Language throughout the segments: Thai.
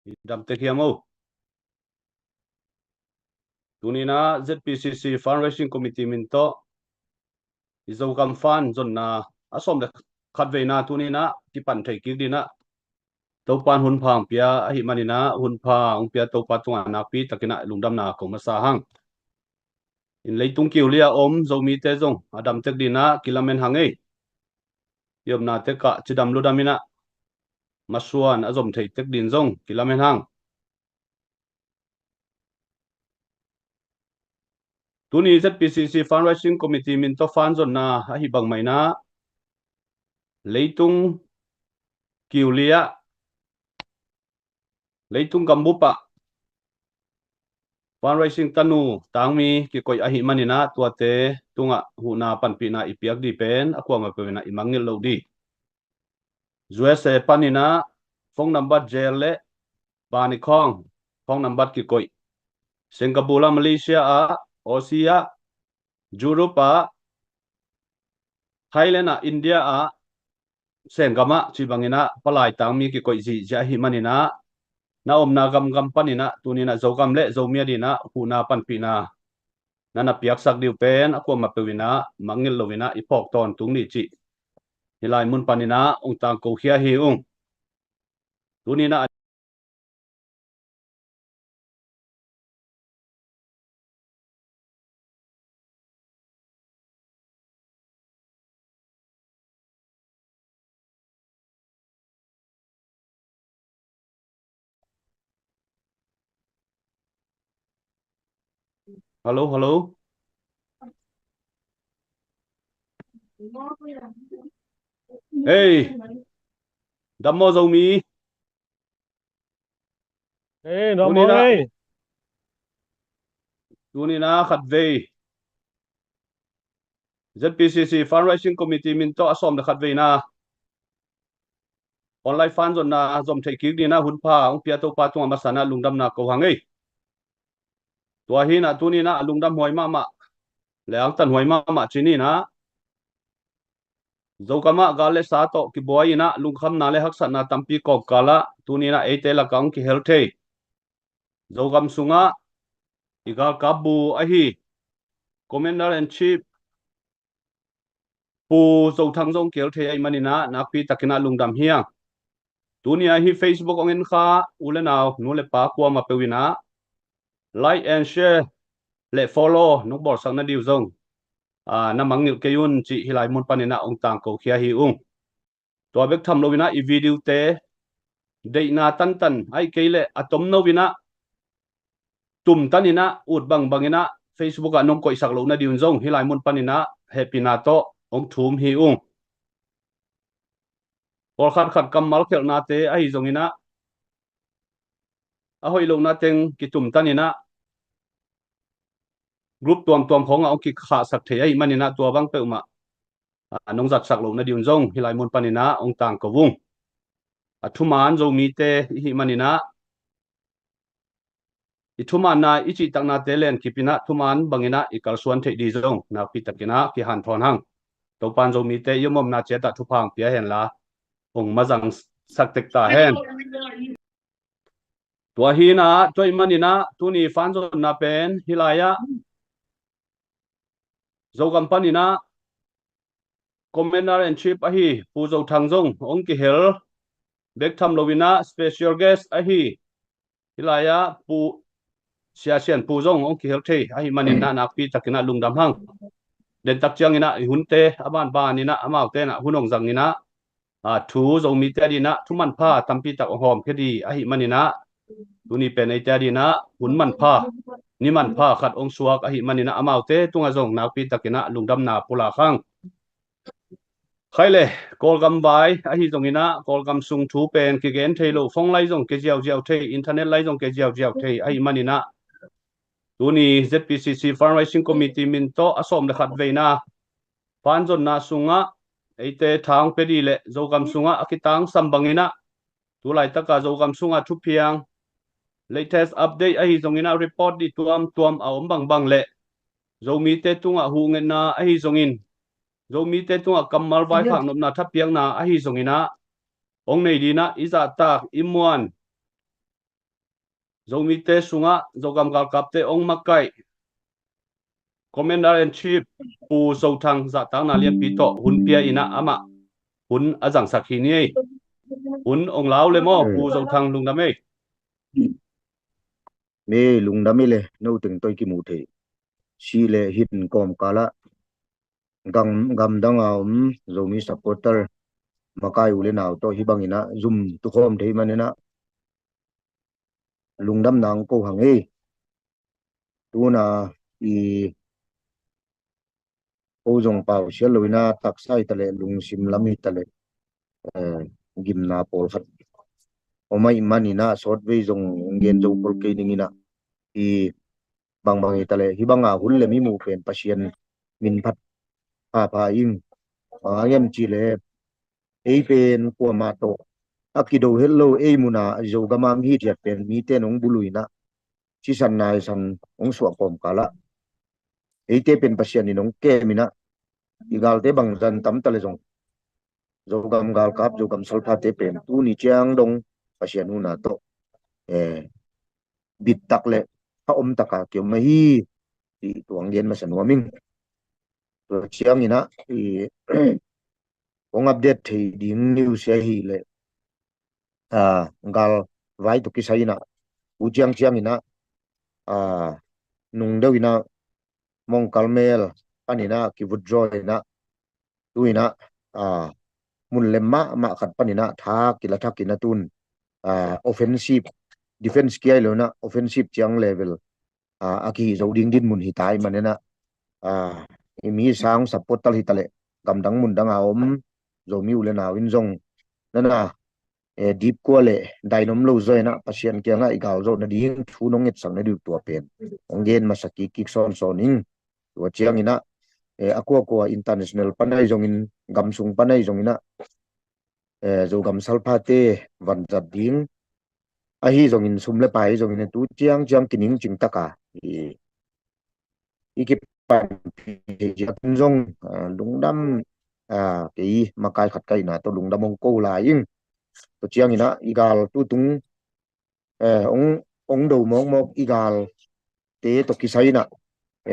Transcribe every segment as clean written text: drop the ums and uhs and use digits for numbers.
Dam te hiamo. Tunina ZPCC Fundraising Committee minto izo kam fan zon na asom de khat ve na tunina ti pan thei ki dina to pan hun phang pia a hi manina hun phang pia to pa tunga na pi takina lungdam na ko masa hang in leitung kiu lia zo mi te zong adam tek dina kilamen hangai yom na te ka chidam ludamina masuan azom thei tek din zong kilamen hang tuni ZPCC Fundraising Committee minto fan zon na a hi bang mai na leitung kiulia leitung gambupa fundraising tanu tangmi ki koi ahi manina tuate tunga huna panpina ipiak di pen akwa ma pena imangil lo di se panina phone number jele bani khong number ki koi Singapore Malaysia a Australia Europe a Thailand a India a sengama chibangina palai tangmi ki koi ji jahi manina na omna gam panina tunina zogam le zomia dina huna panpina nana piak sak diu pen akwa ma pewina mangil lovina ipok ton tung ni chi hilai mun panina ong tang ko khia hi ung tunina hello hey damo zomi Ê, nó mong ơi. tunina khat ve ZPCC Fundraising Committee min to asom da khat ve na online fan zon na zom thei ki dina hun pha ong pia to pa tunga masana lungdam na ko hangai tua hi na tunina lungdam hoi ma le ang tan hoi ma chini na zokama gale sa to ki boina lungkham na le haksa na tampi ko kala tunina ete la kang ki healthe zogam sunga iga kabu ahi commander in chief pu zo thang zong kel the ai manina nakpi takina lungdam hiang tunia hi Facebook ongin kha ulenaw nule pa kwa ma pewina like and share le follow nok bor sang na diu zong na mangil keyun chi hilai mun panina ong tang ko khia hi ung to bek tham lovina i video te deina tan ai keile atom no wina tum tanina ut bangina Facebook anong ko isak lo na diun zong hilai mun panina happy na to ong thum hi ung por khat kamal khel na te ai zongina a hoi lo na teng ki tum tanina group tuam khong ong ki kha sak the ai manina tua bang pe ma anong zat sak lo na diun zong hilai mun panina ong tang ko wung athuman zo mi te hi manina ithuman na ichi takna telen kipina thuman bangina ikal suan the di zong na pitakina ki han thon hang to pan zo mi te yomom na cheta thupang pia hen la ong mazang sak tek ta hen tua hi na toy manina tuni fan zo na pen hilaya zo kampanina commander in chief ahi pu zo thang zong ong ki hel bek tham lovina special guest ahi hilaya pu siasian pu zong ong ki hel the ahi manina nakpi takina lungdam hang den tak chiang ina hunte aban ba ni na amau te na hunong jang ina thu zo mi te di na thuman pha tampi tak hom ke di ahi manina tuni pen ai te di na hun man pha ni man pha khat ong suak ahi manina amau te tunga zong nakpi takina lungdam na pula khang khaile kolgam bai ahi zong ina kolgam sung thu pen ki gen thailo phong lai zong ke jiao thei internet lai zong ke jiao thei ahi manina tuni ZPCC Fundraising Committee min to asom de khat veina pan zon na sunga eite thang pedi le zogam sunga akitang sambangina tulai taka zogam sunga thupiang latest update ahi zongina report di tuam awm bang le zomi te tunga hungen na ahi zongin zomi te tunga kamal vai phang nop na thapiang na ahi zongina ong nei dina iza tak imuan zomi te sunga zogam gal kap te ong makai Commander in Chief pu so thang za tang na lian pi to hun pia ina ama hun azang sakhi ni hun ong lao le mo pu so thang lung na me me lung dami le no ting toi ki mu the si le hin kom kala gam dang zomi supporter makai ule naw to hibangina zoom tu khom thei manena lungdam nang ko hange tuna i ko jong pau sial loina taksai tale lungsim lami tale gimna pol khat omai manina short way jong ngen jo pol ke ningina i bang tale hibanga hulle mi mu pen pasien min phat pa ing ayam chile ei pen ko ma to akido hello ei muna jo gamang hi thiat pen mi te nong buluina chi san nai san ong suwa kom kala ei te pen pasien ni nong ke mina igal te bang jan tam tale jong zo gam gal kap zo gam salpha te pen tu ni chiang dong pasien una to bit tak le ha taka kyo ma hi ti tuang yen ma san waming to chiang ina i ong update thei ding news ya hi le gal vai to ki saina u chiang ina nung deu ina mong kalmel anina ki withdraw ina tu ina mun lemma ma khat panina tha kila thakina tun offensive defense kiai lona offensive chiang level aki zo ding din mun hitai manena mi sang support tal hitale gamdang mun dang om zo mi ule na win zong nana deep ko le dainom lo zo na pasien kia nga igaw zo na ding thu nong et sang na du to pen ongen masaki kik son soning to chiang ina ako international panai zong in gamsung panai zong ina zo gam salpha te van jat ding a hi zong in sumle pai zong in tu chiang kining ching taka i ki pan ji zong lungdam cái makai khat kai na to lungdam ong ko la ing to chiang ina igal tu tung ong do mok igal te to kisai na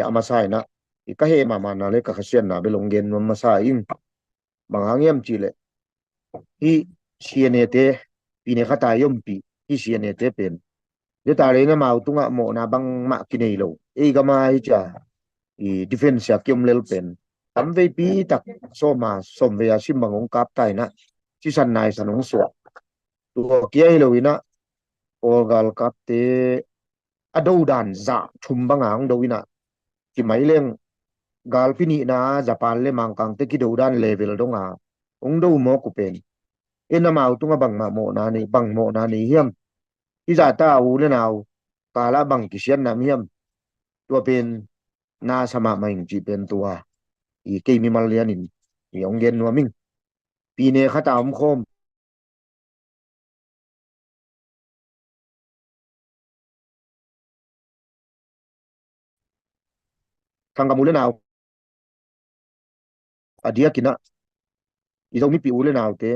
amasai na i ka he ma na le ka khasian na belongen ma sa ing mangangem chile hi siane te pine khata yom pi hi siane te pen de ta le na mau tunga mo na bang ma kinai lo e ga ma hi cha i defense ya kyom lel pen am ve pi tak so ma som ve sim bangong kap tai na chi san nai san ong so tu kia lo ina orgal kap te ado dan za thum bangang do ina ki mai leng gal pini na japan le mangkang te ki do dan level donga ong do mo ku pen ena mau tunga bang mo na ni hiam i za ta u le naw kala bang ki sian na hiam tua pen na sama main ji pen tua i ke mi mal lianin i ong gen no ming pi ne khata om khom thang gamule naw adia kina i zo mi pi ule naw te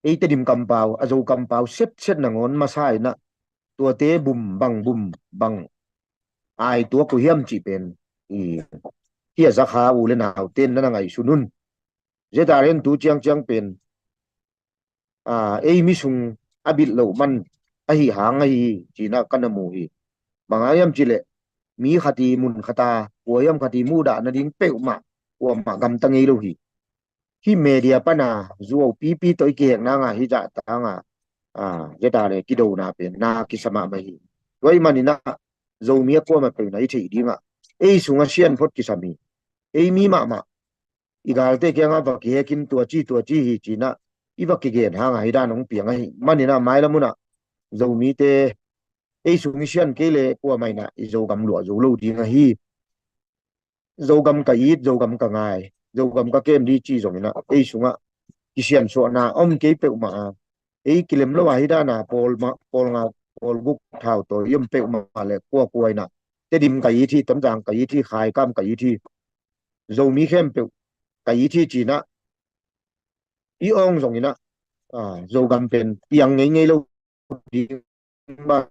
ei te dim kampau azo kampau set na ngon masai na tua te bum bang ai tua ko hiam chi pen i kia za kha ule naw ten na ngai sunun je daren tu chiang pen ei mi sung abil lo man a hi hang hi china kanamu hi mangayam chile mi khati mun khata oyam khati mu da na ding pe ma wa ma gam tangi lo hi media pana zuo pi toi ke na nga hi ja ta nga je ta le ki do na pe na ki sama ma hi loi manina zo mi ko ma pe na i thi di nga ei sunga sian phot ki sami ei mi ma igal te ke nga ba ke kin tua chi hi china i ba ki gen ha nga hi da nong piang hi manina mai la muna zo mi te ei sungi sian ke le ko mai na i zo gam lo zo lo di nga hi zo gam ka i zo gam ka ngai zo gam ka kem di chi zo na ei sunga ki sian so na om ke pe ma ei kilem lo wa hi da na pol nga pol guk thao to yum pe ma le ko na te dim ka i thi tam jang ka i thi khai kam ka i thi zo mi khem pe ka i thi chi na i ong zong ina dầu gam pen piang ngay ngay lâu đi ba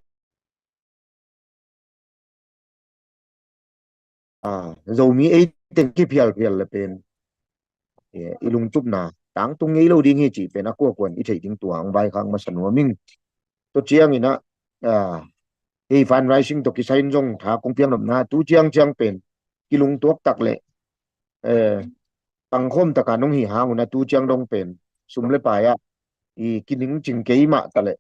dầu mi ấy tên kia phial phial là pen ilung chup na tang tung ngay lâu đi ngay chỉ pen aku quân ít thấy tiếng tuang vai khang mà sanh hoa mình to chiang ina fundraising to kisain jong tha kong piang nam na tu chiang chiang pen kilung tuak tak le tang khom taka nong hi hang na tu chiang dong pen sum le pa ya kining ching ke ma ta le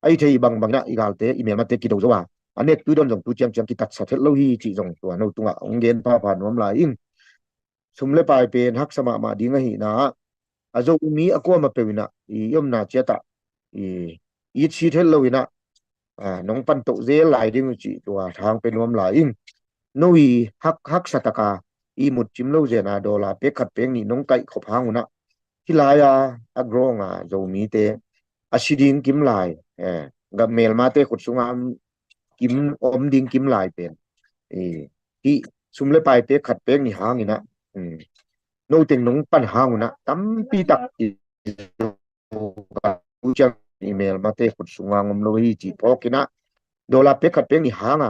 ai thei bang bang na igal te email ma te ki do zo wa anet tu don jong tu chiang chiang ki tat sa thet lo hi chi jong to no tunga ong gen pa pa nom la in sum le pa pen hak sama ma dinga hi na azo mi akwa ma pe wina yom na cheta chi thet lo wina nong pan to ze lai ding chi to thang pe nom la in noi hak hak sataka mut chim lo je na do la pe khat pe ni nong kai khop hang una hilaya agro nga zo mi te asiding kim lai ga mel ma te khut sunga kim om ding kim lai pen hi sumle pai te khat pe ni hang ina no ting nong pan hang una tam pi tak chang email ma te khut sunga ngom lo hi chi pokina đô la pe khat pe ni hanga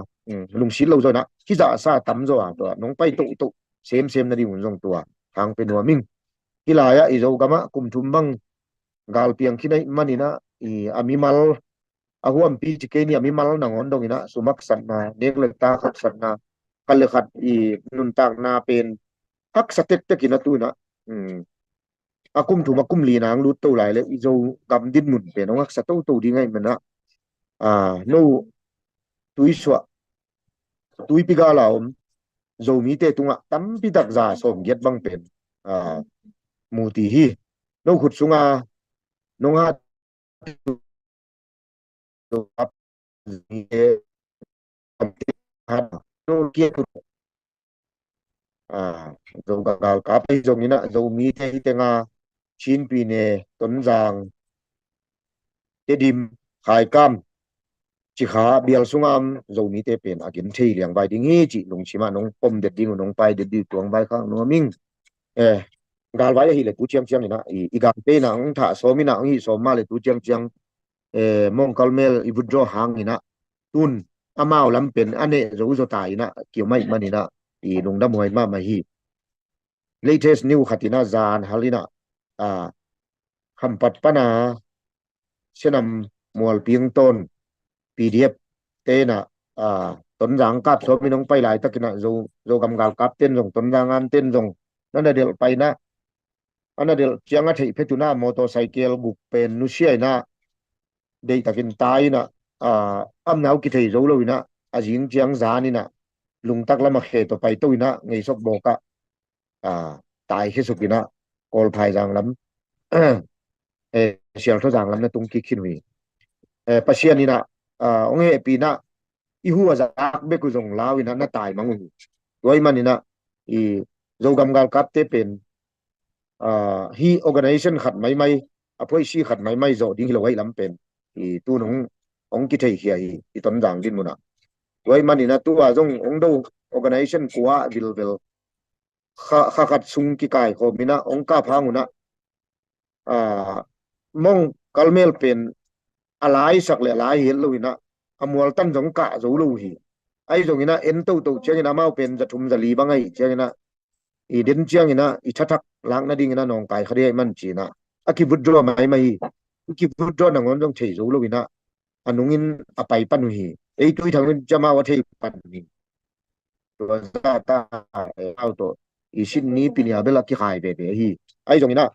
lung sin lo rồi na ki za sa tam zo a to nong pai to xem na di un jong tua hang pe no ming ki la ya i zo gama kum thum bang gal piang ki nai mani na ami mal a huam pi chi ke ni ami mal na ngon dong ina sumak san na nek le ta khat san na kal le khat nun tak na pen hak sa tek tek ina tu na akum thum akum li nang lu to lai le i zo gam din mun pe no hak sa to di ngai mana no tui swa tui piga laom zo mi te tunga tam pi dak za som get bang pen mu ti hi no khut sunga no nga to ap ni e ha no kia zo ga gal ka pe zo ni na zo mi te nga chin pi ne ton jang te dim khai kam chỉ khá bial sung am zo mi te pen akin thei liang vai ding hi chi lung chima nong pom de ding nong pai de di tuang vai khang no ming gal vai hi le tu chiang chiang na i gam pe na ong tha so mi na ong hi so ma le tu chiang chiang mong kalmel i withdraw hang ina tun amao lam pen ane zo zo ta ina kiu mai mani na nong da moi ma hi latest new khatina zan halina khampat pana senam mual piang ton PDF te na tuấn giang cáp số mình không bay lại tất cả dù dù cầm gal cáp tên dùng tuấn giang an tên dùng nó là điều bay na anh là điều chiang á thị phê tu na motorcycle gục pen nusia na đây ta kinh tai na âm nào kỳ thị dấu lâu na riêng chiang giá ni na lung tắc lắm mà khề to bay tôi na ngày sốc bò cả tại khi sụp na call phai giang lắm siang thô giang lắm na tung kí hủy pasien ni na ông hệ pi na ihu aza be ku jong lawi na tai mangu roi manina zo gam gal kap te pen hi organization khat mai mai apoi si khat mai mai zo ding lo wai lam pen tu nong ong ki thei hi ton jang din muna roi manina tu wa jong ong do organization kwa vel kha khat sung ki kai ko mina ong ka phanguna mong kalmel pen alai sak le lai hel lo ina amual tan jong ka zo lo hi ai jong ina en to chang ina mau pen za thum za li bangai chang ina den chang ina thatak lang na ding ina nong kai khari man chi na aki withdraw mai mai ki withdraw na ngon jong thei zo lo ina anungin apai pan hi ei tui thang chama wa thei pan ni to za ta auto sin ni pinia bela ki khai be be hi ai jong ina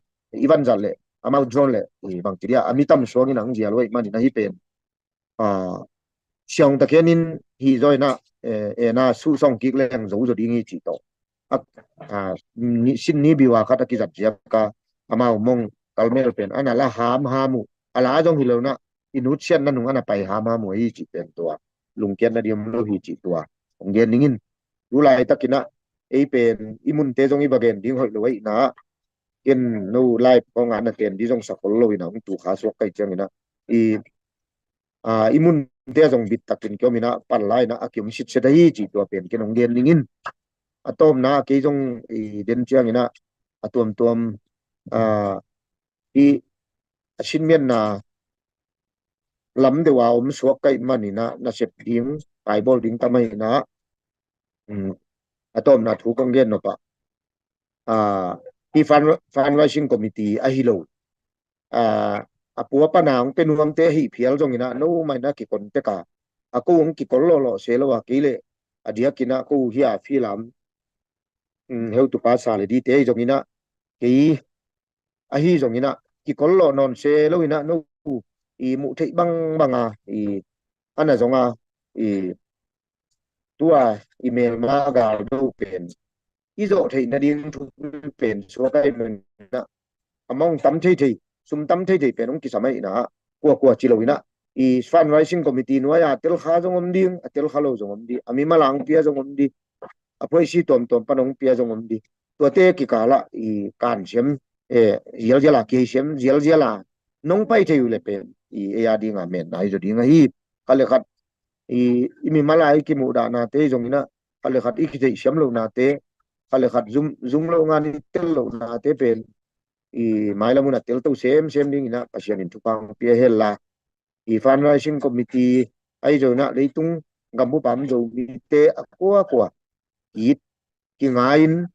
ivan za le amau drone le bang tiria amitam shong ina ang jia loi man na hi pen xiong ta kenin hi rồi na na su song kik leng zo zo dingi chi to ni sin ni biwa khata ki zat jia ka amao mong kalmel pen ana la ham hamu ala jong hilo na inut sian na nung ana pai ham hamu hi chi pen to lung ken na diam lo hi chi to ong gen ningin tu lai takina ei pen imun te jong i bagen ding hoi loi na ken no lai pong ana ken di jong sakol lo ina ong tu kha sok kai chang ina imun te jong bit takin kyo mina pan lai na akim sit se dai chi to pen ken ong gen ningin atom na ke jong den chiang ina atom tom i xin miền na lắm điều ông suốt cái mà na xếp tiếng Bible tiếng tamay na atom na thu công gen nó pa fundraising committee ahilo apua pa na ang penuang te hi phial jong ina no mai na ki kon te ka aku ang ki kol lo se lo wa ki le adia kina ku hi a philam heu tu pa sa le di te jong ina ki a hi jong ina ki kol lo non se lo ina no i mu thei bang bang i ana jong i tua email ma ga do pen i zo thei na ding thu pen so kai men na among tam thei sum tam thei pen ong ki samai na kwa chi lo ina i fundraising committee no ya tel kha jong om ding tel kha lo jong om di ami malang pia jong om di apoi si tom panong pia jong om di to te ki kala i kan sem zial ziala ki sem zial ziala nong pai thei le pen i ya ding a men nai zo ding hi kale khat mi malai ki mu da na te jong ina kale khat ik thei sem lo na te kale khat zum lo ngani tel lo na te pen mai la muna tel to sem ding ina pasian in tupang pia hella fundraising committee ai rồi na leitung gambu pam zo mi te akwa it ki ngain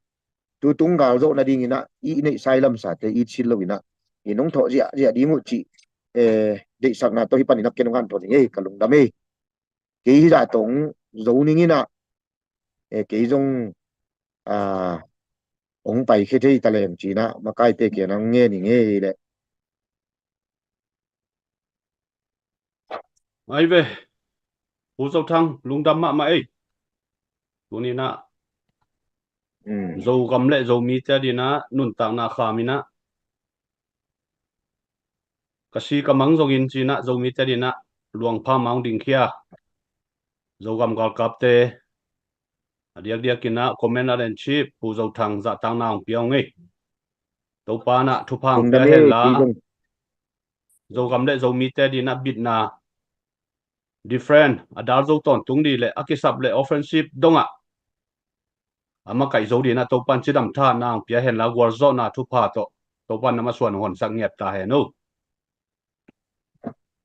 tu tung gal zo na ding ina nei sai lam sa te sin lo ina nong tho zia di mu chi de sak na to hi pan ina ken ngan to ni kalung dame ke hi da tong zo ning ina ke jong ông bảy khi thấy ta làm chỉ na mà cái tê kia nó nghe thì nghe đấy ai về phú dâu thăng lung đâm mạ mày tu ni na dâu gầm lệ dâu mi te đi na nun tang na kha mi na kasi kamang dâu in chi na dâu mi te đi na luang pha mang ding kia dâu gầm gal kap te dia kina commander in chief phú dâu thăng dạ tang na ông piao ngay tàu pa na thu phang cùng pia đam he mê kỹ la dung dâu gầm lệ dâu mi te đi na bit na different adal dâu ton tung đi lệ akisap lệ offensive dong à ama kai zo di na to pan chidam tha na pia hen la war zo na thu pha to pan na ma suan hon sang ngiat ta he no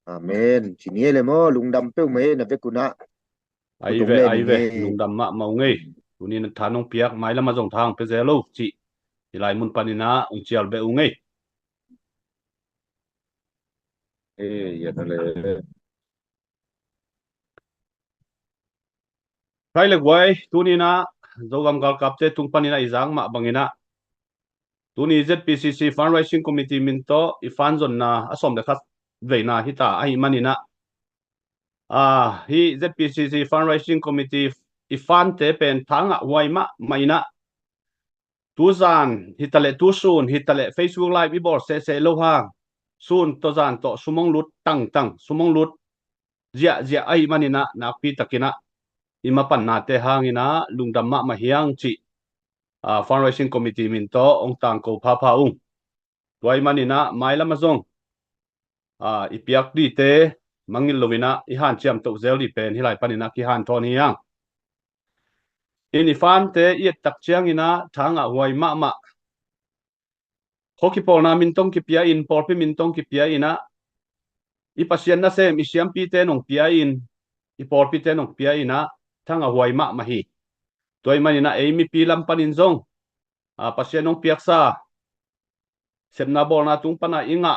amen chỉ nghe là mò lùng đam pe mê na pe kuna ku tung lên ai thì ve nghe lung dam ma mau ngei tuni na tha nong piak mai lama jong thang pe zelo chi ilai mun panina ung chial be ungei ya le kai le wai tuni na zogam gal kap te tung panina izang ma bangina tuni ZPCC fundraising committee min to i fan zon na asom de khat veina hita ai manina hi ZPCC fundraising committee i fan te pen thanga waima maina tu zan hitale tu sun hitale Facebook live i bor se lo hang sun to zan to sumong lut tang sumong lut zia ai manina na pi takina ima pan na te hangina lungdam ma hiang chi fundraising committee min to ong tang ko pha ung toy manina maila mazong ipiak di te mangil lovina i han chiam to zel di pen hilai panina ki han thon hiang ini fan te i tak chiang ina thanga huai ma hoki pol na min tong ki pia in por pi min tong ki pia ina i pasien na sem i siam pi te nong pia in i por pi te nong pia ina thanga huai ma hi toy manina ei mi pi lam panin zong pasien nong piak sa sem na bol na tung pana inga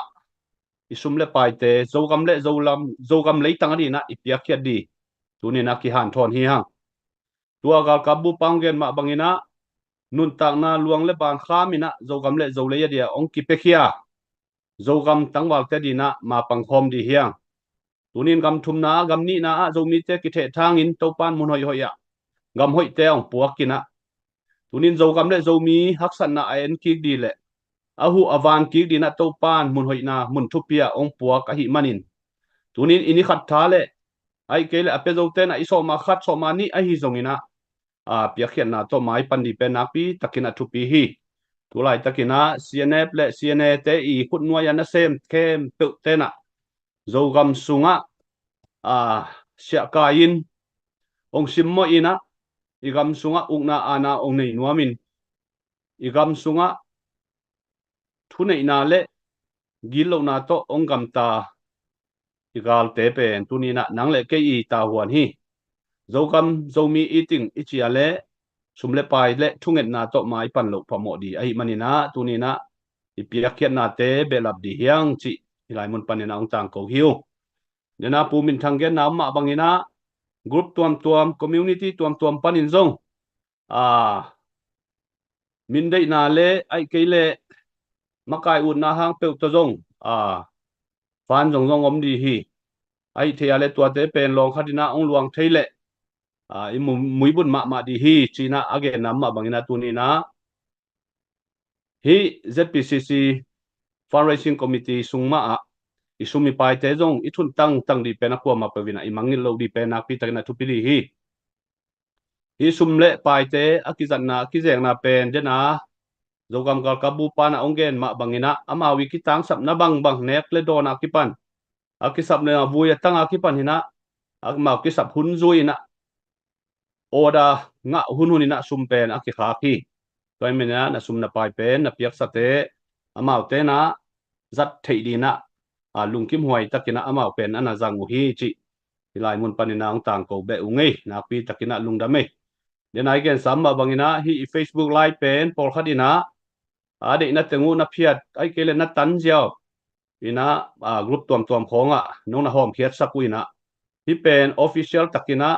isum le pai te zogam le zogam le tang ani na i piak khiat di tuni na ki han thon hi hang tua gal kabu panggen ma bangina nun tang na luang le ban khamina zogam le zo le ya dia ong ki pe khia zogam tangwal te dina ma pangkhom di hiang tunin gam thum na gam ni na zo mi te ki the thang in to pan mun hoi hoi ya gam hoi te ong puak kina tunin zogam le zo mi haksan na en ki di le ahu avan ki di na to pan mun hoi na mun thupia ong puak a hi manin tunin ini khat tha le ai ke le ape zo te na iso ma khat so ma ni a hi zongina pia khian na to mai pan di pe na pi takina thupi hi tulai takina CNF le CNA te i khut nuai ana sem kem pe te na zogam sunga sia kain ong sim mo ina igam sunga ungna ana ong nei nuamin igam sunga thunei na le gilo na to ongam ta igal te pen tunina nang le ke I ta huan hi zogam zomi eating ichiale sumle pai le thunget na to mai pan lo pamo di ai manina tunina ipiakiat na te belap di hiang chi ilai mun panina ong tang ko hiu nena pu min thanggen na ma bangina group tuam community tuam panin zong min dei na le ai ke le makai un na hang pe to zong fan zong om di hi ai thea le tua te pen long khadina ong luang theile i mui bun ma di hi china again nam ma bangina tunina hi ZPCC fundraising committee sungma isumi pai te zong ithun tang di pena kwa ma pavina imangil lo di pena pi takna thupili hi sumle pai te akizan na kizeng na pen jena zogam gal kabu pana ongen ma bangina ama wiki tang sap na bang nek le dona kipan akisap na vuya tang akipan hina akma kisap hun zuina oda nga hunina sumpen akikha ki toy mena na sumna pai pen na piak sate amau te na zat thei dina lungkim huai takina amau pen ana zangu hi chi ilai mun panina ong tang ko be ungei na pi takina lungdame den ai gen samma bangina hi Facebook live pen por khadina ade na tengu na phiat ai kele na tan jiao ina group tuam khonga nong na hom khiat sakuina hi pen official takina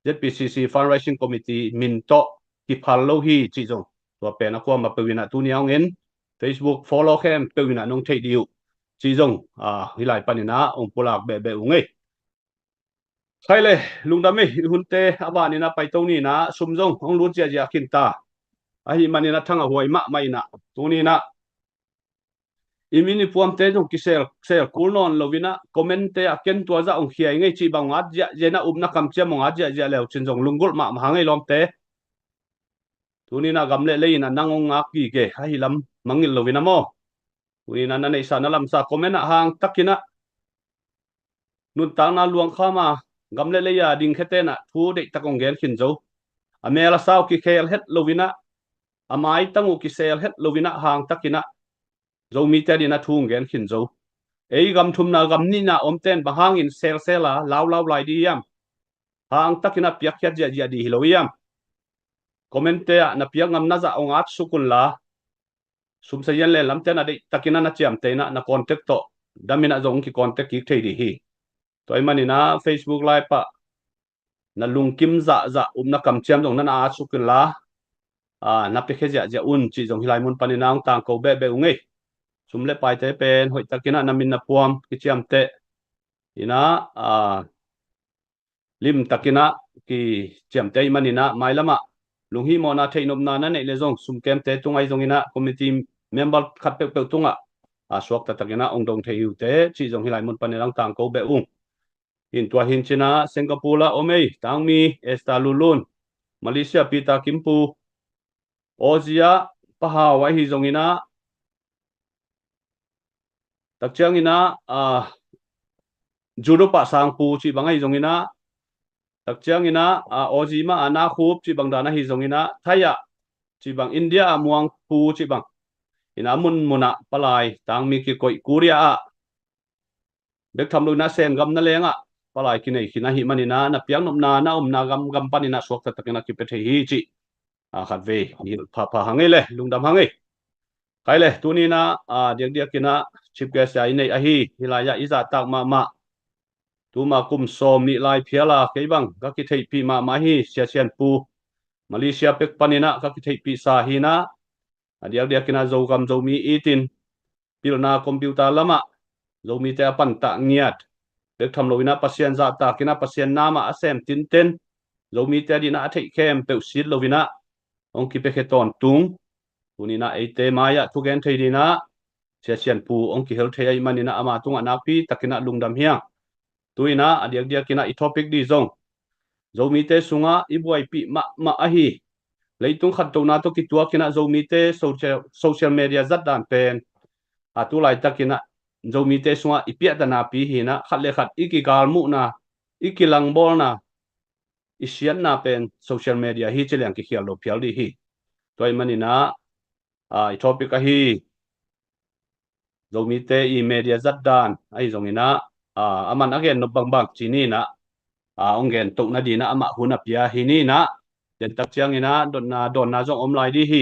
ZPCC fundraising committee min to ki phallo hi chi jong to pen akwa ma pewina tu niang en Facebook follow khem pewina nong thei diu chi jong hilai panina ong polak be ungei khaile lungdame hunte abani na paitoni na sumjong ong lu chia kinta ahi manina thanga huai ma maina tunina imini puam te jong kisel kulnon lovina comment te aken tua za ong khiai ngei chi bangat ja jena upna kam che monga ja lew chin jong lungul ma hangai lom te tunina gamle leina nangong ngak ki ke hai lam mangil lovina mo tunina na nei sana lam sa comment hang takina nun tang na luang khama gamle leya ding khetena thu de takong gen khin zo amela saw ki khel het lovina amai tangu ki sel het lovina hang takina zo mi te dina thung gen khin zo ei gam thum na gam ni na om ten ba hang in sela law lai di yam hang takina piak khiat ja di hiloyam komente na piak ngam na za ongat sukun la sum sa yan le lam ten ade takina na chiam te na contact to damina zong ki contact ki thei di hi toy manina Facebook live pa na lungkim za na kam chiam zong na sukun la na pe khe ja un chi zong hilai mun panina ong tang ko be ungei sumle pai te pen hoi takina namin na puam ki chiam te ina lim takina ki chiam te manina mailama lunghi mona theinom na nei le zong sum kem te tungai zong ina committee member khat pe tunga suak ta takina ong dong theiu te chi zong hilai mun panelang tang ko be ung in tua hin china Singapore la omei tangmi esta lulun Malaysia pita kimpu Ozia pahawa hi zong ina takchiang ina judo pa sangpu chi bangai zong ina takchiang ina ozima ana khup chi bang dana hi zong ina thaya chi bang India muang pu chi bang ina mun muna palai tangmi ki koi Korea bek tham lu na sen gam na lenga palai ki nei khina hi manina na piang nom na na gam panina suak ta takina ki pe the hi chi khat ve ni pha hangele lungdam hangai kaile tunina dia kina chief guest ai nei a hi hilaya iza tak ma tuma kum som ni lai phiala ke bang ka ki thei pi ma hi sian pu Malaysia pek panina ka ki thei pi sa hi na dia kina zo gam zo mi itin pilna computer lama zo mi te pan ta ngiat pek tham lovina pasien za ta kina pasien nama asem tin ten zo mi te dina thei khem pe sit lovina ong ki pe ton tung tunina ate maya tu gen thei dina sian pu ong ki hel thei ai manina ama tunga na pi takina lungdam hiang tuina dia kina i topic di zong zomi te sunga ibuai pi ma ahi leitung khat to na to ki tua kina zomi te social media zat dan pen atu lai takina zomi te sunga ipia dana pi hi na khat le khat iki gal mu na iki lang bol na isian na pen social media hi cheliang ki khial lo phial di hi toy manina i topic a hi zomi te I media zat dan ai zongina aman again no bang chini na ongen tok na di na ama huna pia hini na den tak chiang ina don na zong omlai di hi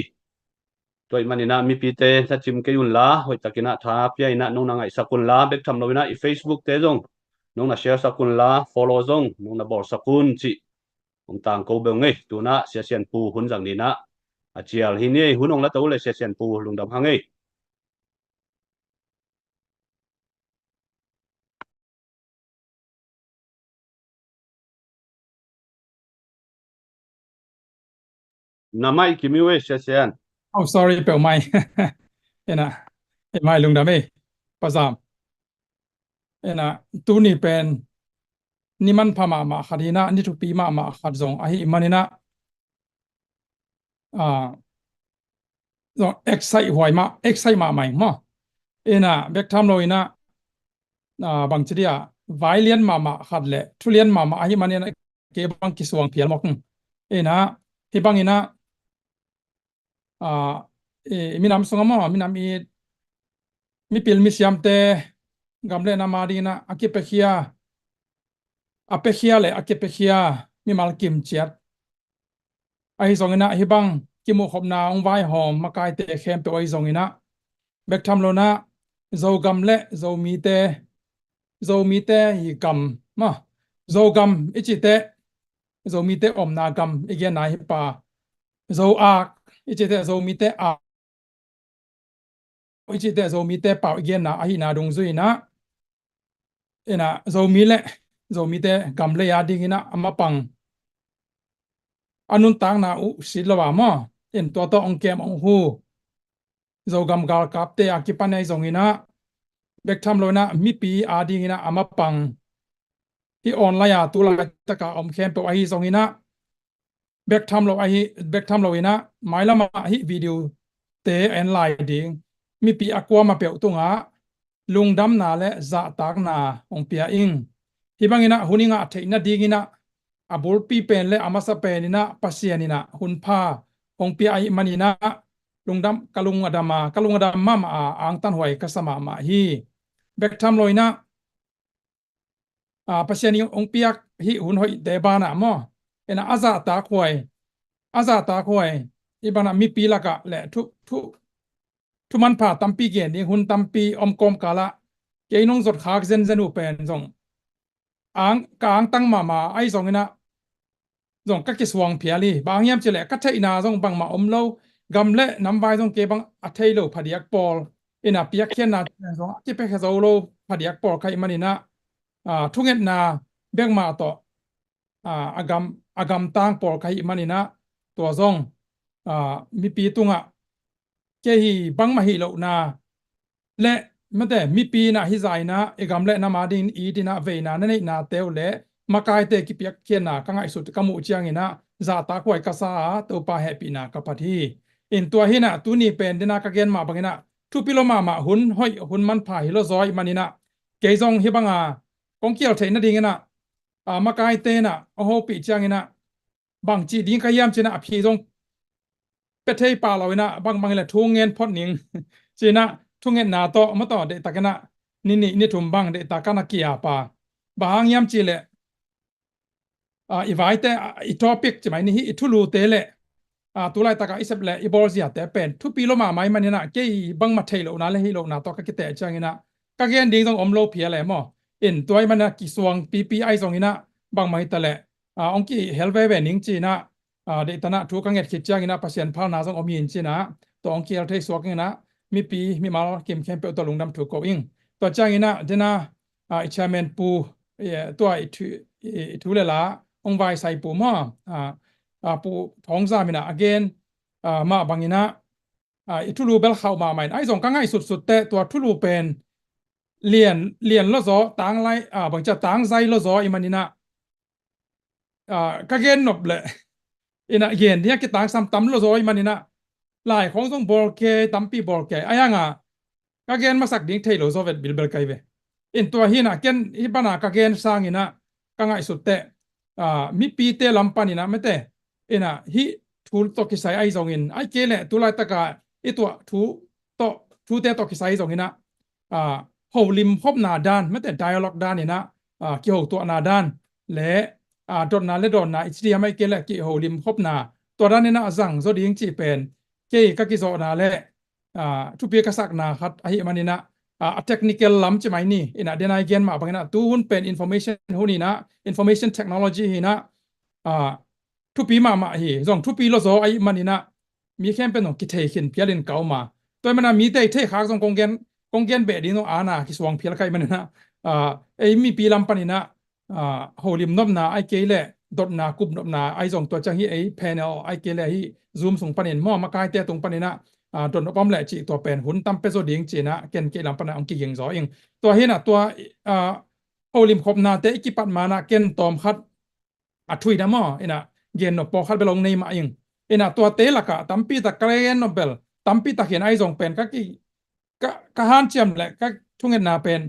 toy manina mi pi te sa chim ke yun la hoi takina tha pia ina nong na ngai sakun la bek tham lovina I Facebook te zong nong na share sakun la follow zong nong na bor sakun chi ong tang ko be ngai tu na sia sian pu hun jang ni na chial hi ni hunong la to le sia sian pu lung dam hangai namai kimiwe sia sian Oh, sorry, เปลวไม้ เอ็นะไม้ลุงดำเอ้ประจำนะตัวนี้เป็นนี่มันพม่ามาขัดนะนี่ทุกปีมาขัดจงไอ้มันนี่นะจงเอ็กไซหวยมาเอ็กไซมาใหม่มานะเบกทำเลยนะบางทีอ่ะไวเลียนมาขัดเลยทุเรียนมาไอ้มันนี่นะเก็บบางกิสวงเพียรมกนะที่บางนี่นะมีน้ำสงฆ์มีน้ำมีพิลมิสยามเตกำเล่นมาดีนะอากิเปคียอาเปคียเลยอากิเปคียมีมาลกิมเจียดไอ้สองนะฮิบังกิมุขบนาองไว้หอมมากายเตะเข้มไปไอ้สองนะเบกทำโลนะโจกำเล่โจมีเตฮิกำมาโจกำอิจิเตโจมีเตอมนากำอีกอย่างไหนฮิปาโจอากอิจิเตโจมีเตอาอิจิเตโจมีเตเป่าอีกอย่างนะไอ้นาดงซุยนะนะโจมีเล่โจมีเตกำเลียดิ้งนะอามาปังอันนุนต่างนะสิลวามาตัวองเกมองหูโจกำกาลกับเตอากิปันไอจงอินะเบกทำโลนะมีปีอาดิ้งนะอามาปังที่ออนไลน์ตัวละตะกาอมเข้มไปไอจงอินะเบกทำโลอินะหมายละมาฮิวิดีโอเตแอนไลน์ดิ้งมีปีอากวามาเปียวตุงะลุงดำนาและจะตากนาองเปียอิงที่บางอินะหุนิงะเทนะดีกินะอาบุลปีเป็นและอามาสเปนินะปัสเซียนินะหุนพาองเปียอิมันินะลุงดำกะลุงอดามาอังตันหวยกษมาฮีเบกทำลอยนะปัสเซียนิองเปียฮิหุนหอยเดบานะมออาซาตากหวยอีบานะมีปีละกะและทุมันผ่าตัมปีเกียนนี่หุ่นตัมปีอมกอมกาละเกยนงสดขากเซนอุเป็นส่งกางตั้งมาไอ้ส่งนะส่งก็กิสวงเพียรีบางยามเจเลก็ใช่นาส่งบางมาอมเล่ากำเละน้ำใบส่งเก็บบางอัฐิโลพอดียกปอลนะเปียกเขียนนาส่งที่เป็นแค่โซโลพอดียกปอลใครมันนี่นะทุกเงินนาเบงมาต่ออากำตั้งปอลใครมันนี่นะตัวส่งมีปีตุงะเจฮีบังมาฮิโลนาและมันแต่มีปีนะฮิไซนะเอกำเละนามาดินอีดินะเวนานั่นเองนาเตวเละมากายเตกิเปียกเขียนนากังไอสุดกมุจียงนะจะตากไว้กษาตัวปาแฮปีนากับปทีตัวหินะตัวนี้เป็นดินากะเกนมาบังนะทุปิโลมาหุนห้อยหุนมันผ่าฮิโลซอยมันนี่นะเกยซงฮิบังกองเกี่ยวเทนนะดิงนะมากายเตนะโอ้โหปีจียงนะบางจีดิงขยามจีนะอภิซงเป็ดเทยป่าเรานะบางแหละทุ่งเงินพอดหนิงจีนะทุ่งเงินนาโตมาต่อเดตากนะนี่ทุ่มบังเดตากนะกียาป่าบางยามจีเลอีไว้แต่อีทอปิกจะหมายนี่อีทุลูเตเลตัวไรตากอิสเบลอีบอลเซียแต่เป็นทุปีโลมาไม่มันนี่นะเกยบังมาเทยโลนะเลยฮิโลนะต่อก็กิเตจังนะก็เกนดิ้งต้องอมโลเพียแหละมั้งตัวมันนะกิสวงปีไอซองนี่นะบางไม่แต่แหละองกี้เฮลเวเวนิงจีนะเดตนะทุกกังเงินคิดจ้างนะพัศยันพาวนาซองอมีนจีนะตัวองกี้เราเทสวกนะมีปีมีมาเก็มแคมเปตัวลงดำถูกก็อิงตัวจ้างนะเดนะอิชาเมนปูตัวทุเลละองไวไซปูมาปูท้องซามินะ again มาบางนะทุลูเบลเข้ามาใหม่ไอ้สองกังไงสุดแต่ตัวทุลูเป็นเลียนละซอต่างไรบางจะต่างใจละซออีมันนี่นะก็เกนนบเลยเย็นเนี่ยกิต่างซ้ำตั้มละซออีมันนี่นะหลายของส่งบอลเกตั้มปีบอลเกไอ้ยังก็เกนมาสักดิ้งเทโลโซเวตบิลเบลไกเวตัวหินะเกนฮิปนาก็เกนสร้างนี่นะกังไงสุดแต่มีปีเตลัมปานี่นะไม่แต่ฮิทูตกิไซไอซองอินไอเกลเลยตัวไรตะกาตัวทูเตตกิไซซองอินนะ โฮลิมพบนาด้านไม่แต่ dialog ด้านเนี่ยนะเกี่ยวกับตัวนาด้านและดอทนาและดอทนา HTML เกี่ยวกับเกี่ยวกับโฮลิมพบนาตัวด้านเนี่ยนะสั่งโซดิ้งจีเป็นเกี่ยวกับกิจนาและทุกปีกษักนาครับไอ้มันนี่นะtechnical ล้ำจะไหมนี่อินะเดนายเกนมาบางนะตัวหุ่นเป็น information หุ่นนี่นะ information technology นี่นะทุกปีมาฮีส่งทุกปีเราโซไอ้มันนี่นะมีแค่เป็นของกิจเหตุเพียงเก่ามาตัวมันมีแต่เทข้างส่งกงเกนเบดีโนอาณาคิสวงเพียงใครมันนะไอ้มีปีลำปันนี่นะโฮลิมนบนาไอ้เกลดดนากุบนบนาไอ้ส่งตัวจังฮีไอ้ panel ไอ้เกลฮีซูมส่งปันนี่มอมาใกล้แต่ตรงปันนี่นะดนป้อมแหละจีตัวเป็นหุ่นตั้มเปโซดิ้งจีนะเกนเกลำปันองกี้ยิงซอเองตัวเห็นตัวโฮลิมครบนาแต่อีกปัดมานะเกนตอมคัดทุยนะมอเอ็นะเกนนปอคัดไปลงในมาเองเอ็นะตัวเตละกะตั้มปีตะเกรนนเบลตั้มปีตะเขียนไอ้ส่งเป็นก็ฮันเจียมแหละก็ทุ่งเงินนาเป็น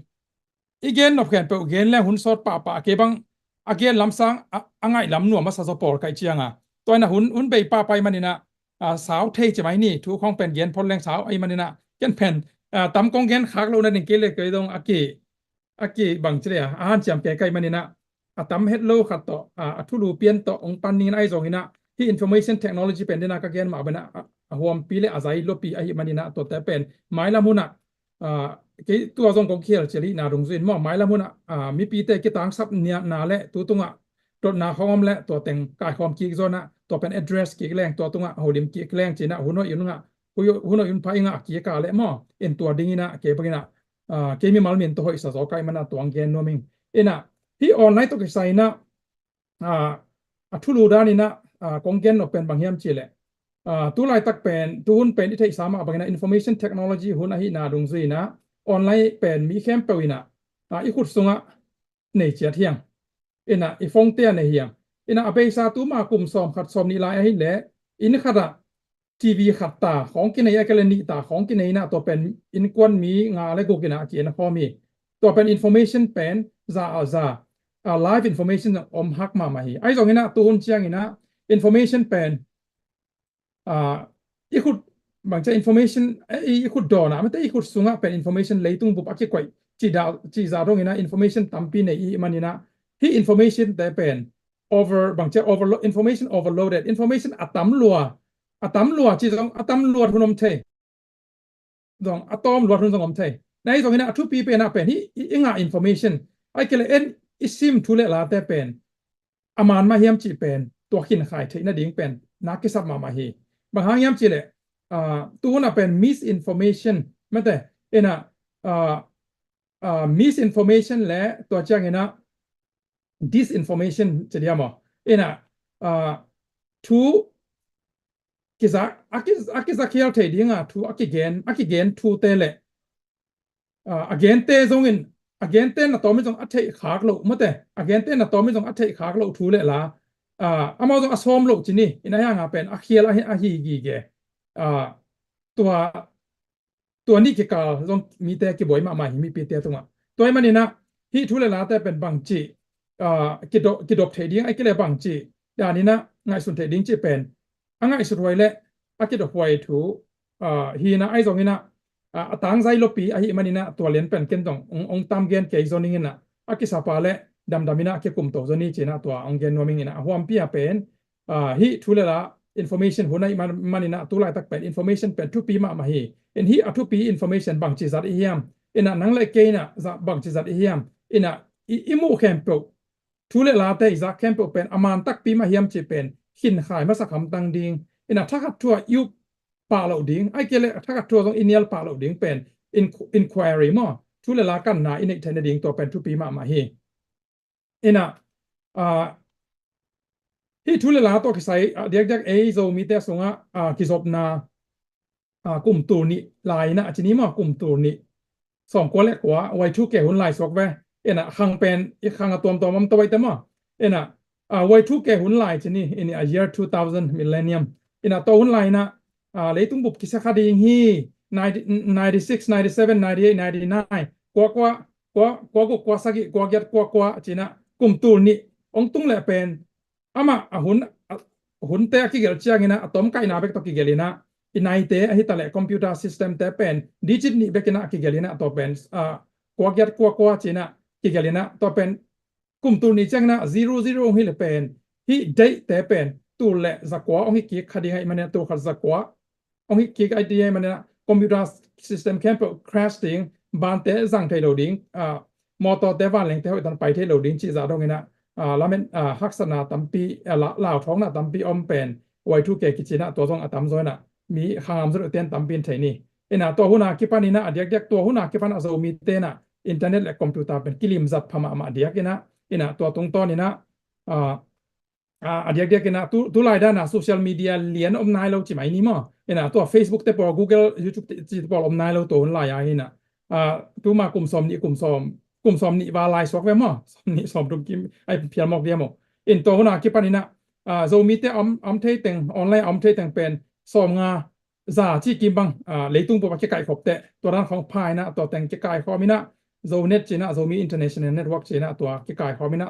อีเกนนบเขียนเปเกนแล้วหุ่นสดป่าเก็บังเกนลำสังอ่างไงลำหนัวมาสะสปอร์ไก่เจียงตัวน่ะหุ่นไปป่าไปมันนี่นะสาวเทจะไหมนี่ทุกของเป็นเกนพลแรงสาวไอ้มันนี่นะเกนแผ่นตั้มกองเกนขากเราในเกนเลยเกยตรงอากีบังเจียอาหารเจียมแก่ไก่มันนี่นะตั้มเฮดโลขัดต่อทุลูเปียนต่อองปันนี่ไอ้ส่งนี่นะที่ information technology เป็นนี่นะก็เกนมาเป็นนะหัวปีเลอาศัยลบปีไอ้มันนี่นะตัวแต่เป็นไม้ละมุนตัวส่งของเขียนเฉลี่ยนารงซินมอไม้ละมุนมีปีแต่กิตังซับเนี่ยนาและตัวตรงตัวนาข้อมและตัวแต่งกายความกี่โซนตัวเป็น address กี่แรงตัวตรงโหดิมกี่แรงจีนะหุ่นน้อยยุ่งหุ่นน้อยยุ่งพายกี่กาและมอเอ็นตัวดิ้งนะเก็บกินะเกมีมัลมินตัวอิสระสกายมันตัวอังเกนโนมิงที่ออนไลน์ตัวกิไซนะทุลูดานี่นะกงเกนเป็นบางอย่างจีเลยตัวไลน์ตักเป็นตัวหุ่นเป็นที่สามารถบางอย่าง information technology หุ่นอะไรนาดงซีนะออนไลน์เป็นมีเข้มเปวินะอีขุดสุงะในเจียเทียงอีฟงเตียในเฮียงอเบซาตัวมากลุ่มสอมขัดสอมนี่ไลน์ให้แหละขัดทีวีขัดตาของกินในกรณีตาของกินในนะตัวเป็นกวนมีงาและกูกินเกียนพอมีตัวเป็น information เป็นlive information ฮักมาไอ้ตรงนี้นะตัวหุ่นเชียงนะ information เป็นอีขุดบางจะ information อีขุดดอนะไม่แต่อีขุดสุงะเป็น information เลยตุ้งบุบอักเก็บจีดาวตรงนี้นะ information ตั้มปีในมันนี่นะที่ information แต่เป็น บางจะ overload information overloaded information อะตำลัวจีตรงอะตำลัวทุนมเทตรงอะตอมลัวทุนสงมเทในตรงนี้นะทุกปีเป็นเป็นที่งา information ไอ้เกลเอ็นอิซิมทุเลลาแต่เป็นอามันมาเฮียมจีเป็นตัวขินขายเทน่าดิ้งเป็นนักกิสับมาฮีบางครั้งย้ำจีเลยตัวน่ะเป็น misinformation ไม่แต่misinformation และตัวจ้างนะ disinformation จะเรียกมั้ยทุกกิจอากิจเขียวเทดิ้งทุกอากิเกนทุกเตเลagain เตจงอินagain เตน่ะตัวไม่จงอัดเทขากโลไม่แต่ again เตน่ะตัวไม่จงอัดเทขากโลทุเลล่ะมาจงอสมโลจีนี่ยังเป็นอาเคียละอาฮีกีเกตัวนี้เกี่ยวกับมีแต่กี่บ่อยมาใหม่มีปีเตียตรงตัวมันนี่นะที่ทุเลล่ะแต่เป็นบางจีกิดบเทดิ้งไอ้กิเลบางจีดานี้นะง่ายสุดเทดิ้งจีเป็นง่ายสุดไว้และกิดบไว้ถูฮีนะไอ้ตรงนี้นะต่างใจลบปีไอ้มันนี่นะตัวเลี้ยนเป็นเกณฑ์ตรงองตามเกณฑ์เกี่ยวกับนี้นะกิสาปาและดำนะเกี่ยวกับตัวนี้จีนะตัวองเกณฑ์ว่ามิงนะหัวปีเป็นฮีทุเลล่ะ information หัวในมันนี่นะตัวไล่ตักเป็น information เป็นทุกปีมาฮีฮีทุกปี information บางจีจัดเฮียมนังเล็กเกณฑ์นะบางจีจัดเฮียมอิมูเข้มเปทุเลล่ะแต่จากเข้มเปเป็นอามันตักปีมาเฮียมจีเป็นขินขายมาสักคำตังดิ้งถ้าขัดทัวยุปาเหล่าดิ้งไอ้เกลถ้าขัดทัวตรงอินเนียลปาเหล่าดิ้งเป็น inquiry มั้งทุเลล่ะกันนะเทนดิ้งตัวเป็นทุกปีมาฮีที่ทุเลล่ะตัวกิใส่เด็กโซมีแต่สงกิจบนากลุ่มตัวนี้ลายนะจีนี้มั้งกลุ่มตัวนี้สองคนเล็กกว่าไว้ทุกแก่หุ่นลายสวกเว้ขังเป็นอีกขังตัวมันตัวไว้แต่มั้งไว้ทุกแก่หุ่นลายจีนี้year 2000 millenniumตัวหุ่นลายนะเลยตุ้งบุบกิสคดีฮี96 97 98 99กว่าสักกว่าจีนะกลุ่มตัวนี้องตุ้งแหละเป็นอามาหุ่นเตะกี่เกลเชียงนะต้มไก่นาเบกตอกี่เกลินะ in ai te hi tale computer system te pen digit ni bekina ki gelina to pen kwa gyat kwa china ki gelina to pen kum tu ni changna 00 hi le pen hi date te pen tu le zakwa ong hi ki khadi hai mane tu khar zakwa ong hi ki idea mane computer system camp crashing ban te zang thai loading motor te van leng te hoi tan pai thai loading chi za dong ina la men haksana tampi la thong na tampi om pen y2k kichina to jong atam zoina mi khangam zru ten tampin thaini ina to huna kipanina adiak dak to huna kipan azo mi te na internet le computer pen kilim zat phama ma adiak ina to tung to ni na adiak dak ina tu lai da na social media lian om nai lo chi mai ni mo ina to Facebook te por Google YouTube te chi por om nai lo to lai ya ina tu ma kum som ni wa lai sok ve mo som ni som dum kim ai phial mok dia mo in to huna kipanina zo mi te om thei teng online om thei teng pen som nga za chi kim bang leitung po ba ke kai khop te to ran khong phai na to teng ke kai kho mi na zo net china zo mi international network china to ke kai kho mi na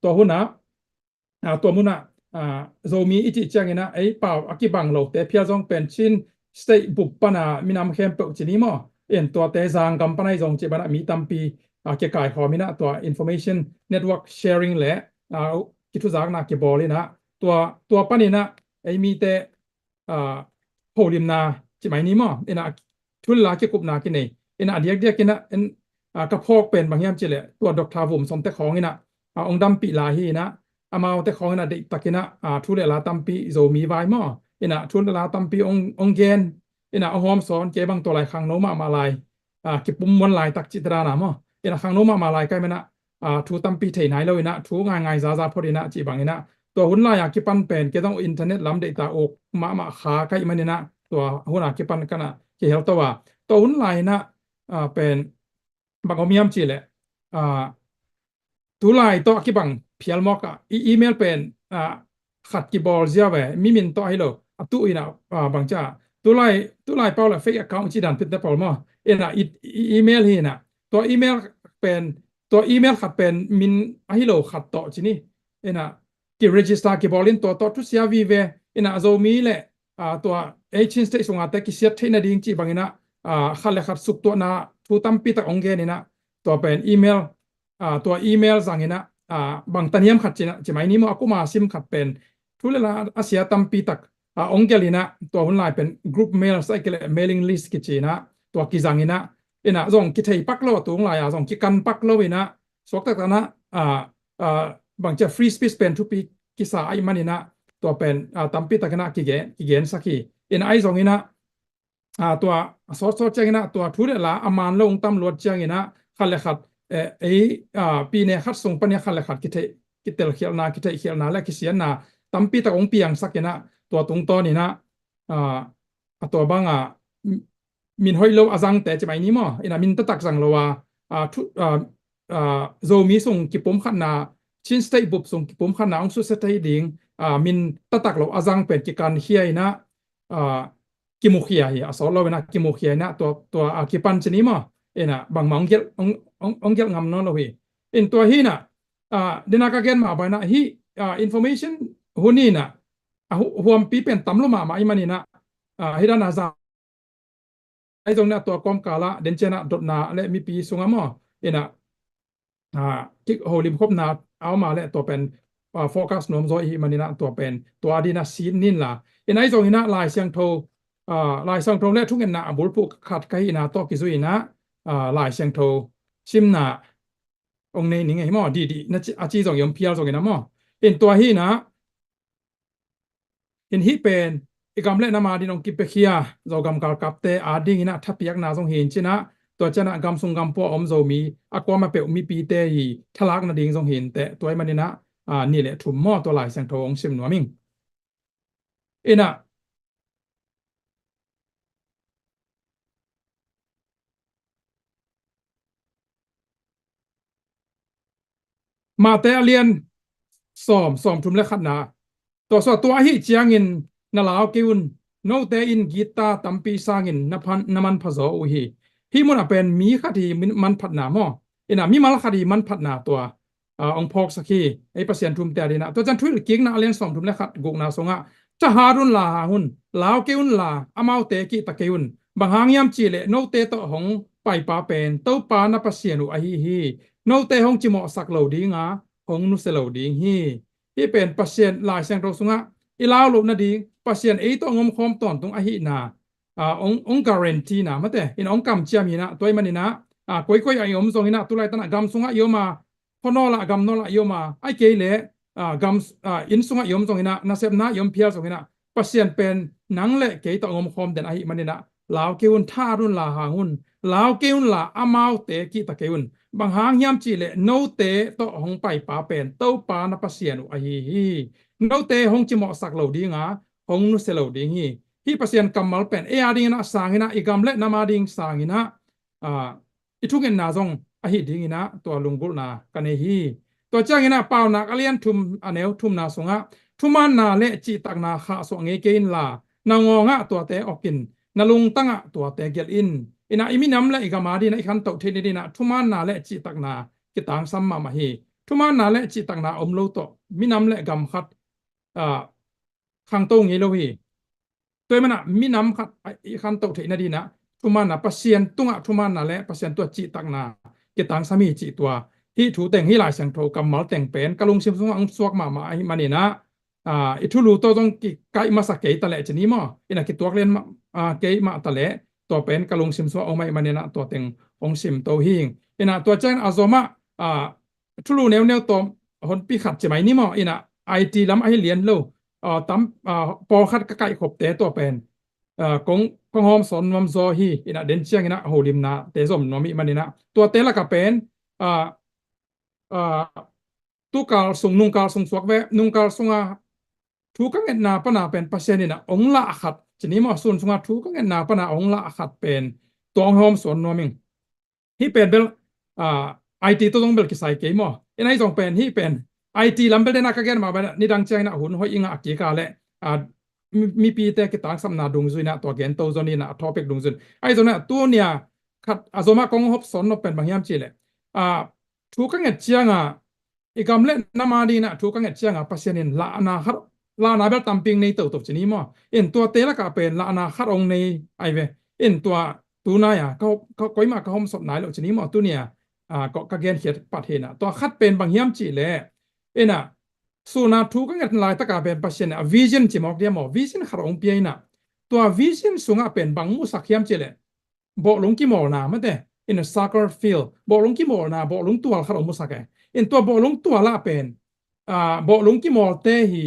to hun na to mu na zo mi ichi chang ina ai pau aki bang lo te phia jong pen chin state bu pana minam khem pe chini mo en to te zang kam panai jong che bana mi tampi ke kai kho mi na to information network sharing le ki thu zak na ki bol inaตัวปานี่นะไอ้มีแต่โหลิมนาจิไหมนี้มั้งเอ็นะทุนลาเกี่ยวกับนากินนี่เอ็นะเดียกกินนะเอ็นกระพอกเป็นบางอย่างจิเลยตัวดอกทาวุ่มสมแต่ของนี่นะองดำปีลาฮีนะอามาแต่ของนี่นะเด็กตะกินนะทุเรลาตัมปีโซมีไว้มั้งเอ็นะทุเรลาตัมปีองเกนเอ็นะหอมสอนเก็บบางตัวลายขังโนมาลายเก็บปุ่มวันลายตักจิตรานะมั้งเอ็นะขังโนมาลายใกล้ไหมนะทูตัมปีเทไหนแล้วเอ็นะทูง่ายซาพอดีนะจีบางเอ็นะตัวหุ่นลายกิปันเป็นก็ต้องอินเทอร์เน็ตล้ำเดต้าอกมาขาใกล้มันนี่นะตัวหุ่นกิปันกันนะที่เฮลตัวหุ่นลายนะเป็นบางอมียมจีเลยตัวลายตัวกิบังเพียลมอกอีเมลเป็นขัดกีบอลเสียไปมิมินตัวให้เราตัวอีนะบางจ้าตัวลายเปล่าเลยเฟกแอคเคาท์จีดันพิดได้เปล่ามั้งอีเมลฮีนะตัวอีเมลเป็นตัวอีเมลขัดเป็นมินให้เราขัดต่อจีนี่กี่ register กี่บอลลินตัวทุกเสียวีเวอินะโซมีเลยตัวชินสเตส่งแต่กี่เสียที่นาดิ้งจีบางอินะขัดเลยขัดสุกตัวน่ะทูตัมปีตะองเกนี่นะตัวเป็นอีเมลตัวอีเมลสั่งอินะบางตันยามขัดจีนะจีไม่นี้มั้งakuมาซิมขัดเป็นทุเรศอาเซียตัมปีตักองเกลินะตัวหุ่นลายเป็น group mail ใส่กี่เลย mailing list กี่จีนะตัวกี่สั่งอินะส่งกี่เทยปักโลตัวลายส่งกี่กันปักโลอินะสวกแต่นะบางจะ free speech เป็นทุกปีกิสาไอ้มันนี่นะตัวเป็นตัมปีตะกันนะกี่เกนสักทีไอ้สองนี่นะตัวสอดเจ้านี่นะตัวทุเรศละอามันลงตำรวจเจ้านี่นะขัดเลยขัดปีเนี่ยขัดส่งปัญญาขัดเลยขัดกิเตลเขียนนากิเตเขียนนาและกิเสียนนาตัมปีตะองเปียงสักนะตัวตรงต้นนี่นะตัวบางมินห้อยโลอาจังแต่จะไม่นี่มั้งมินตะตักจังโลว่าโซมีส่งกิปมขัดนาชินสเตย์บุบส่งผมขนาดองสุดสเตย์ดิ่งมินตักเราอาจังเป็นกิการเฮียนะกิมุขยาสอนเราเป็นกิมุขยานะตัวกิปันชนิดมั้งบางมังเกลองเกลงามนั่นเราตัวฮีนะเดนักเกณฑ์มาไปนะฮีinformation หุ่นนี่นะหัวปีเป็นตำลุมาไอ้มันนี่นะฮีด้านอาจังไอ้ตรงนี้ตัวกอมกาละเดนเจนะดดนาและมีปีสุงามมั้งที่โฮลิมครบนาเอามาและตัวเป็นโฟกัสโนมโซอีมันนี่นะตัวเป็นตัวดีนะซีนนินล่ะไอ้ตรงนี้นะลายเสียงโทลายเสียงโทและทุกอย่างนะบุลปุกขัดกันนะตัวกิซุยนะลายเสียงโทชิมนะองค์นี้นี่ไงมั้งดีนะอาจีส่งยมเพียวส่งนะมั้งตัวฮีนะฮีเป็นอีกคำเล่นมาดีน้องกิเปเคียเรากำกับเตอดีนะทับยักนาส่งเห็นชินะตัวเจ้าหน้ากำส่งกำพวอมโซมีกว่ามาเปะมีปีเตยทลักนาดิ่งส่งเห็นแต่ตัวมันนี่นะนี่แหละถุ่มหม้อตัวลายแสงทองชิมหนัวมิงมาแต่เรียนสอมถุ่มและขัดนาตัวหิเจียงินนาลาวกิวนโนเตอินกีตาตัมปีสางินน้ำมันผสมอุฮีที่มันเป็นมีคดีมันผัดหนาหม้อมีมาลคดีมันผัดหนาตัวองพอกสักทีไอ้เปอร์เซ็นต์ทุ่มแต่ดีนะตัวจันทร์ทุยกิ้งนะเลี้ยงสองทุ่มแล้วขัดกุกนาสงะ cha harun la hun lao keun la amau te ki ta keun bang hangyam chi le no te to hong pai pa pen to pa na pasianu a hi no te hong chi mo sak lo ding a hong nu se lo ding hi pen pasien lai sang ro sunga ilaw lo na ding pasien e to ngom khom ton tung a hi na ong guarantee na mate in ong kam chiam ina toy manina koi ai om zong ina tulai tan gam sunga yoma honola gam nola yoma ai ke le gam in sunga yom zong ina na sep na yom phial zong ina pasien pen nang le ke to ngom khom den ai manina law keun tha run la hangun law keun la amau te ki ta keun bang hang hiam chi le no te to hong pai pa pen to pa na pasien a hi no te hong chi mo sak lo dinga hong nu se lo ding hi pasien kamal pen e ading na sangina igam le namading sangina ithungen na zong a hi dingina to lunggul na kane hi to changina paw na alian thum aneu thum na songa thuman na le chi tak na kha so nge kein la na ngonga to te okin na lung tanga to te gel in ina iminam le igamadi na ikhan to the ni na thuman na le chi tak na kitang samma ma hi thuman na le chi tak na omlo to minam le gam khat khang to ngi lo hi toy mana minam khat ikhan to the na di na thuman na pasien tunga thuman na le pasien to chi tak na kitang sami chi to hi thu teng hi lai sang tho kamal teng pen kalung sim sung ang suak ma hi manina ithulu to jong ki kai ma sa ke ta le chini mo ina ki tuak len ke ma ta le to pen kalung sim so omai manina to teng ong sim to hing ina to chen azoma thulu neu to hon pi khat chemai ni mo ina IT lam ai lian lo tam por khat ka kai khop te to pen kong hom son nom zo hi ina den chiang ina holim na te zom nomi manina to te la ka pen tu kal sung nung kal sung suak ve nung kal sunga thu ka nget na pana pen pasien ina ong la khat chini mo sun sunga thu ka nget na pana ong la khat pen tong hom son noming hi pen bel IT to dong bel ki sai ke mo ina jong pen hi pen IT lam bel na ka gen ma ba ni dang chang na hun hoi inga ki ka le mi pi te ki tang sam na dung zuina to gen to zoni na topic dung zun ai zona tu nia khat azoma kong hop son no pen bang yam chi le thu ka nget chianga igam le namadi na thu ka nget chianga pasienin la na har la na bel tamping nei to to chini mo in to te la ka pen la na har ong nei ai ve in to tu na ya ko koi ma ka hom sop nai lo chini mo tu nia ko ka gen hiat pat he na to khat pen bang yam chi le ina suna thu ka nget lai ta ka pen pasien a vision chi mok dia mo vision har ong pi na to vision sunga pen bang mu sakhiam chi le bo lung ki mo na ma de in a soccer field bo lung ki mo na bo lung tual har ong mu sakhe in to bo lung tuala pen bo lung ki mo te hi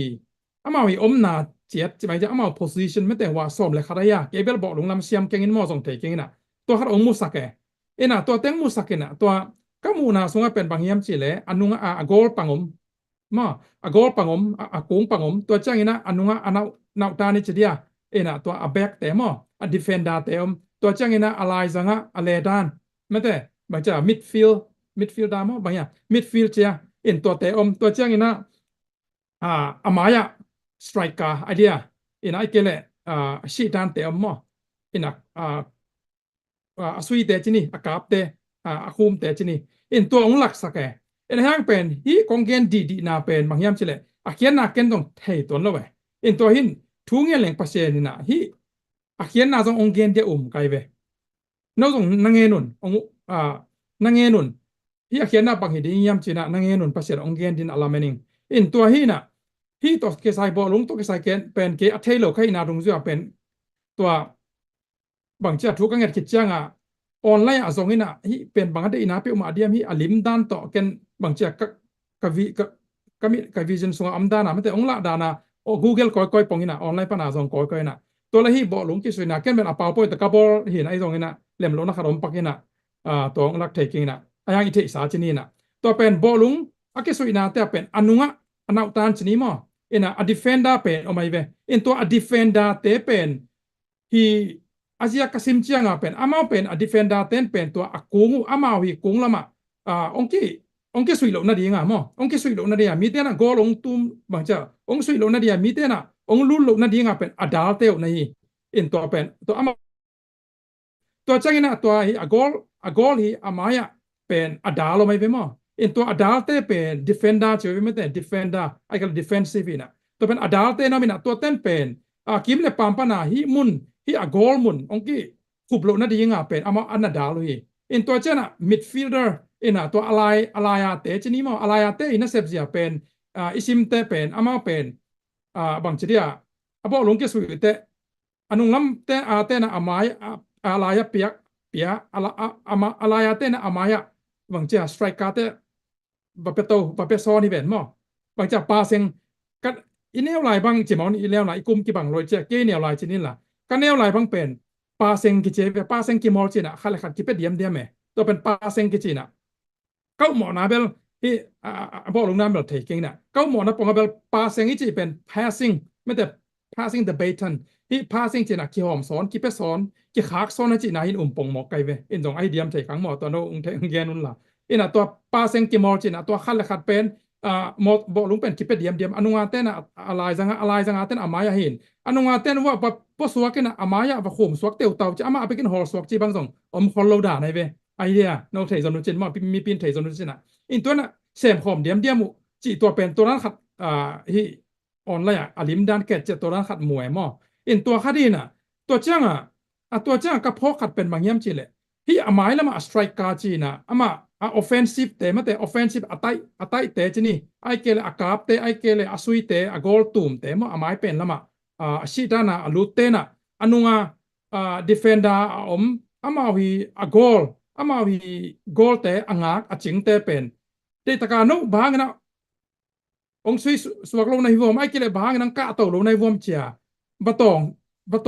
ama wi om na chiat chi mai ja ama position me te wa som le khara ya ke bel bo lung lam siam keng in mo jong te keng na to har ong mu sakhe ina to teng mu sakhe na to kamu na sunga pen bang yam chi le anunga a gol pangom ma a gol pangom a kung pangom to changina anunga anau ta ni chidia ina to a back te mo a defender te to changina alai zanga aledan mate ba cha midfield da mo ba ya midfield chia in to te to changina amaya striker idea ina ikele shi dan te mo ina asui te chini akap te akhum te chini in to ong lak sake in hang pen hi kongen di na pen mangyam chile akhian na ken dong thei ton lo we in to hin thunge leng pasien na hi akhian na jong ong gen de kai ve no jong nange nun ong nange nun hi akhian na bang hi ding yam china nange nun pasien ong gen din alamening in to hi na hi to ke sai bo lung to ke sai ken pen ke athei lo khai na dung zu pen to bang cha thu ka nget ki changa online azong ina hi pen bang ade ina pe ma diam hi alim dan to ken bang cha ka vision sunga amdana mate ongla dana o google koi pongina online pana zong koi na to la hi bo lung ki suina ken ben apa point ka bol hi na zong ina lem lo na kharom pakina to ong lak taking na ayang ite sa chini na to pen bo lung ake suina te pen anunga anau tan chini mo ina a defender pen o mai ve into a defender te pen hi Asia kasim chianga pen amao pen a defender ten pen to akung amao hi kung lama ongki sui lo na dinga mo ongki sui lo na dia mi te na gol ong tum bangcha ong sui lo na dia mi te na ong lul lo na dinga pen adal te na hi in to pen to amao to changina to hi a gol hi amaya pen adal lo mai ve mo in to adal te pen defender che ve me te defender ai kal defensive ina ตัวเป็นอดัลเตนะมินะตัวเต้นเป็นกิมเลปามปนาฮิมุนฮิอากอลมุนองกี้ขุบโลนาดีงาเป็นอามาอันนาดาลุยอินตัวเจนะมิดฟิลเดอร์อินะตัวอะไรอาเตจนี่มั้งอะไรอาเตอินะเซฟเซียเป็นอิซิมเตเป็นอามาเป็นบางทีเดียบอกลงเกสุยเตอันนุงลำเตอาเตนะอามายอะไรอาเปียอะไรอาเตนะอามายบางทีสไตรกาเตบาเปโซนี่เป็นมั้งบางทีปาเซงกันอินเนลไลบางจิมอนอินเนลไลกุมกี่บางโรยเจเกเนลไลจินี่ล่ะกันเนลไลบางเป็นปาเซงกิเจปาเซงกิมอลจินะขัดขัดกิเป็ดเดียมเมตัวเป็นปาเซงกิจินะก็หมอนาเบลที่บอกลงน้ำแบบเทกิ้งนะก็หมอนะปองเบลปาเซงกิจิเป็น passing ไม่แต่ passing the baton ที่ passing จินะกี่หอมสอนกี่เป็ดสอนกี่ขากสอนนะจินะอินปงหมอไกเวอินตรงไอเดียมเทขังหมอตัวโน้องเทงเกนุนล่ะอินะตัวปาเซงกิมอลจินะตัวขัดขัดเป็นหมอบอกลุงเป็นกิเป็ดเดียมอนุงาเต้นอะไรจังเต้นอามายาหินอนุงาเต้นว่าพอสวกกันอามายาว่าข่มสวกเตียวเต่าจะอามาไปกินหอสวกจีบางส่งฮอลโลดาในเวไอเดียโนเทสนุจินมามีปีนเทสนุจินะอินตัวน่ะเสมข่มเดียมจีตัวเป็นตัวนั้นขัดที่ออนไลน์อลิมดันเกตจะตัวนั้นขัดมวยมั่อินตัวขัดดีน่ะตัวเจ้างตัวเจ้างกับพอขัดเป็นบางเยี่ยมจีเลยที่อามายแล้วมาสไตรกาจีน่ะอามาoffensive แต่ไม่แต่ offensive อัตเตะจีนี่ไอเกลอากาบเตไอเกลอสุยเตอกอลตุมเตมั่อามายเป็นละมาชิดานะลูเตนะอนุงาdefender อามาวีกอลอามาวีกอลเตองากจิงเตเป็นเตตะการนุบางนะองซุยสวกลงในวอมไอเกลบางนังกะโตลงในวอมเชียบะ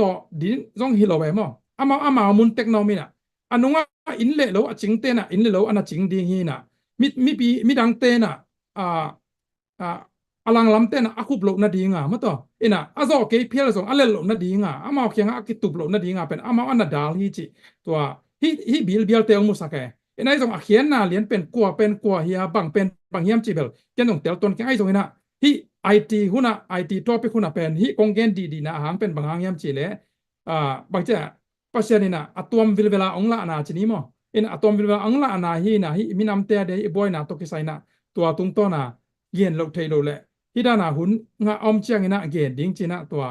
ตอดินซองฮิโลไปมั่ออามามุนเทคโนมีนะอันนู้นอินเล่เราจิงเตนะอินเล่เราอันนั้นจิงดีฮีนะมีดังเตนะอลังลำเตนะอาคุบโลนาดีงามาต่ออินะอาโซเกย์เพียรส่งอันเล่โลนาดีงาอามาเคียงอากิตุบโลนาดีงาเป็นอามาอันนั้นดาลฮีจิตัวฮีบิลเตอมุสักเออินะไอ้ส่งอาเขียนนาเลียนเป็นกัวเฮียบังเฮียมจิเบลเกี่ยนส่งเตลตนแค่ไอ้ส่งนะฮีไอทีหุ่นไอทีท็อปิกหุ่นเป็นฮีกงเกนดีนะหางเป็นบางเฮียมจิเล่บางเจ้าpasien ina atuam vilvela ongla na chini mo in atuam vilvela ongla na hi minam te de boy na to kisai na tua tung to na yen lo thei lo le hi da na hun nga om chiang ina again ding china tua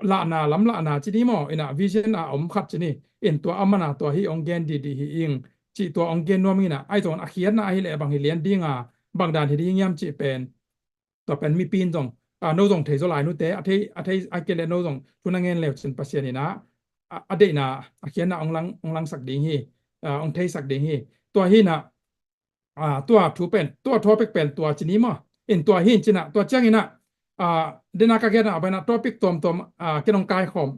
la na lam la na chini mo ina vision na om khat chini in tua amana tua hi ongen di hi ing chi tua ongen no mi na ai ton akhian na hi le bang hi lian dinga bang dan hi ding yam chi pen to pen mi pin tongโนซงเทโซไลนุเตอเทไอเกเลโนซงทุนังเงินเลวเช่นปัสเซียนีนะเดนะเขียนนะองลังสักดิ่งฮีองเทสักดิ่งฮีตัวฮีนะตัวถูเป็นตัวทอปิกเป็นตัวจีนี้มั้งอินตัวฮีจีนะตัวเจ้าฮีนะเดนักเกณฑ์เอาไปนะทอปิกตัวเกณฑ์องกายขอม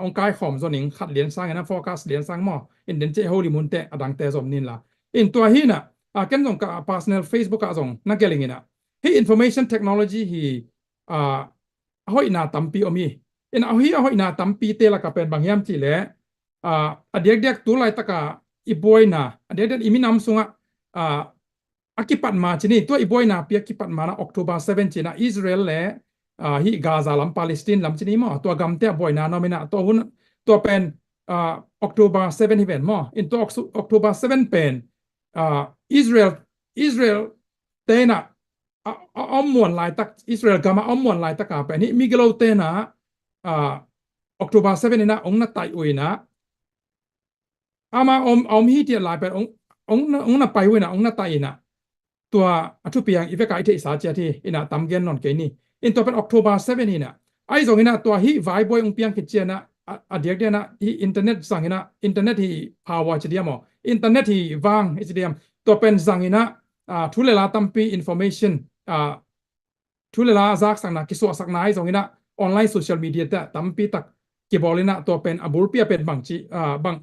องกายขอมส่วนหนึ่งขัดเหรียญสร้างนะโฟกัสเหรียญสร้างมั้งอินเดนเจโฮลิมุนเตอดังเตสมนินละอินตัวฮีนะเกณฑ์ส่งกับ personal Facebook ส่งนักเกลิงินะฮี information technology ฮีahoy na tampi omi in ahoy na tampi te la ka pen bangyam chi le adek tu lai taka iboy na adek iminam sunga akipat ma chini to iboy na pia kipat ma na October 7 china Israel le hi Gaza lam Palestine lam chini mo to gam te boy na nomina to hun to pen October 7 hi ben mo in to October 7 pen Israel te naอมวนลายตักอิสราเอลกามาอมวนลายตักกาไปนี่มิเกลเตนะOctober 7นี่นะองนัตไตอุยนะอามาฮีเทียลายไปองนัตไปอุยนะองนัตไตนะตัวอทุเปียงอีเวกาอิเทอิสาเจที่อินะตามเกนนอนเกนี่อินตัวเป็น October 7นี่นะไอ้ส่งนี่นะตัวฮีไวบอยองเปียงกิจเจนะเดียกเดียนะฮีอินเทอร์เน็ตสั่งนี่นะอินเทอร์เน็ตที่พาวเวอร์เฉลี่ยมั้งอินเทอร์เน็ตที่วางเฉลี่ยตัวเป็นสั่งนี่นะทุเลลาตัมปี informationทุเลลาซักสักนะกิสวสักนายส่งนะออนไลน์โซเชียลมีเดียแต่ตั้มปีตักเก็บบอลเลยนะตัวเป็นบุลเปียเป็นบางจีบาง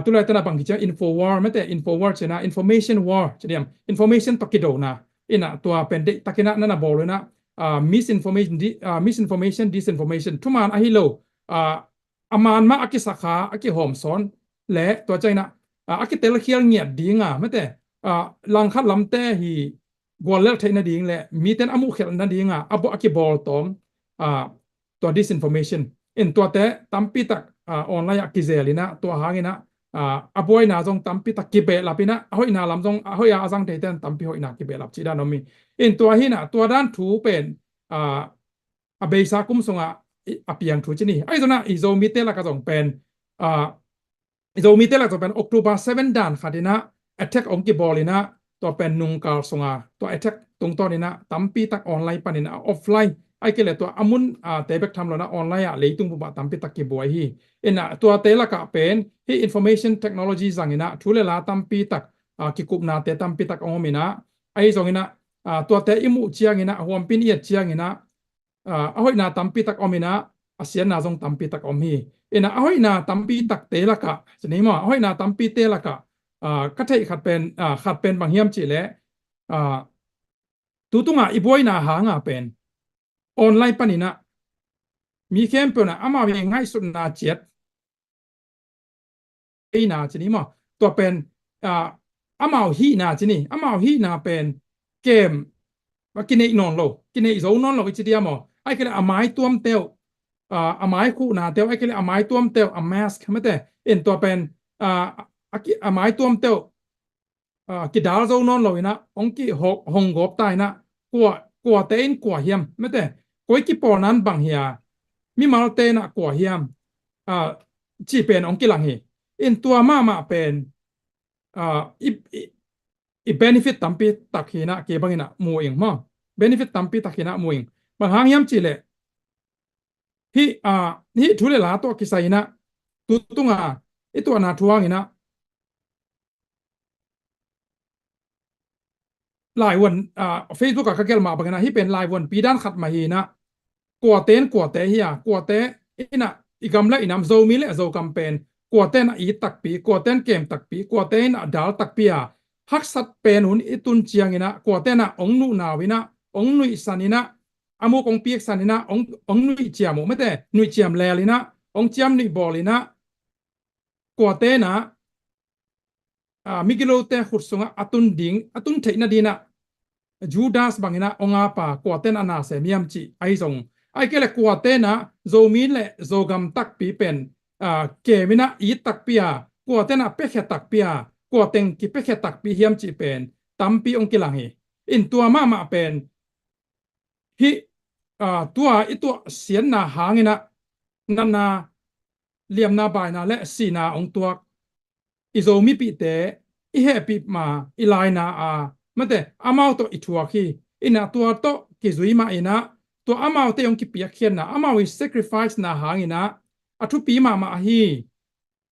ทุเลตนะบางทีจะอินโฟวอร์ไม่แต่อินโฟวอร์ใช่นะ information war จะเดียม information ตักกิโดนะอินะตัวเป็นเด็กตักกินะนั่นนะบอลเลยนะmisinformation disinformation ทุกมันอหิโลอามานมาอากิสักขาอากิหอมสอนและตัวใจนะอากิเตลเคียลเงียบดีงาไม่แต่ลังคัดลำเตฮีกวลเลลเทนดิ่งแหละมีเต็นอามุเขลนั่นดิ่งอาบุอากิบอลตอมตัว disinformation ตัวเตตัมปีตักออนไลน์กิเซลินะตัวหางนะ aboy na jong tampi tak ki be lapina hoi na lam jong hoi a jang te ten tampi hoi na ki be lap chi da nomi in tua hi na tua dan thu pen a be sa kum songa apiang thu chini ai zona izo mi te la ka jong pen izo mi te la jong pen October 7 dan khadina attack ong ki bolina to pen nung kal songa to attack tung to ni na tampi tak online panina offline ai ke le to amun te bek tham lo na online a leitung bu ba tampi tak ki boy hi ina tua te la ka pen hi information technology zangina thule la tampi tak ki kup na te tampi tak ongomina ai zongina tua te imu chiangina huam pin yet chiangina ahoi na tampi tak omina asian na jong tampi tak om hi ina ahoi na tampi tak te la ka chini ma ahoi na tampi te la ka ka thei khat pen bang hiam chi le tu tunga iboi na ha nga pen online panina mi kem pe na ama we ngai su na chet ei na chini ma to pen amao hi na chini amao hi na pen kem wa kinei non lo kinei zo non lo chi dia mo ai kele amai tuam teo amai khu na teo ai kele amai tuam teo a mask mate en to pen amai tuam teo ki dal zo non lo ina ong ki hong gop tai na kwa tein kwa hiam mate koi ki por nan bang hia mi mal te na kwa hiam chi pen ong ki lang hi in tua ma pen i benefit tampi takhina ke bangina muing ma benefit tampi takhina muing bang hang yam chile hi thule la to kisaina tutunga itu na thuangina lai wan Facebook ka kel ma bangina hi pen lai wan pidan khat ma hi na kwa te hiya kwa te ina igam la inam zo mi le zo campaign kwa te na i tak pi kwa ten kem tak pi kwa te na dal tak pi hak sat pen hun itun chiangina kwa te na ong nu na wina ong nui sanina amu kong piek sanina ong nui chiamu mate nui chiam lelina ong chiam ni bolina kwa te na migilo te khursunga atun theina dina Judas bangina onga pa kwa te na na se miam chi ai zong ai kele kwa te na zo min le zo gam tak pi pen ke mina i tak pia kwa te na pe khe tak pia kwa teng ki pe khe tak pi hiam chi pen tampi ong kilang hi in tua ma pen hi tua itu sian na hangina nana liam na bai na le si na ong tua izo mi pi te i he pi ma ilai na mate amau to itua khi ina tua to ki zui ma ina to amau te ong ki pia khian na amau is sacrifice na hangina athu pi ma hi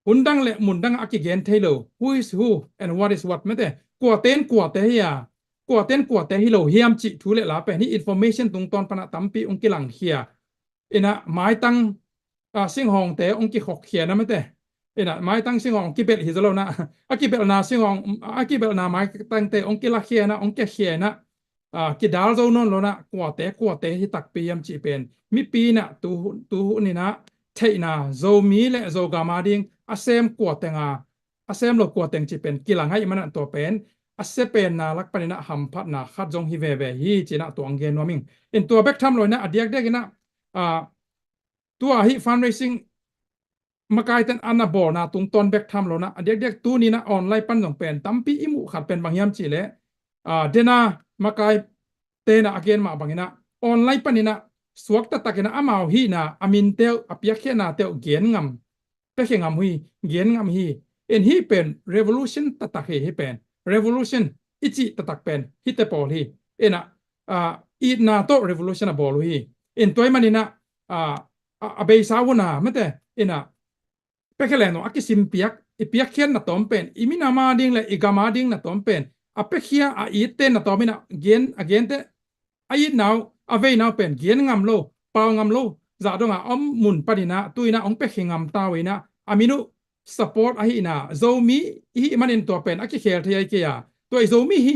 undang le mundang akigen thailo who is who and what is what mate kwa te hiya kwa te hi lo hiam chi thule la pe ni information tung ton pana tampi ong ki lang hia ina mai tang sing hong te ong ki khok khia na mate ina mai tang sing hong ki bel hi zalo na akibel na sing hong akibel na mai tang te ong ki la khia na ong ke khia na ki dal zo non lo na kwa te hi tak pi yam chi pen mi pi na tu ni na theina zo mi le zo ga ma ding asem kwa tenga asem lo kwa teng chi pen kilang hai man to pen ase pen na lak panina ham phat na khat jong hi ve hi china to angge noming in to bek tham lo na adiak dek ina tua hi fundraising makai ten anna bor na tung ton bek tham lo na adiak tu ni na online pan jong pen tampi imu khat pen bangyam chi le dena makai te na again ma bangina online panina suak ta takena amau hi na amin teu apia khe na teu gen ngam pe khe ngam hui gen ngam hi en hi pen revolution ta tak hi pen revolution ichi ta tak pen hi te pol hi ena i na to revolution a bol hi en toy manina abe sawuna mate ena pe khe le no akisim piak ipiak khen na tom pen imina ma ding le igama ding na tom pen apekhia a ite na tomina again te ai now ave now pen gen ngam lo paw ngam lo za donga mun panina tuina ong pe khingam tawina aminu support ahi na zomi hi manin to pen aki khel thai ke ya to zomi hi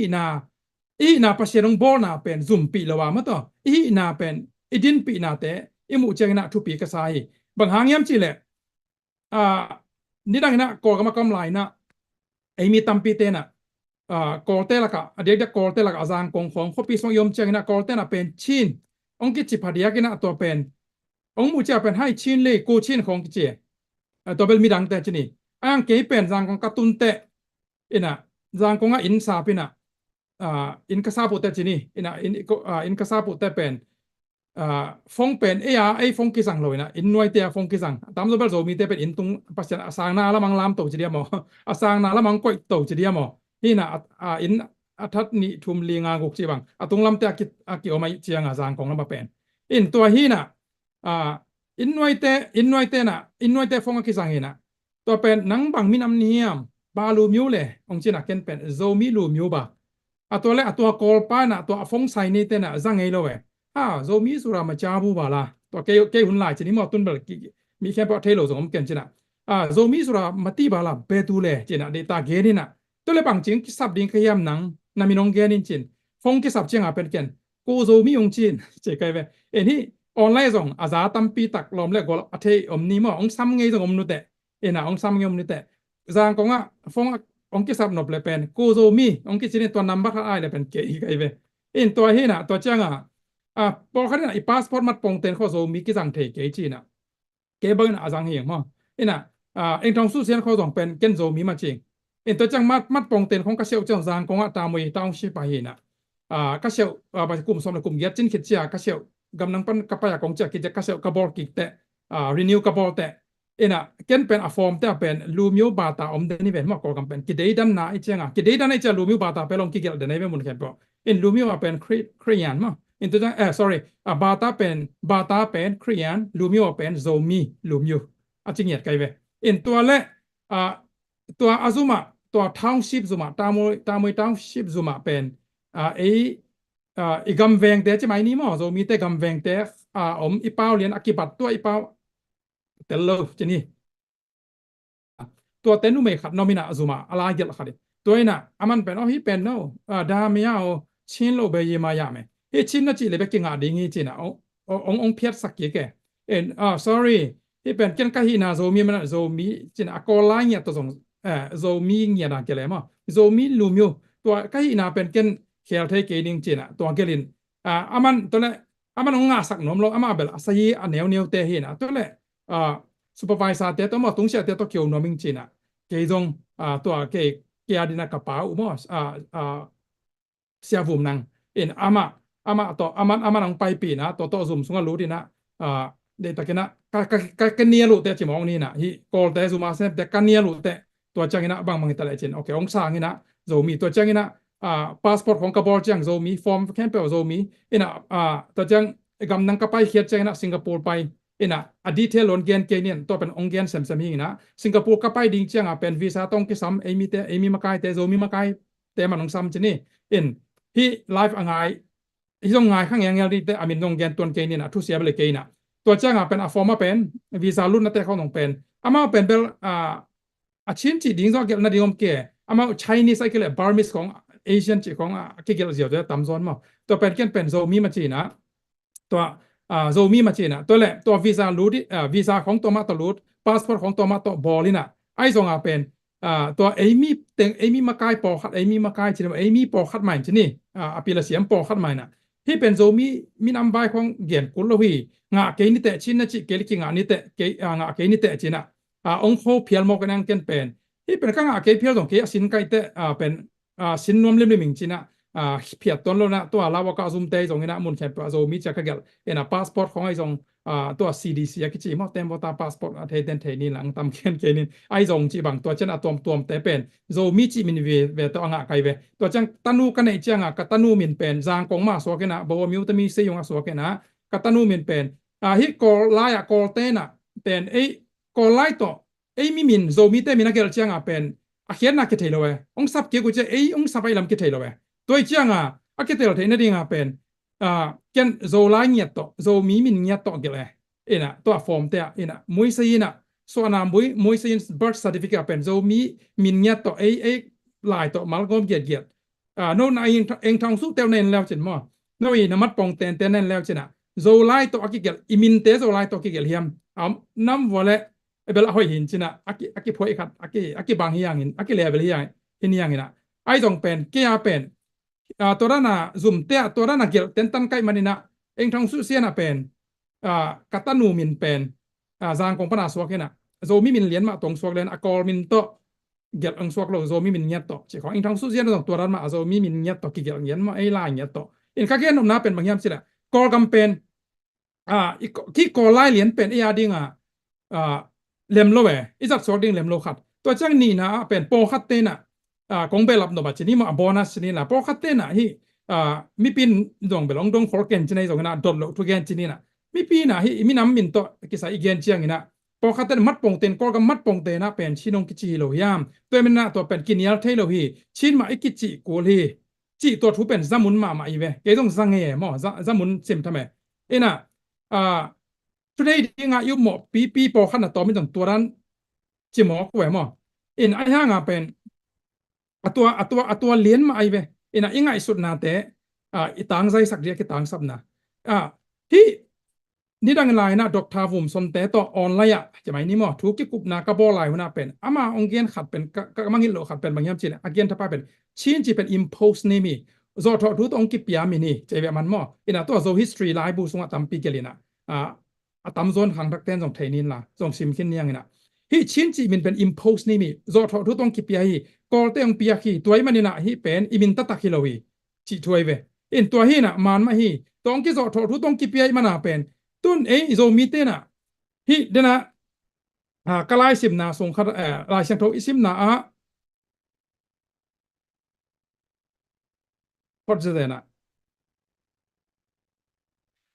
na pasirong bol na pen zoom pi lawa ma to hi na pen idin pi na te imu chengna thu pi ka sai bang hangyam chi le nidang na ko ga makam lai na ai mi tampi te na kolte laka adiak kolte laka azang kong khong khopi song yom chengna kolte na pen chin ong ki chipadia kina to pen ong mu cha pen hai chin le ko chin khong ki che to bel midang te chini ang ke pen zang kong katun te ina zang kong in sapina in kasapu te chini ina in kasapu te pen phong pen ai phong ki sang loina in noi te phong ki sang tam zo bel zo mi te pen in tung pasyan asang na lamang lam to chidia mo asang na lamang koi to chidia mo hina in athat ni thum linga guk chi bang atung lam te aki omai chianga zang kong lam pen in tua hina in noi te phong ki sang hinaตัวเป็นนังบังมินำเนียมบาลูมิวเลยองจินักเก็นเป็นโซมิลูมิวบาตัวเล็กตัวกอลปานะตัวฟงไซนี่เตนะจังไงโลเวโซมิสุรามาจาบูบาลาตัวเกยหุ่นหลายชนิดมอตุนเบลมีแค่พอเทโลสงมเก็นจินะโซมิสุรามาตีบาลาเปตูเลยจินะเดต้าเกนี่นะตัวเล็กบางจิงกิสับดิงขยำนังนามินองเกนินจินฟงกิสับจิงเป็นเก็นกูโซมิองจินเจ๊ไกเวนี่ออนไลน์ส่งอาซาตัมปีตักลมเล็กกว่าอเทอมนี้มอองซ้ำไงส่งอมนุเตองซ้ำไงอมนุเตจางกงฟงองกิสับนบเลยเป็นกูโซมีองกิจินตัวนัมบักไอเลยเป็นเกยไกเวตัวเฮนะตัวจังพอขนาดอีพาสปอร์ตมัดปงเต็นข้อโซมีกิจังเทเกยจีนะเกยบังอาจังเหียงมั้งเองทองสู้เสียนข้อสองเป็นเกนโซมีมาจริงตัวจังมัดปงเต็นของกระเชียวจังจางกงตามวยตามชิปะเฮนะกระเชียวไปกลุ่มสมรกลุ่มเยจินขิดเชียกระเชียวกำลังปั้นกระปายของเจ้ากิจกระเชียวกระบอกกิเตรีนิวกระบอกเตเกนเป็นฟอร์มแต่เป็นลูมิวบาตาอมเดนิเวนมากกว่ากันเป็นกิเดดันนาไอเจียงกิเดดันไอเจียลูมิวบาตาไปลงกิเกลเดนไอเวนมุนแคปลูมิวเป็นครียันมั้งตัวจังsorry บาตาเป็นครียันลูมิวเป็นโซมีลูมิวจริงเหตุไกลเวตัวเล่ตัวอาซุมาตัวทาวน์ชิพซุมาตามวยทาวน์ชิพซุมาเป็นอีกำแวงแต่จะไม่นี่มั้งโซมีแต่กำแวงแต่อีเป้าเรียนอากิบัตตัวอีเป้าเตลโลจะนี่ตัวเต็นนุ่มไม่ขัดนอมินาซูมาอะไรเกี่ยวกับเขาตัวนี้นะมันเป็นฮิเป็นโนดามีเอาชินโลเบย์มายามชินนั่นจีเลยเป็นกิ่งอาดิ่งจีน่ะองเพียรสักกี่แกsorry เป็นกันก็ฮินาโซมีมันโซมีจีน่ะกอลายเนี่ยตัวส่งโซมีเนี่ยนะเกลมั้งโซมีลูมิวตัวก็ฮินาเป็นกันเคลเทเกดิ่งจีน่ะตัวเกลินมันตัวนี้มันองอาสักนมโลมันเบลอาศัยอันเนียวเตหินะตัวนี้supervisor แต่ตัวมาตรงเสียแต่ตัวเกี่ยวนอมิงจีน่ะเกี่ยงตัวเกี่ยดินากระเป๋ามั้งเสียฟุมนังอามานังไปปีนะตัวซุ่มสุงรู้ดีนะเดี๋ยวตะกี้นะกันเนียรู้แต่จิมองนี่นะฮีกอลแต่ซุมาเซฟแต่กันเนียรู้แต่ตัวจังนี่นะบางตะเลยจินโอเคองศานี่นะโซมีตัวจังนี่นะพาสปอร์ตของกระบอกจังโซมีฟอร์มแคมเปญโซมีตัวจังกำนังกระไปเขียนจังนะสิงคโปร์ไปดีเทลลอนเกนเกเนียนตัวเป็นองเกนเซมหิงนะสิงคโปร์ก็ไปดิ่งเชียงเป็นวีซ่าต้องกิซ้ำมีมาไกลแต่โซมีมาไกลแต่มันต้องซ้ำจะนี่ฮีไลฟ์อ่างไงที่ต้องไงข้างอย่างดีแต่อามินองเกนตัวเกเนียนทุเสียไปเลยเกนตัวเชียงเป็นฟอร์มาเป็นวีซ่ารุ่นนั่นแต่เขาต้องเป็นมาเป็นเบลชินจีดิ่งก็เกลนั่นดิ่งเกมาไชนีสไอเกลบาร์มิสของเอเชียนจีของเกลเสียวจะตามโซนมั้งตัวเป็นเกนเป็นโซมีมาจีนะตัวโซมีมาจีนะตัวแหละตัววีซ่ารูดวีซ่าของตัวมาตรูดพาสปอร์ตของตัวมาตบอลนี่นะไอ้ส่งเป็นตัวมีเต็งมีมาไกลปอขัดมีมาไกลจีนะมีปอขัดใหม่จีนี่ปีละเสียมปอขัดใหม่นะที่เป็นโซมีนำใบของเกียนกุลวีงาเกนิเตชินนะจีเกลิกิงานิเตงาเกนิเตจีนะองโคเพียลโมกันยังเกนเป็นที่เป็นข้างาเกเพียลตรงเกสินไกเตเป็นสินนวมเล่มมิงจีนะเพียรต้นแล้วนะตัวลาวกาซุมเตยตรงนี้นะมุนแคปโซมีจะกระเกลพาสปอร์ตของไอ้ตรงตัว CDC กิจิมอเต็มบอตาพาสปอร์ตเทเดนเทนี่หลังตำเขียนเกนินไอ้ตรงจีบังตัวเช่นตัวแต่เป็นโซมีจิมินเวตัวอ่างไกเวตัวจังตันูกันในเจียงกับตันูมินเป็นจางกงมาสวกันนะบอกว่ามิวตมีเสียงสวกันนะกับตันูมินเป็นฮิกอลายกอลเตนะเป็นกอลายตัวมีมินโซมีเตมินักเกลเจียงเป็นเขียนนักเกตเลวองซับเกี่ยวกับองซับไปลำเกตเลวตัวเจียงอากิเตลเทนดิ่งเป็นเกันโซลายเงียตโซมีมินเงียตเกลตัวฟอร์มเตะมวยซีนะส่วนมวยซีนเบิร์ธเซอร์ติฟิเคตเป็นโซมีมินเงียตลายตัวมาลกอมเกียดโน่นเองทองสู้เตลเนนแล้วจินมั่วโน่นน้ำมัดปองเตนเนนแล้วจินะโซลายตัวอากิเกลอิมินเตโซลายตัวอากิเกลเฮียมน้ำวัวเล่เบลหอยหินจินะอากิพอยขัดอากิบางเฮียงหินอากิเลเบลเฮียงหินยังหินะไอ้ตรงเป็นเกียเป็นตัวนั้นซุ่มเตะตัวนั้นเกี่ยวเต็นตันไกมันนี่นะเองทองสุเสียนะเป็นกัตตานูมินเป็นจางของปนาสวกนะ โซมีมินเลียนมาตรงสวกเลนอกอลมินโตเกลอังสวกโลโซมีมินเงียตโตจีของอิงทางสุเซียนตรงตัวนั้นมาโซมีมินเงียตโตกิเกลเงียนมาไอ้ลายเงียตโตอินคาเกนนำนาเป็นบางอย่างสิแหละกอลกัมเป็นที่กอลไล่เหรียญเป็นไอ้ยาดิ้งเลมโลเวอิจัดสวกดิ้งเลมโลขัดตัวจังนี่นะเป็นโปคัตเตนะกงเบลับโนบัชนี่มาโบนัสนี่นะโปคัตเตนะฮีมีปินดงเบลองดงขอเกนจีนี่ส่งนะดอลโลทุกเกนจีนี่นะมีปีนะฮีมีน้ำมินโตกิสาอีเกนเชียงนี่นะพอคัตเตนมัดปงเตนก็กำมัดปงเตนะเป็นชินงกิจิโลยามตัวมันนะตัวเป็นกินยาเทโลฮีชินมาไอกิจิกูลีจีตัวทุเป็นซามุนมาอีเวเกยต้องสังเงมอซามุนเซมทำไมเอ็นะทุเรศที่งายุหมอปีพอขันตัวไม่ต้องตัวนั้นจิหมอกวยมอเอ็นไอ้ห่างเป็นตัวเลี้ยนมาอีเวเอ็นะยังไงสุดนาเตอีต่างใจสักเดียกต่างสับนะที่นี่ดังไงนะดอกทาวุมสนเตต่อออนไลน์จะไม่นี่มั้งทุกที่กุบนากระบอกลายหัวหน้าเป็นอามาองเกียนขัดเป็นก็มังหิโลขัดเป็นบางอย่างจีเนี่ยอาเกียนทับไปเป็นชิ้นจีเป็น impose นี่มีโซทอทุกองกิปยามินี่จะแบบมันมั้งอินะตัวโซ history ไลน์บูสงะตั้มปีเกลินะตั้มโซนขังทักเต้นส่งเทนินละส่งซิมขึ้นยังไงนะที่ชิ้นจีมันเป็น impose นี่มีโซทอทุกองกิปยาฮีกอลเตองปียาฮีตัวมันนี่นะฮีเป็นอิมินตัตตะคิโลวีจีถวยเวอินตัวฮีนะมันมาฮีตัวองกิโซทอทุกองกิปยามันน่ะเป็นตุนโซมีเตนะฮีเดนะกลายสิมนาส่งขัดลายเชียงทองอิสิมนาพอจะได้นะ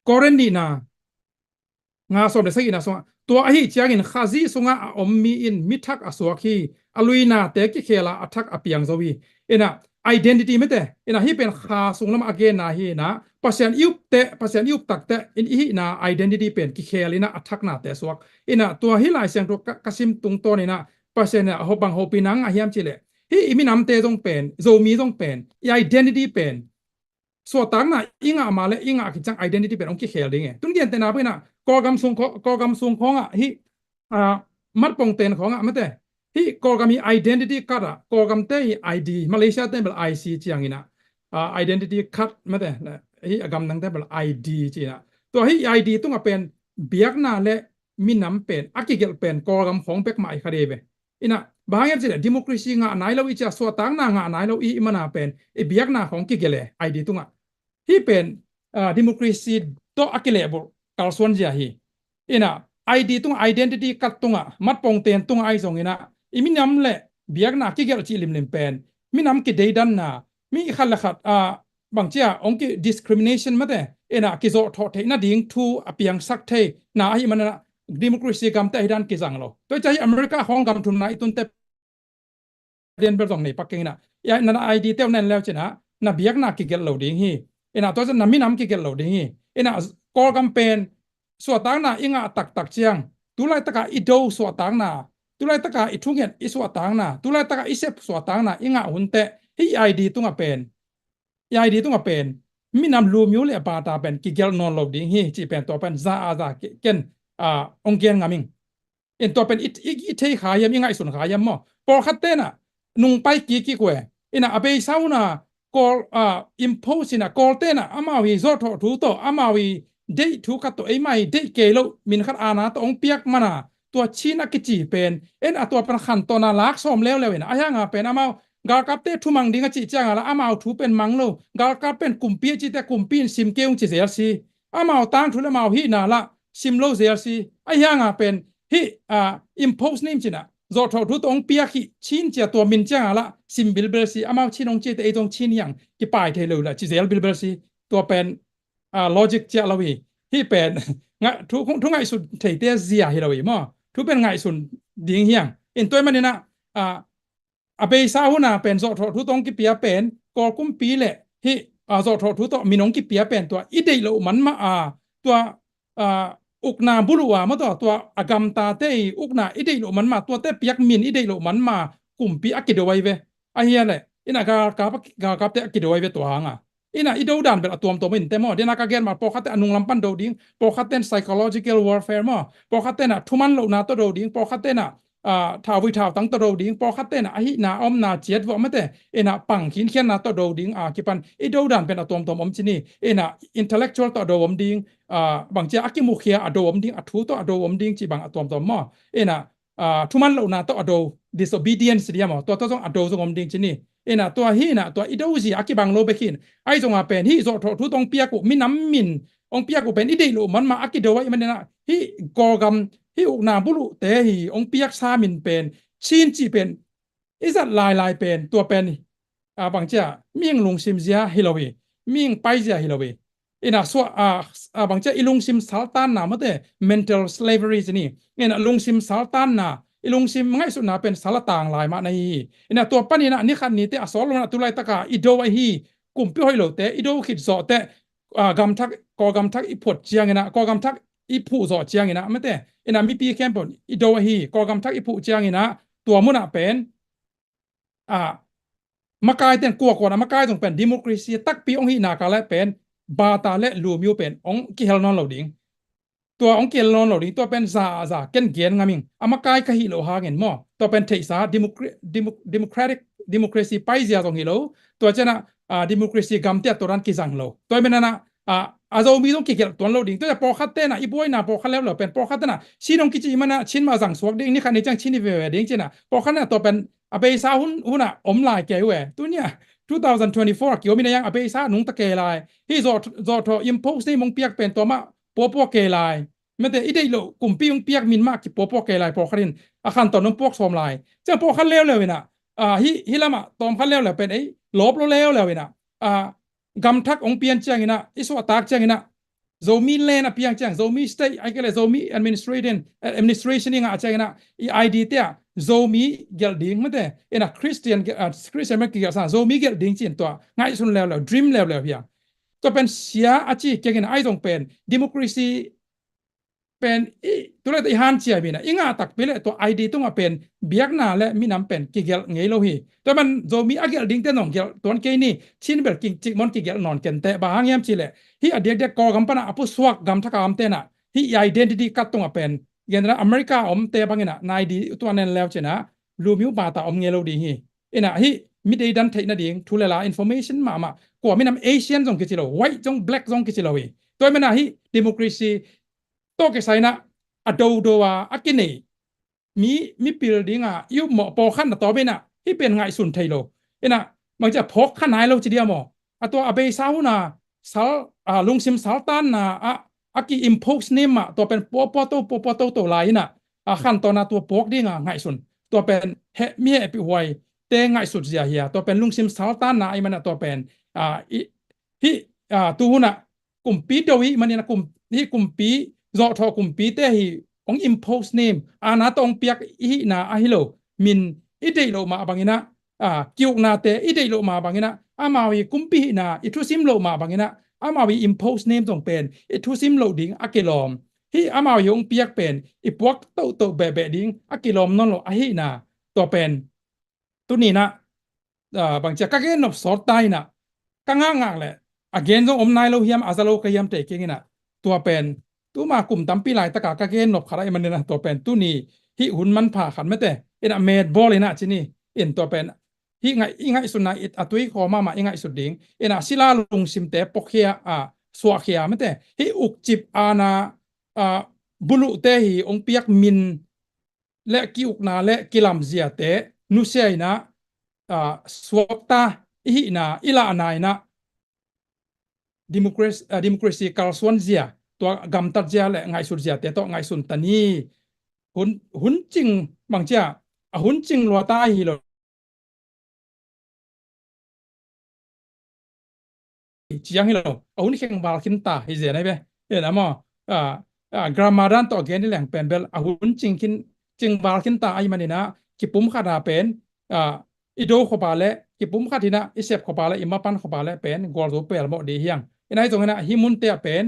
กอเรนดีนางาสมเด็จสักอินะส่งตัวฮีเจียงินข้าซีส่งอมมีอินมิทักอสวกีอลุยนาเตกิเคลาอัทักอเปียงโซวีนะidentity ไม่แต่ฮีเป็นข้าส่งลำอาเกนนาฮีนะภาษายุบเตภาษายุบตักเตฮีนะ identity เป็นกิเคลินะอัทักนาเตสวกตัวฮีลายเสียงตัวกสิมตุงตัวนี่นะภาษาเนี่ยฮบังฮปีนังอาเฮียมจิเลฮีมีน้ำเตต้องเป็นโซมีต้องเป็น identity เป็นส่วนต่างน่ะอิงมาเลยอิงคิดจัง identity เป็นองค์กิเคลิไงตุนเกียนแต่นาเพื่อนน่ะกอกำซุงของฮีมัดปงเตนของไม่แต่ที่กอกามี identity card กอกำเตย ID มาเลเซียเตเป็น IC จีอย่างนี้นะidentity card ไม่แต่ที่กำนังเตเป็น ID จีนะตัวที่ ID ต้องเป็นเบียกนาและมีน้ำเป็นอากิเกลเป็นกอกำของเป็กใหม่คดีเวนะบางอย่างจีดิโมคราซีงานไหนเราอิจฉาส่วนต่างงานไหนเราอีมันนาเป็นเบียกนาของกิเกล ID ตรงที่เป็นดิโมคราซีตัวอากิเลบุกาลส่วนเจียฮีนะID ตรง identity กัดตรงมัดปงเตียนตรงไอส่งนะมีน้ำเละเบียกนากิเกลจีลิมเป็นมีน้ำกิเดดันนะมีขัดละขัดบางเจ้าองค์กิ discrimination มาแต่นะกิโซทอเทน่าดิ้งทูอเปียงสักเทน่าให้มันนะดิโมคราซีกำแต่ให้ดันกิจังเราตัวใจอเมริกาของกำทุนนะตุนเตเรียนเป็นตรงไหนปักกิ่งนะนั่น ID เต้านั่นแล้วจ้ะนะเบียกนากิเกลเราดิ้งฮีนะตัวจะน้ำมีน้ำกิเกลเราดิ้งฮีนะกอลกำเป็นส่วนต่างน่ะอิงตักเจียงตุไลตะกะอิโดส่วนต่างน่ะตุไลตะกะอิทุงเงินอิส่วนต่างน่ะตุไลตะกะอิเซฟส่วนต่างน่ะอิงหุ่นเตะที่ไอดีตุงเป็นID ตุงเป็นมีนำลูมิวเลปาตาเป็นกิเกลนอนโลดิ้งฮีจีเป็นตัวเป็นซาเกนองเกียนงามิงตัวเป็นอิเทขายยังไงส่วนขายมั้งพอคัตเตน่ะนุ่งไปกี่กว่าอเบย์ซาวน่ะกอลอิมโพสิน่ะกอลเตน่ะอามาวิโซทอทูโตอามาวิเดทุกัตตัวไม่เดเกลมินขัดอานาตัวองเปียกมานะตัวชีนักกิจีเป็นตัวเป็นขันตัวน่ารักสมแล้วอายังเป็นอามากาลกับเตทุมังดิ้งจิจังละอามาทูเป็นมังโลกาลกับเป็นกุมปีจิแต่กุมปีนซิมเกงจิเซลซีอามาตั้งทุลมาฮีนาละซิมโลเซลซีอายังเป็นฮีอิมโพสนิมจินะจอดทุตองเปียกชินเจตัวมินจังละซิมบิลเบลซีอามาชินองจิแต่ตรงชินยังกี่ปลายเทลูละจิเซลบิลเบลซีตัวเป็นlogic เจ้าเราอีที่เป็นทุกไงสุดเทียเสียให้เราอีมั้งทุกเป็นไงสุดดิ่งเฮียงตัวมันเนี่ยนะเบย์ซาหุน่ะเป็นจอดทุตองกิเปียเป็นกอกุมปีเลยที่จอดทุตมินองกิเปียเป็นตัวอีเดโลมันมาตัวอุกนาบุรุษมาตัวอากามตาเตอุกนาอีเดโลมันมาตัวเตเปียกมินอีเดโลมันมากุมปีอักกิดไว้เวไอเฮียเลยกาเตอักกิดไว้เวตัวหางอีโดดันเป็นตัวมินแต่หมอเดี๋ยวนักเรียนมาพอคัดนุ่งลำปันโดดิ้งพอคัดpsychological warfare มาพอคัดทุมันโลนาตัวโดดิ้งพอคัดท้าววิท้าวตั้งตัวโดดิ้งพอคัดนาอมนาเจ็ดว่าไม่แต่ปังขินเขียนนาตัวโดดิ้งกิปันอีโดดันเป็นตัวอมจินี่intellectual ตัวโดอมดิ้งบางเจ้าอักกิมุขเขียอโดอมดิ้งอัทุตัวอโดอมดิ้งจีบางตัวหมอ ทุมันเราหน้าตัวอโด disobedience เดียมั้งตัวต้องอโดสงอมดิ่งชนี่ตัวฮีน่ะตัวอิดเอาซีอากิบังโลเบคินไอ้จงอาเป็นฮีโซทุต้องเปียกุมิน้ำมินองเปียกุเป็นอิเดโลมันมาอากิโดไว้มันนะฮีกอกัมฮีอุกนาบุรุเตฮีองเปียกซามินเป็นชินจีเป็นอิสัตลายเป็นตัวเป็นบางเจ้ามิ่งลงซิมเซียฮิโลวีมิ่งไปเซียฮิโลวีส่วนบางเจ้าอิลงซิมสัลตันนะมันเต mental slavery นี่ลงซิมสัลตันนะอิลงซิมง่ายสุดนะเป็นสารต่างหลายมาในตัวปันนี่นะนี่ขันนี้แต่อสอลนะตุลายตะกาอิโดไอฮีกลุ่มพี่ให้โลแต่อิโดคิดสอแต่กำทักกำทักอิพดเจียงนะกำทักอิผู้สอเจียงนะไม่แต่มีปีแคมป์อิโดไอฮีกำทักอิผู้เจียงนะตัวมุนะเป็นมากายเต็นกลัวกว่านะมากายต้องเป็นดิโมคราซีตักปีองฮีนากาและเป็นบาตาและลูมิวเป็นองกิเฮลนอนเหล่าดิ้งตัวองกิเฮลนอนเหล่าดิ้งตัวเป็นซาเกนเกียนงามิงมากายกะฮิโลฮาเงินมอตัวเป็นเทสาดิโมคราซีไปเสียตรงฮิโลตัวเจนะดิโมคราซีกัมเตียตัวรันกิจังโลตัวเป็นนะอาจจะมีต้องกิเกลตัวเหล่าดิ้งตัวจะปอคัตเตนะอีบวยนะปอคัตแล้วเหล่าเป็นปอคัตเตนะชินองกิจิมันนะชินมาจังสวกดิ้งนี่คันนี้จังชินเวดิ้งเจนะปอคัตนะตัวเป็นอาเบซ่าหุ่นอมลายแกอยู่ตัวเนี้ย2024เกี่ยวมีนะยังอาเบซ่าหนุ่งตะเกลายที่จอทออิมโพสนี่มงเปียกเป็นตัวมาปัวเกลายไม่แต่อีเดียโลกลุ่มปีมงเปียกมินมากที่ปัวเกลายปอคันอาคันตอนน้องพวกสมลายจะปอคันเลี้ยวเลยนะฮิลามาตอมคันเลี้ยวเลยเป็นลบเลี้ยวเลยนะกำทักองเปียนเจียงนะอิสวาตากเจียงนะโซมีเลนอเปียงเจียงโซมีสเตย์ไอ้ก็เลยโซมีadministration นี่งาเจียงนะอีไอดีเตียzomi gel ding mate ena christian me ki sa zomi gel ding chin to ngai sun lew dream lew ya to pen sia achi kegen ai dong pen democracy pen to le i han chia bina inga tak pele to id to nga pen biak na le minam pen ki gel ngei lo hi to man zomi a gel ding te nong gel ton ke ni chin bel king chik mon ki gel non ken te ba hang yam chi le hi adek dek ko gam pana apu swak gam thaka am te na hi identity kat to nga pen gen na America te bangina nai di to nen lew chena lu miu ba ta ngelo di hi hi mi dei dan thai na ding thulela information ma ko minam asian jong ke chilo white jong black jong ke chilo wi toy mena hi democracy to ke sai na ado do wa akine mi building yu mo po khan na to be na hi pen ngai sun thai lo mang ja phok khan nai lo chi dia mo to abe sau na sal lungsim saltan na aki impose nameตัวเป็นปัวโตตัวลายน่ะขั้นตอนตัวปกดิ้งง่ายสุดตัวเป็นเฮมีเอปิไวเตง่ายสุดเสียเฮียตัวเป็นลุงซิมซาลตันนะไอ้มันตัวเป็นที่ตัวน่ะกลุ่มปีเดวิมันเนี่ยนะกลุ่มที่กลุ่มปีรอทอกลุ่มปีเตฮีอง impose name นาตองเปียกอีน่ะฮิโลมินอีเดโลมาบางนะกิวนาเตอีเดโลมาบางนะมาวีกลุ่มปีน่ะอีทุซิมโลมาบางนะมาวี impose name ต้องเป็นทุซิมโลดิ้งอักเกลอมที่มาวีองเปียกเป็นพวกโตแบบดิ้งอักเกลอมนั่นโลฮิน่ะตัวเป็นตัวนี้นะบางจากก็เกณฑ์นบสอดตายนะก็ง่ายๆเลยagain จงอมนายโลเฮียมอาซาโลกเฮียมเตะเก่งนะตัวเป็นตัวมากลุ่มตั้มปีหลายตะกากก็เกณฑ์นบขารมันเนี่ยนะตัวเป็นตัวนี้ที่หุ่นมันผ่าขันไม่แต่เมดบอลเลยนะที่นี่ตัวเป็นที่ไงสุดนะตัวอีกข้อมาไงสุดดิ้งศิลาลุงซิมเตปกเฮียสวกเฮียไม่แต่ที่อุกจิบนาบุลุเตหีองเปียกมินและกิอุกนาและกิลามเซียเตนุเซียนะสวกตาอีนะอิลานายนะdemocracy การส่วนเสียตัวกำตัดเสียและไงสุดเสียแต่ตัวไงสุดตานี้หุ่นจริงบางเจ้าหุ่นจริงรัวตาฮีโลเจียงฮีโลหุ่นแข่งบาลคินตาฮิเสียได้ไหมนะมั้งกรามาดันต่อเกณฑ์นี่แหล่งเป็นเบลหุ่นจริงคินจริงบาลคินตาไอ้มันนี่นะกิปุ่มขาดาเป็นอิโดขบาเล่กิปุ่มขาดที่นะอิเซฟขบาเล่อิมาปันขบาเล่เป็นกอลโดเปลหมดดีเฮียงในตรงนั้นฮิมุนเตียเป็น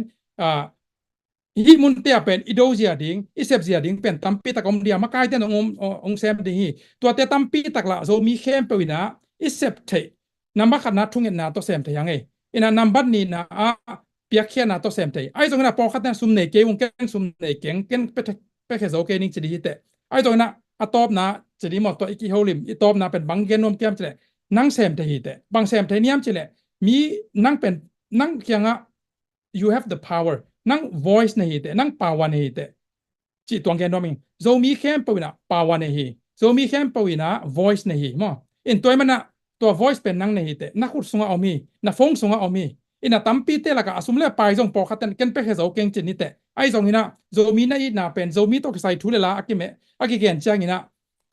อิโดเซียดิ้งอิเซฟเซียดิ้งเป็นตัมปีตะกอมเดียมาใกล้เต้นองเซมดิ้งตัวเตตัมปีตะกละโซมีเข้มไปวินะอิเซฟเทนัมบักขนาดทุ่งเงินนาตัวเซมเทยังไงนัมบัดนี้นะเปียกเขียนนาตัวเซมเทไอ้ตรงนั้นพอขัดนั้นซุ่มเนเกวงเก่งซุ่มเนเก่งไปแค่โซเกนิ่งจะดีเตไอ้ตรงนั้นตอบนะจะดีหมดตัวอีกฮิโอลิมตอบนะเป็นบางเกนนมเกมจะเลยนั่งเซมเทฮีเตบางเซมเทเนียมจะเลยมีนั่งเป็นนั่งเคียงyou have the power นั่ง voice นี่เตนั่ง power นี่เต จีตัวเงินดอมิงโซมีเข้มปวินะปาวานเฮโซมีเข้มปวินะ voice เนฮีมั้งอินตัวมันนะตัว voice เป็นนังเนฮีเตนักขุดสุงเอามีนักฟงสุงเอามีอินะตั้มปีเตละก็อสมเลไปจงปอขัดกันไปแค่โซเก่งจินนี่เตไอจงนี่นะโซมีนะอีน่ะเป็นโซมีตัวใส่ทุเรละอากิเมอากิเกนเจียงนี่นะ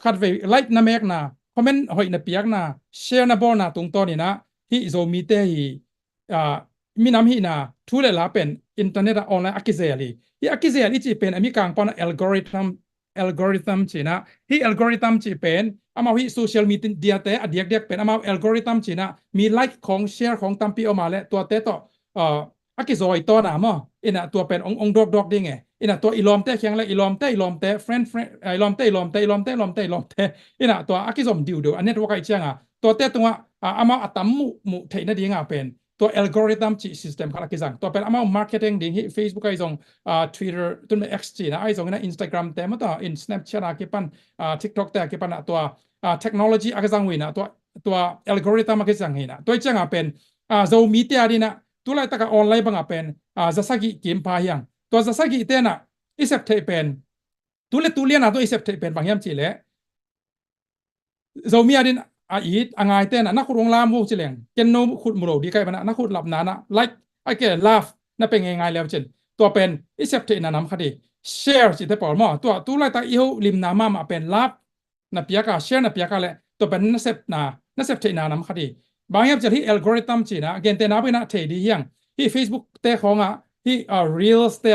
ขัดไปไลค์นะเมกนะคอมเมนต์หอยนะเปียกนะแชร์นะบอลนะตรงตัวนี่นะที่โซมีเตฮีมีน้ำหินะทุเรละเป็นอินเทอร์เน็ตออนไลน์อากิเซลีที่อากิเซลีจีเป็นมีการปอนอัลกอริทึมจีนะที่อัลกอริทึมจีเป็นอามาที่โซเชียลมีเดียเตะเดียกเป็นอามาอัลกอริทึมจีนะมีไลค์ของแชร์ของตัมปีออกมาแล้วตัวเตะต่ออากิโซอีตัวหนามอ่ะอินะตัวเป็นองดอกดิ้งไงอินะตัวอีลอมเตะแข็งเลยอีลอมเตะเฟรนอีลอมเตะอินะตัวอากิโซมดิวอันนี้ตัวใครเชียงอ่ะตัวเตะตัวอามาอัตมุเทนดิ้งอ่ะเป็นตัวอัลกอริทึมจีซิสเต็มขลักกิจังตัวเป็นอามามาร์เก็ตติ้งดิ้งที่ Facebook ไอ้จงTwitter ตัวนี้ X จีนะไอ้จงนะ Instagram เต็มตัว in Snapchat อากิปันTikTok แต่อากิปันตัวเทคโนโลยีอากิจังวินะตัวอัลกอริทึมอากิจังหินะตัวเจ้าเป็นโซมีเตียดีนะตัวไรตะกออนไลน์บางเป็นจะสักกี่เกมพายังตัวจะสักกี่เตนะอิเซปเทเป็นตัวเลียนะตัวอิเซปเทเป็นบางอย่างจีเล่โซมีอดินอีดอ่างไงเตนะนักขุดวงลามวูจิเลงเกนโนขุดมุโรดีใครบ้างนักขุดหลับนานะไลค์ไอเกลลาฟนั่นเป็นไงแล้วเช่นตัวเป็นอิเซปเทนะน้ำคดีแชร์จิตเตปอลมอตัวไรตะอีหูลิมนามามาเป็นลาฟนับยากาแชร์นับยากาเลยตัวเป็นนักเซปเทนะน้ำคดีบางอย่างจะที่อัลกอริทึมจีนะเกณฑ์เตนะเป็นเทดียังที่ Facebook เตะของที่Reels เตะ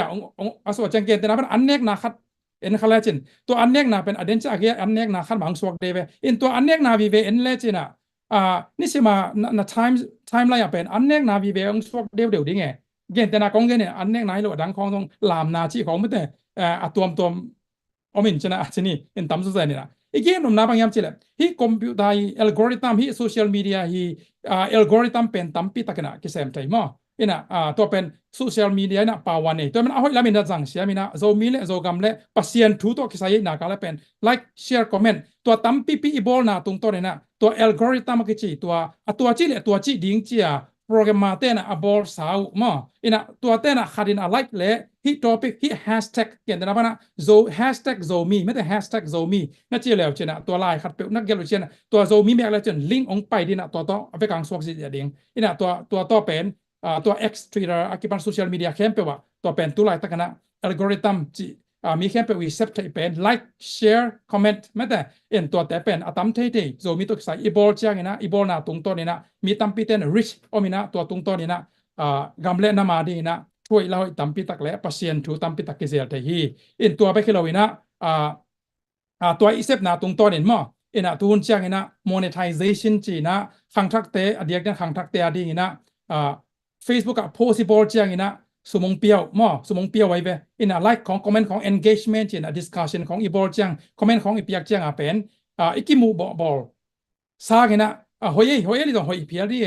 ส่วนจังเกณฑ์เตนะเป็นอันเนกนะคัดเอ็นเขาเล่นตัวอันเนกนะเป็นอเดนจากอันเนกนะคัดบางส่วนเดเวอินตัวอันเนกนะวิเวเอ็นเล่นนะนี่สิมาในไทม์ไลน์เป็นอันเนกนะวิเวองส่วนเดียวดิ้งเกณฑ์เตนะกองเกณฑ์เนี่ยอันเนกนะหรือดังของตรงลามนาชีของมันแต่ตัวอมินชนะชนี่อินตั้มสุดเลยนะอีกอย่างนึงนะบางอย่างจีเลยที่คอมพิวเตอร์อัลกอริทึมที่โซเชียลมีเดียที่อัลกอริทึมเป็นตั้มปีตะกันนะคิดเสมใจมั้งอินะตัวเป็นโซเชียลมีเดียนะป่าวันนี้ตัวมันเอาให้ละมินจังเสียมินะโซมีเล่โซกัมเล่ปัสยันทุตัวคิดใส่นะก็เลยเป็นไลค์แชร์คอมเมนต์ตัวตั้มปีอีบอลนะตรงตัวนี้นะตัวอัลกอริทึมกี่จีตัวจีเล่ตัวจีดิ้งจีโปรแกรมมาเต้นะบอลสาวมั้งอินะตัวเต้นะขัดินไลค์เล่ที่ท็อปิกที่แฮชแท็กเกี่ยนแต่ละพันนะโซแฮชแท็กโซมีไม่แต่แฮชแท็กโซมีนั่นจีแล้วเจนะตัวไลน์ขัดเปนักเกลูเจนะตัวโซมีแม่แล้วเจนลิงก์องไปดีนะตัวเอาไปกลางสวกสิเดียงอินะตัวเป็นตัว X Twitter อากิปันโซเชียลมีเดียเข้มเปว่าตัวเป็นตัวไลน์ตะกันนะอัลกอริทึมจีมีเข้มเปวิเซปต์เป็นไลค์แชร์คอมเมนต์ไม่แต่ตัวแต่เป็นตั้มเท่ๆโซมีตัวใส่อีบอลเจ้านะอีบอลนะตรงตัวนี้นะมีตั้มปีเต้น rich โอมีนะตัวตรงตัวนี้นะกำเล่นนามาดีนะช่วยเราตั้มปีตักและปัสยันทูตั้มปีตักกิเซียแต่ฮีตัวไปคือเราวินะตัวอีเซปนะตรงตัวนี้มั้งตัวหุ่นเจ้านะ monetization จีนะขังทักเตะเดียกขังทักเตะดีนะFacebook possible เจ้านะสมองเปียวมั้งสมองเปียวไว้เว้like ของ comment ของ engagement จีนะ discussion ของอีบอลเจ้า comment ของอีเปียกเจ้าเป็นอีกิมูบอลซากินะหอยนี่ต้องหอยเพียดี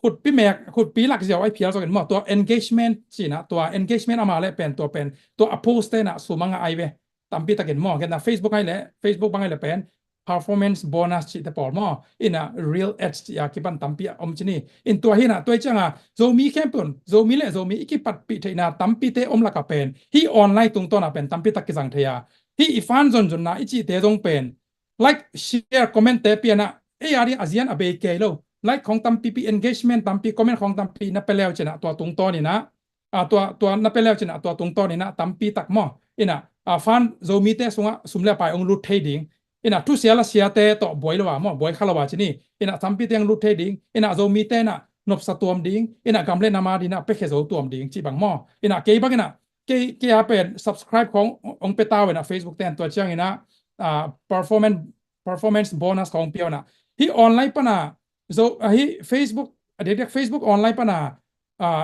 ขุดปีหลักเสียวไอเพียส่วนหมดตัว engagement สินะตัว engagement เอามาเลยเป็นตัว post นะสูมังไอเวตามปีตะเกินหม้อกันนะ Facebook ให้เลย Facebook บางให้เลยเป็น performance bonus สิแต่ปอลหม้อreal ads อยากกิบันตามปีอมชนีตัวที่นะตัวจังโซมีแคมเปญโซมีเลยโซมีอีกปัดปีเทนะตามปีเตอมละกับเป็นที่ออนไลน์ตรงตัวนะเป็นตามปีตะกิสังเทียที่อีฟันจนนะอีจีเตจงเป็น like share comment เตเปียนะอารีอาเซียนอเบเกโลlike ของตัมปี engagement ตัมปี comment ของตัมปีนับไปแล้วเจนะตัวตรงตัวนี่นะตัวนับไปแล้วเจนะตัวตรงตัวนี่นะตัมปีตักหม้อฟันโซมีเตสุมเลไปองรูทเทดิ้งทุเสียละเสียเตต่อบอยละว่าหม้อบอยข้าละว่าชนี่ตัมปีเตงรูทเทดิ้งโซมีเตนะนบสตัวมดิ้งกำเล่นนามาดีนะไปแค่โซตัวมดิ้งจีบังหม้อเกย์บังเกย์เป็น subscribe ขององเปตาเวนะ Facebook เตนตัวเจ้าperformance bonus ของเปียวนะที่ออนไลน์ปะนะที่ Facebook เด็ก Facebook ออนไลน์ปะนะ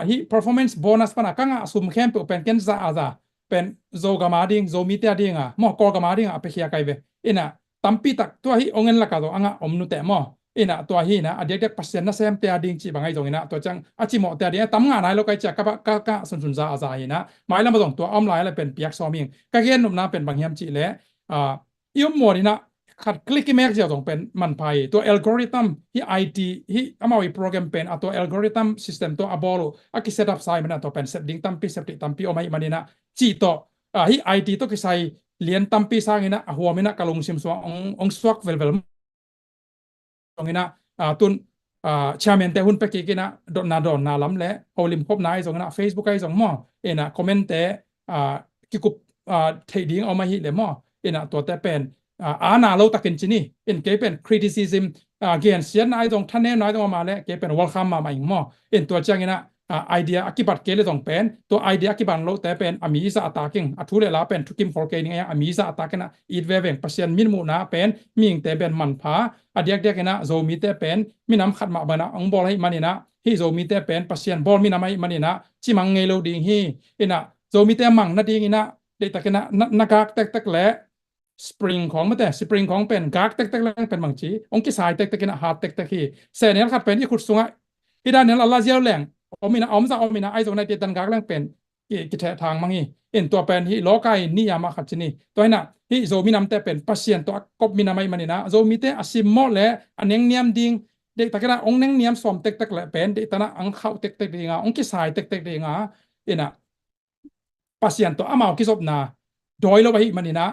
ที่ performance bonus ปะนะก็ง่ะสุ่มเข้มเป็นเกณฑ์ซาเป็นโซกามาดิ้งโซมีเตียดิ้งหม้อกอกามาดิ้งไปเขียไกเวตั้มปีตักตัวที่องเงินละกันตัวอ่ะอมนุเตะหม้อตัวที่นะเด็ก%นะเซมเตียดิ้งจีบางไงตรงนี้นะตัวจังจิโมเตียดิ้งตั้มงานไหนเราไกจะก็สุนซาอาซาฮีนะหมายละมาตรงตัวอ้อมไลน์อะไรเป็นเปียกซอมิงก็เกณฑ์นุ่มนะเป็นบางอย่างจีเละอีมหมดนี่นะขัดคลิกแม็กจะต้องเป็นมันไปตัวอัลกอริทึมที่ IT ที่เอามาวิโปรแกรมเป็นตัวอัลกอริทึมซิสเต็มตัวอับบอลอากิเซตอัพไซมันตัวเป็นเซตดิ้งตั้มปีเซตติ้งตั้มปีออกมาอีกมันนี่นะจีตัวที่ IT ตัวกิใส่ lian tampi sangina huamina kalung sim so ong swak vel songina tun chairman te hun pe ki kina don na lam le holim khop nai songina Facebook ai song mo ena comment te ki kup thei ding au ma hi le mo ena to te pen na lo takin chini in ke pen criticism again sian ai dong thane nai dong ma le ke pen welcome ma mai mo in to changina idea akibat ke le dong pen to idea akiban lo te pen ami sa attacking athule la pen thukim for ke ni ami sa attacking it ve veng pasien min mu na pen ming te ben man pha adiak dia kena zo mi te pen minam khat ma bana ong bol hai manina hi zo mi te pen pasien bol minam hai manina chimang ngei lo ding hi ina zo mi te mang na ding ina de takena na gak tek le spring ของมันแต่ spring ของเป็นกากเต็กๆแล้วเป็นบางจีองค์ที่สายเต็กๆกินหาเต็กๆที่เสเนี่ยขัดเป็นที่ขุดสูงอ่ะที่ด้านนั้นอัลลาฮ์เจ้าแหล่งอมินะอมซะอมินะไอ้ตรงในเตียนกากแหล่งเป็นกิจทางมังฮีเอ็นตัวเป็นที่โลกายนิยามขัดชนีตัวนั้นที่โซมินำแต่เป็นปัสเซียนตัวกบมินาไม่มันนี่นะโซมิแต่อสิมโมและอันยังเนียมดิ่งเด็กตะกี้นะองค์ยังเนียมสอมเต็กๆแหละเป็นเด็กตะนะอังเข้าเต็กๆดิ่งอ่ะองค์ที่สายเต็กๆดิ่งอ่ะเอ็นะปัสเซียนตัวอามาคิดศพนาโดยเราไปมันนี่นะ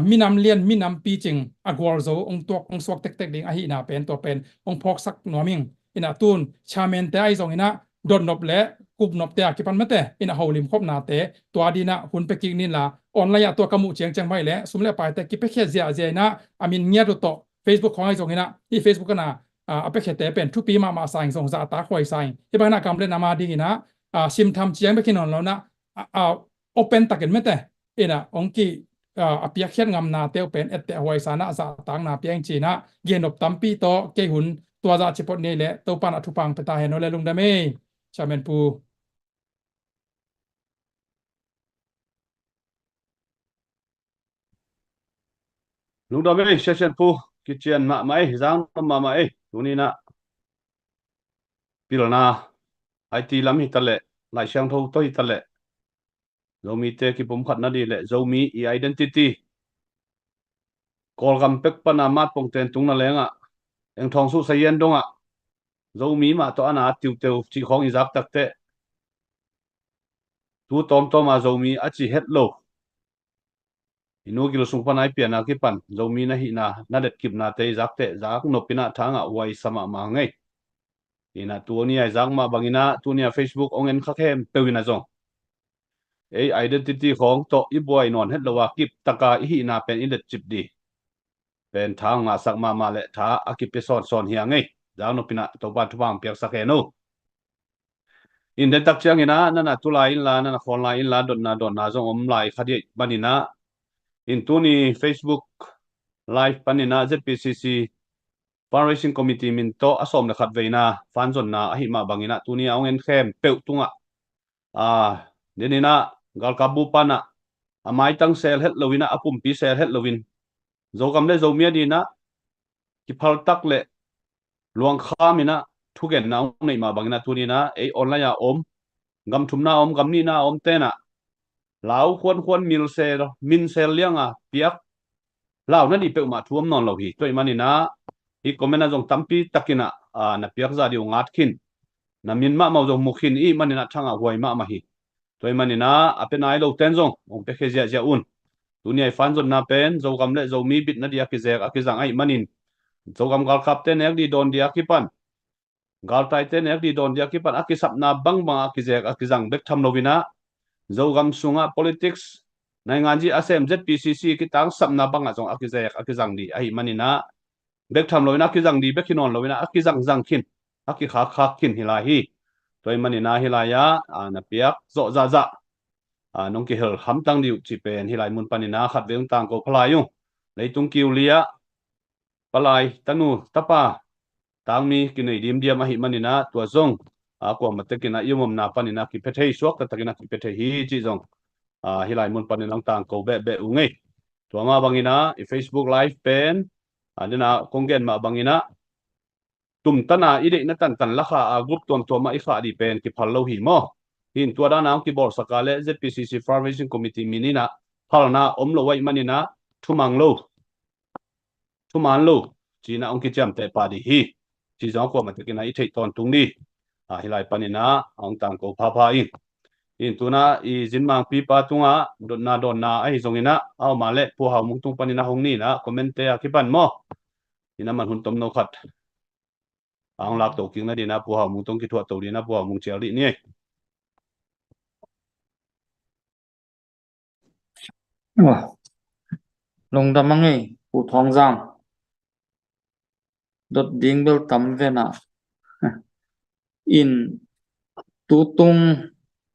มีนำเลียนมีนำปีจิงอากวลโซองตัวองสวกเต็กๆดิ่งอาหินาเป็นตัวเป็นองพอกสักหนัวมิงอินาตูนชาเมนเตไอซองอินะดอนนบและกุบนบเตะกิปันเมเตอินาฮาวลิมครบนาเตตัวดีนะหุ่นไปกิกนินละออนไลน์ตัวกมุเจียงจังไม่และสมเลไปแต่กิเปเขียเสียเจนะอามินเงียตัวโต Facebook ของไอซองอินะที่ Facebook กันนะเอาไปเขียเตเป็นทุกปีมาใส่ส่งสาตาคอยใส่ที่บ้านนักการเล่นนามาดีนะซิมทำเจียงไปกินนอนแล้วนะโอเปนตักกันเมเตอินะองกีอภิยเขียนงามนาเตียวเป็นเอตเตหวยสานะสาตังนาเปียงจีนะเย็นอบตัมปีโตเกหุนตัวจะจิปนี่แหละตัวปันอธุปังไปตาเห็นโนเลลุงดามีชาเมนปูลุงดอมเอ้เชนปูกิจเจียนมาไหมจังมาไหมตัวนี้นะพิลนาไอทีลำหิตะเละหลายเชียงทตัวหิตะเละเรามีเตะกิผมขัดนาดีเละเรามีอีไอเดนติตี้กอลกัมเป็กปนามาปงเตนตุงนั่นแหละอ่ะเอ็งทองสู้เสียนดงอ่ะเรามีมาตัวอนาติวเตวจีของอิซักตักเตะตัวตอมมาเรามีอาชีเฮ็ดโลอินูกิโลสุงปนายเปียนากิปันเรามีนะหินานาเด็ดกิบนาเตอิซักเตะซักนปินาทางอ่ะไว้สมามาไงอินาตัวนี้ไอ้ซักมาบางอินาตัวนี้ Facebook องเงินข้าแค่เปวินาจงไอเดนติตี้ของโตอีบอยนอนเฮ็ดละว่ากิบตะกาอีหินาเป็นอินเดจิบดีเป็นทางมาสักมาเละท้าอากิไปสอนเฮียงไงดาวนปินะตัวบ้านทุบางเปียกสักแค่นู้อินเดตักเชียงอินะนั่นน่ะตุลาอินลานั่นน่ะคนลาอินลาดอนนาจงลายคดีบันินะอินตัวนี้ Facebook Live ปันินะ ZPCC Fundraising Committee มินโตอสมนะครับเวนะฟันจนนาอหิมาบางอินะตัวนี้เอาเงินเข้มเปิวตุงอ่ะเดี๋ยวนี้นะกัลกับบุปนะไม่ตั้งเซลเฮ็ดลวินะอาปุ่มปีเซลเฮ็ดลวินโจกำเล่โจเมียดีนะกิพัลตักเละลวงข้ามินะทุกเห็นน้องในมาบางนะตัวนี้นะออนไลน์อมกำทุมนาอมกำนี่นาอมเตนะเหล่าควรมินเซลเลี้ยงเปียกเหล่านั่นดีเปิวมาท่วมนอนเราหีตัวมันนี่นะอีกคอมเมนต์จงตั้มปีตักกินะนะเปียกซาดิวงัดขินนะมินมาจงมุขินมันนี่นะช่างหวยมาหีตัวมันนี่นะเป็นไอโลเทนจงองเปเคเจียอุ่นตัวนี้ฟันจนนาเป็นโจกำเล่โจมีบิดนาดีอากิเซกอากิจังไอมันนินโจกำกัลขับเตนเอกดีโดนดีอากิปันกัลไตเตนเอกดีโดนดีอากิปันอากิสับนาบังอากิเซกอากิจังเบกทำโนวินะโจกำสุงะ politics ในงานจีอาเซม ZPCC กิตังสับนาบังจงอากิเซกอากิจังดีไอมันนี่นะเบกทำโนวินะอากิจังดีเบกขินอนโนวินะอากิจังจังขินอากิขาขินฮิลาฮีตัวมันนี่นะฮิลายะนับเปียกโจจะน้องกิเฮลฮัมตังดิวจีเป็นฮิลายมุนปานินาขัดเวงต่างก็พลายุในตุงกิวเลียปลายตันูตะปาต่างมีกินไอดิมเดียมาหิมันนินาตัวซงกว่ามาตะกินยุมมนาปานินากิเพเทยสวกตะกินากิเพเทฮีจีซงฮิลายมุนปานินังต่างก็เบะอุงไงตัวมาบางอินะFacebook Live เป็นนี่นะคงเกนมาบางอินะตุ่มตันอีเดนัตันละค่ะกรุ๊ปตัวมาอีขาดีเป็นกิพัลโลหิมอหินตัวด้านน้ำกิบอลสกาเล ZPCC Fundraising Committee มินินะพัลนาโลไว้มันนี่นะทุมังโลจีน่าองคิจามแต่ปาดีฮีจีจงกว่ามันตะกินไอเทตอนตุงดีฮิลายปานินะองต่างก็พาอิง in tuna I zinmang pipa tunga donna ai zongina aw male pu hau mung tung panina hongni na comment te akipan mo ina man hun tom no khat ang lak to king na dina pu hau mung tung ki thua to dina pu hau mung chel di ni Long damang ấy phụ thong giang đốt điên bel tắm về na in tu tung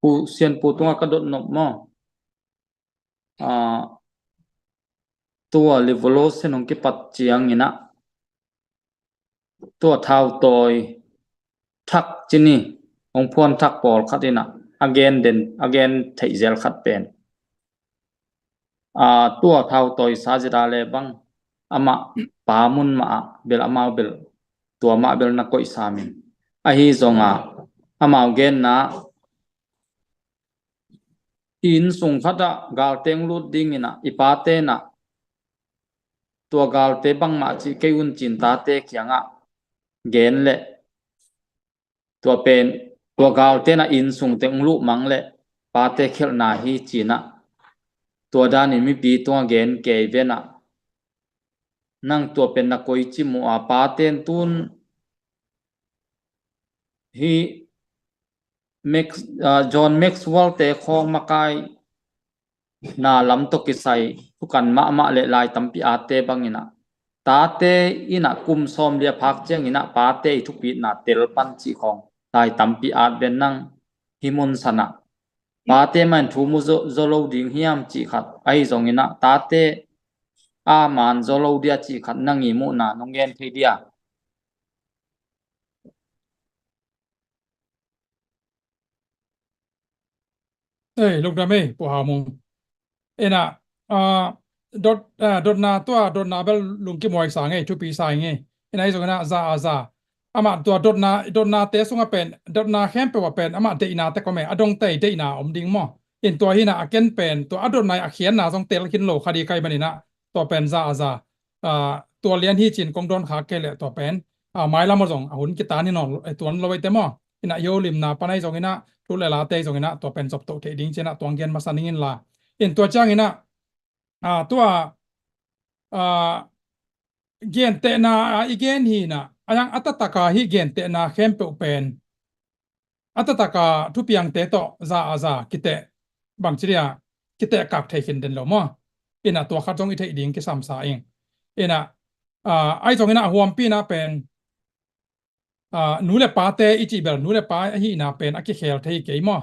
phụ xiên phụ tung các đốt nộp mo tua livolo sen ông cái pat chiang ina tua thao toy thắc chini ông phuan thắc bol khát ina again thấy zel khát pen tua thao toy sajida le bang ama pamun ma bel ama bel tua ma bel na koi samin ahi zonga ama gen na in sung khata gal teng lut ding ina ipate na tua gal te bang ma chi ke un chin ta te kyanga gen le tua pen tua gal te na in sung teng lu mang le pa te khel na hi china tua dan in mi pi tua gen ke ve na nang tua pen na koi chi mu a pa ten tun hi John Maxwell te khong makai na lam to kisai tukan ma le lai tampi ate bangina tate ina kum som lia phak cheng ina pa te thupi na tel pan chi khong lai tampi at ben nang himun sana pa te man thu mu zolo ding hiam chi khat ai zong ina tate a man zolo dia chi khat nang i mu na nongen thei dia lúc đó mấy bộ hào mông ena dot na bel lung ki moi sang nge chu pi sai nge ena izo na za ama dot na te sunga pen dot na hem pe wa pen ama te ina te kome adong te ina om ding mo in tua hina aken pen to adot na akhian na song tel kin lo khadi kai banina to pen za tua lian hi chin kong don kha ke le to pen mai la mo jong hun ki ta ni no tuan lo te mo ina yo lim na panai jong ina tu le la te jong ina to pen chop to te ding chena tong gen ma saningin la in tua chang ina tua gen te na igen hi na ayang atataka hi gen te na khem pe pen atataka thu piang te to za kite bang chiria kite kak thei khin den lo mo ina tua kha jong i thei ding ki sam sa ing ina ai jong ina huam pi na pen nu le pa te ichi bel nu le pa hi na pen aki khel thei ke mo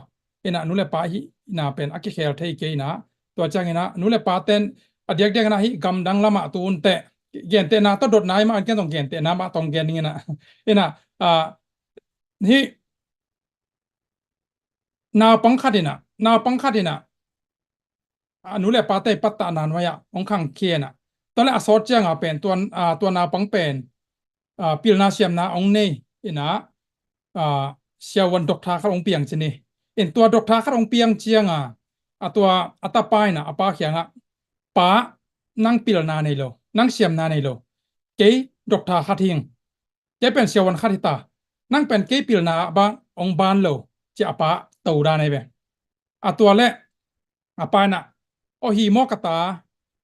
ina nu le pa hi na pen aki khel thei ke na to chang ina nu le pa ten adiak dek na hi gam dang lama tun te gen te na to dot nai ma an ken tong gen te na ma tong gen ni na ina hi na pangkhatina nu le pa te patta nan wa ya ong khang khie na to le asot chang a pen tuan na pang pen pil na siam na ong nei ina siawan dokta kha ong piang chini in tua dokta kha ong piang chianga atua atapai na apa khianga pa nang pil na nei lo nang siam na nei lo ke dokta kha thing ke pen siawan kha thita nang pen ke pil na ba ong ban lo chi apa to da nei be atua le apa na o hi mo kata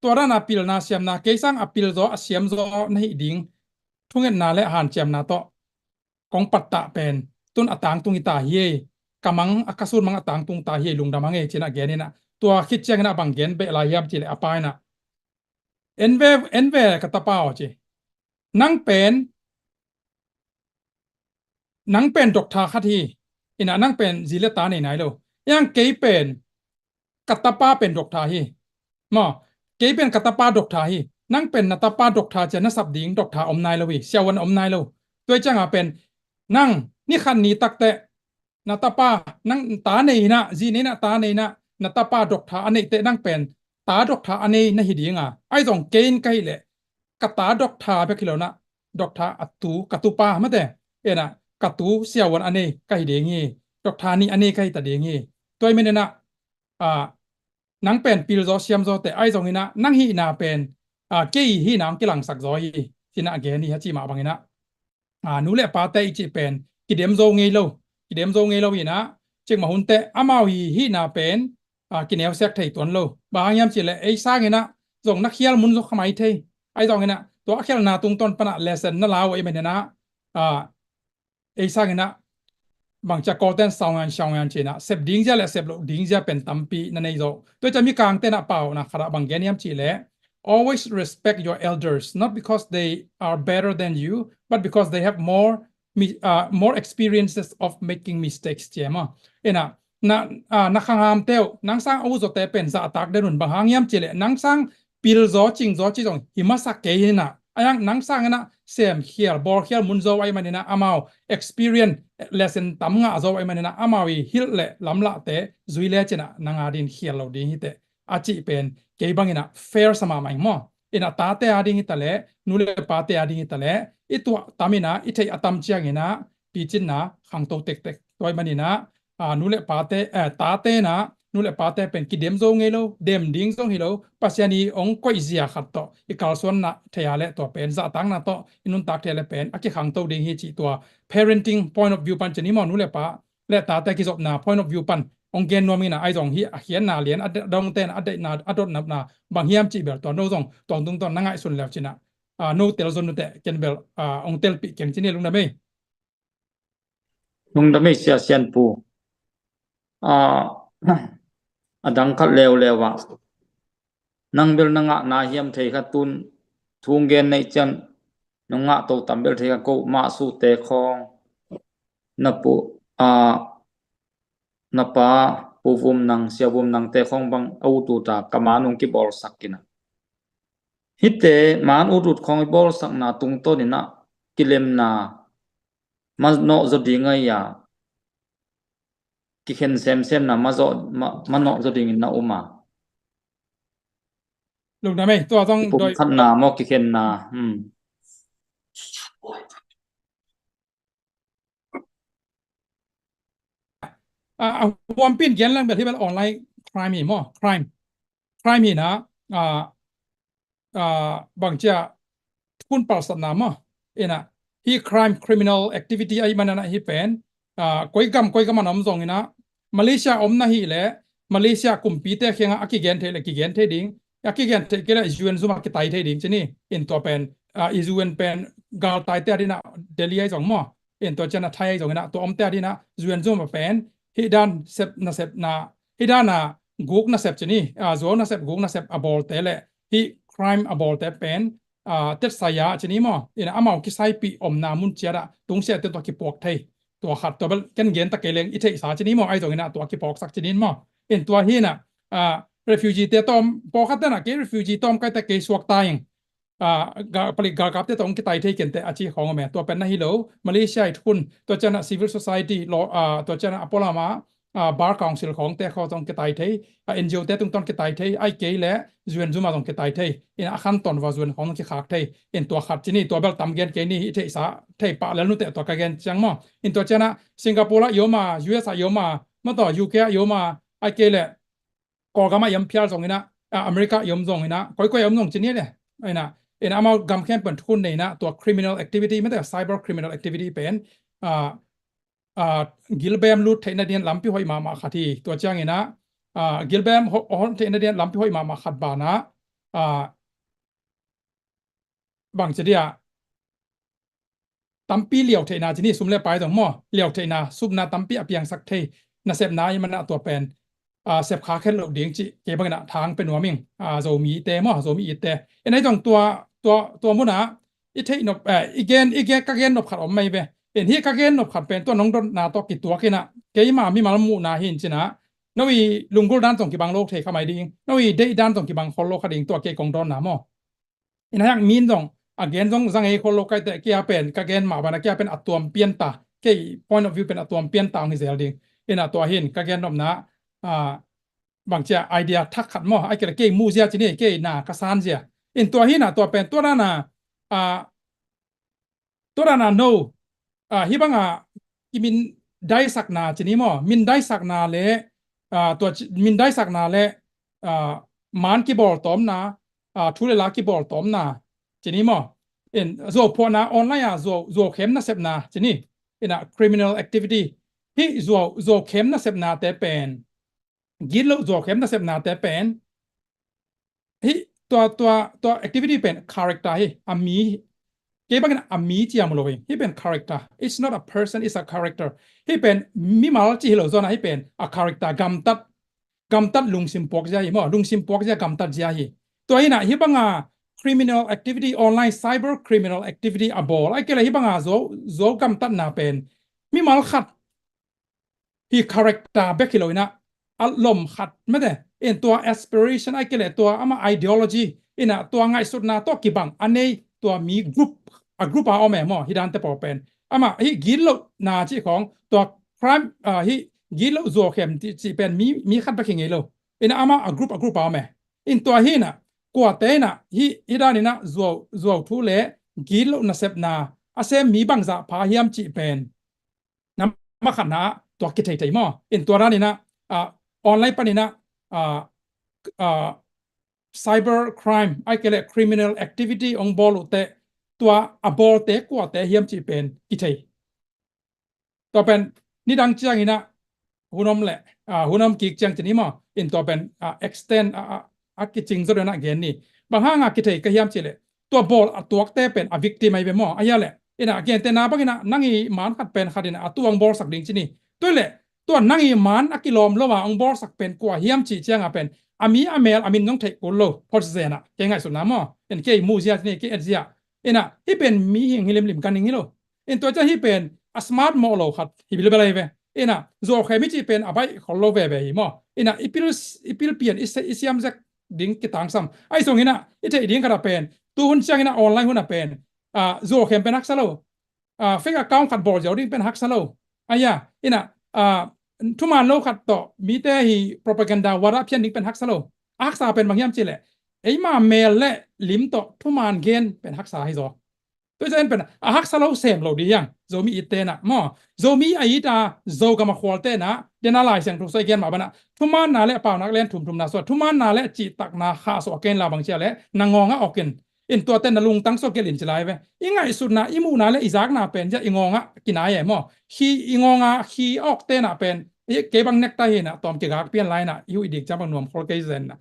tua ra na pil na siam na ke sang apil zo asiam zo nei ding thungen na le han chiam na to kong patta pen tun atang tung ita hi kamang akasun mang atang tung ta hi lung damang e china gen na tua khit chang na bang gen be la yam chi le apai na enve kata pao chi nang pen dokta khathi ina nang pen zile ta nei nai lo yang ke pen kata pa pen dokta hi mo ke pen kata pa dokta hi nang pen na ta pa dokta che na sab ding dokta om nai lo wi siawan om nai lo toi chang a pen nang ni khan ni takte na tapa nang ta nei na ji nei na ta nei na tapa dokta anei te nang pen ta dokta anei na hi dinga ai jong kein kai le ka ta dokta be khilo na dokta atu katupa mate ena katu siawan anei kai dengi dokta ni anei kai ta dengi toi mene na nang pen pil zo siam zo te ai jong ina nang hi na pen ke hi nang kilang sak zo hi sina ge ni ha chi ma bangina nu le pa te chi pen kidem zo ngei lo ina จึงมาหุ่นเตะอามาฮีนาเป็นกินเอลเซกไทยตัวนู้บางยามจีเลไอ้สร้างเงินะส่งนักเขียนมุนส่งขมายไทยไอ้ตองเงินะตัวเขียนนาตุงต้นปนะเลเซนนั่นลาวไอ้เมนนะไอ้สร้างเงินะบางจากกอเตนสองงานจีนะเสพดิ้งจะและเสพดิ้งจะเป็นตัมปีนั่นเองตัวจะมีกลางเตนะเปล่านะครับบางแกนยามจีเล always respect your elders not because they are better than you but because they have more experiences of making mistakes เจ้ามั้ยนะนักข่าวเตลนังสร้างอาวุธเตเป็นสะตักเดินบางหางยามจีเลนังสร้างปิลโซจิงโซจิจงหิมะสักเกยนะยังนังสร้างนะเซมเขียร์บอลเขียร์มุนโซไอมันนะอามา experience lesson ตั้มงาโซไอมันนะอามาวิฮิลเล่ลำละเตจุยเล่เจนะนังอาดินเขียร์เราดีฮิเตอาจิเป็นเกยบังนะ fair สมาไม่มั้งตาเตอาดินฮิตะเล่นูเลปาเตอาดินฮิตะเล่ตัวตามินะอิเทอตัมเจียงนะปีจินนะขังโตเต็กตัวมันนะนูเลปาเตตาเตนะนูเลปาเตเป็นกิเดมโซงเฮโลเดมดิ้งโซงเฮโลปัสยานีองก็อิเซียขัดต่ออีกาลส่วนนะเทียเล่ตัวเป็นจะตั้งนะต่ออินุนตักเทียเล่เป็นอากิขังโตดิ้งฮิจิตัว parenting point of view ปันจะนี่มอนูเลปาและตาเตกิจบนา point of view ปันองเกนนวมินะไอจงฮีเขียนนาเลียนดองเตนอเดนาอดนับนาบางเฮียมจีเบลตัวโนซงตรงตอนนั่งไอสุนแล้วจินะโนเตลซนโนเตเกนเบลองเตลปิเกนจินี่ลุงนะไม่เสียเซียนปูดังคัดเร็วว่ะนังเบลนังะนาเฮียมเทขัดตุนทุงเกนในจันนังะโตตัมเบลเทขัดกูมาสูเตคองนับปูนับปะปูฟุมนังเสียบุมนังเตคองบังเอาตูตากมานุงกิบอลสักกินะฮิตเตมันอุดุดของบอลสักนาตุงโตนี่นะกิเลมนามันโนจดีไงยากิเข็นเซมนะมันโนจดีงินนะอุมาลุงนะตัวต้องโดยขันนามอกิเข็นนาวอมปิ้นเขียนเรื่องแบบที่เป็นออนไลน์ crime มีมั้ง crime มีนะบางเจ้าคุณปราศนามั้งนะที่ crime criminal activity ไอ้มันนะที่เป็นก้อยกำมันอมส่งนะมาเลเซียอมนะฮีแหละมาเลเซียกุมปีเตะเขียงอากิเกนเทเลกิเกนเทดิ้งอากิเกนเทก็เลยยูเอ็นซูมากิไตเทดิ้งใช่ไหมตัวเป็นยูเอ็นเป็นกาลไตเตอร์ที่นะเดลีไอส่งมั้งตัวเจ้าหน้าไทยส่งนะตัวอมเตอร์ที่นะยูเอ็นซูมาเป็นฮิดานเซปนาฮิดานะกุกนะเซปชนี่โซนะเซปกุกนะเซปอบอลเตเลฮิ crime อบอลเตเป็นเต็ดสายาชนี่มั้งอามาคิดใส่ปีอมนามุนเจระตรงเสียตัวกิปอกไทยตัวขัดตัวเบลกันเย็นตะเกลงอิเทสาชนี่มั้งไอ้ตรงนี้นะตัวกิปอกสักชนี่มั้งตัวฮีน่ะrefugee เตตอมปอกขัดนะเก refugee ตอมก็แต่เกสวกตายผลิตการกับเตตองกิไตเทกันแต่อาชีพของแม่ตัวเป็นนะฮิโลมาเลเซียทุนตัวเจ้าหน้า civil society ตัวเจ้าหน้าอพอลามาbar council ของแต่เขาต้องกิไตเทNGO แต่ต้องกิไตเทไอเกย์และจวนจุมาต้องกิไตเทขั้นตอนว่าจวนของกิขากเทตัวขัดชนี่ตัวเบลตำเกนเกนี่อิเทสาเทปะแล้วนู่นแต่ตัวกันจังมั้งตัวเจ้าหน้าสิงคโปร์โยมา US โยมาเมื่อต่อ UK โยมาไอเกย์และก่อกำมายำเพียรส่งนะอเมริกายำส่งนะก้อยยำส่งชนี่เลยเอามากำแค่เป็นทุนในนะตัว criminal activity ไม่แต่ cyber criminal activity เป็นกิลเบมลูดเทนเดียนลำพิหอยมาขัดที่ตัวจ้างนะกิลเบมเทนเดียนลำพิหอยมาขัดบานะบางทีตั้มปีเหลียวเทนาจีนี่ซุ่มเล่ไปตรงมั้งเหลียวเทนาซุ่มนาตั้มปีอเพียงสักเทน่าเสพนายังมันตัวเป็นเสพขาแค่หลบเดียงจีเก็บกันทางเป็นหัวมิ่งโซมีเตมั้งโซมีอีเตในตรงตัวมุนะอีเทนบอีเกนกักเกนนบขัดออกไม่เว้ที่กักเกนนบขัดเป็นตัวน้องโดนนาตัวกิตัวกินะเกยมามีมาลมูนาหินจีนะนวีลุงกุลด้านส่งกีบังโลกเทเข้ามาดิ้งนวีเดด้านส่งกีบังคนโลกขดิ้งตัวเกยกงโดนนามั้งอย่างมีนส่งagain ส่งสังเกตคนโลกแต่เกียเป็นกักเกนมาบานะเกียเป็นอัตตัวเปลี่ยนตาเกย point of view เป็นอัตตัวเปลี่ยนตาของเซลดิ้งตัวหินกักเกนนบนะบางเจ้าไอเดียทักขัดมั้งไอเกลเกยมูเซียจีนี่เกยนากระสานเสียตัวหินตัวเป็นตัวนั้นโนฮิบังกิมินได้สักนาจีนี่มั้งมินได้สักนาเล่ตัวมินได้สักนาเล่มันกีบอลตอมนะทุเรลากีบอลตอมนะจีนี่มั้งโซพอนะออนไลน์โซเข้มนะเสพนะจีนี่criminal activity hi zo khem na sep na te pen gil lo zo khem na sep na te pen hiตัว activity เป็น character hi ami ke bang na ami chi am lo hiเป็น character it's not a person it's a character hiเป็นmi mal chi lo zo na hiเป็น a character gam tat lung sim pok ja hi mo lung sim pok ja gam tat ja hiตัวhi na hi banga criminal activity online cyber criminal activity abol ai ke la hi banga zo gam tat naเป็นmi mal khat hi character เบคิโลนะอารมณ์ขัดไม่ได้เอ็นตัว aspiration ไอ้เกลตัวอามา ideology อินะตัวง่ายสุดนะตัวกี่บังอันนี้ตัวมีกรุ๊ปเอาแม่หมอฮิดันเตปอเป็นอามาฮิกิโลนาจีของตัว crime ฮิกิโลโซเข้มที่เป็นมีขัดไปเข่งไงโลอินะอามากรุ๊ปเอาแม่อินตัวฮินะกว่าเตนะฮิดานี่นะโซทุเลกิโลนะเซปนาอาเซมีบังซาพาฮิมจีเป็นน้ำมาขันนะตัวกิจใจหมออินตัวนั้นนี่นะออนไลน์ปะนี่นะcyber crime ไอ้เกล criminal activity องบอลเตตัวอบอลเตกว่าเตเฮียมจีเป็นกิจใจตัวเป็นนี่ดังจังนี่นะหุ่นอมแหละหุ่นอมกิจจังจะนี่หมออินตัวเป็นextend กิจจริงซะด้วยนะเกณฑ์นี่บางห้างกิจใจก็เฮียมจีเลยตัวบอลตัวเตเป็น victim ไม่เป็นหมอไอ้ยะแหละอินะเกณฑ์แต่นาบังนะนั่งอีมันขัดเป็นขัดนะตัวองบอลสักดิ่งจีนี่ตัวแหละตัวนั่งอีมันอักกิโลมระหว่างองบอลสักเป็นกว่าเฮียมจีเจียงเป็นอามีอเมลอามินน้องเทกุลโลพอเซนะเก่งไงสุดนะมอเอ็นเกย์มูเซียนี่เกย์เอ็ดเซียเอ็นะที่เป็นมีหิงหิลิมกันอย่างนี้โลเอ็นตัวเจ้าที่เป็นสมาร์ทโมโลขัดฮิบิลเบลเวเอ็นะโซเคมิจีเป็นอบายขอโลเวเวมอเอ็นะอีพิลเปลี่ยนอิสยามจะดิ้งกิตังซัมไอ้ส่งหินะอีเจดิ้งกระเป็นตัวหุ่นเชียงหินะออนไลน์หุ่นเป็นโซเคมเป็นฮักซาโลเฟกaccountขัดบอลเจ้าดิ้งเป็นฮักซาโลไอ้ยะเอ็นะทุกมันโลขัดต่อมีแต่ฮี propaganda วาระเพียงดิ้งเป็นฮักซาโลฮักษาเป็นบางอย่างจีแหละไอ้มาเมลและลิมต่อทุกมันเกณฑ์เป็นฮักษาให้ซอตัวจะเป็นฮักษาเราเสมเราดียังโจมีอิตเตนะมอโจมีไอ้ตาโจกับมาควอลเตนะเดนอะไรเสียงทุกใส่เกณฑ์มาบ้านะทุกมันน่าเละเปล่านักเล่นทุ่มนาสวดทุกมันน่าเละจีตักนาข้าสวดเกณฑ์ลาบางเชียเละนางงงะออกเกณฑ์อินตัวเต้นนลุงตั้งสวดเกณฑ์ลินจะไล่ไปยังไงสุดนะอิมูน่าเละอิจากน่าเป็นจะอิงงะกินอะไรมอขี้อิงงะขี้ออกเต้น่ะเป็นเก็บบังเน็กตาเห็นนะตอมเกี่ยวกับเปลี่ยนไลน์นะยูอีดิกจับบังนวมคอลเกย์เซนนะ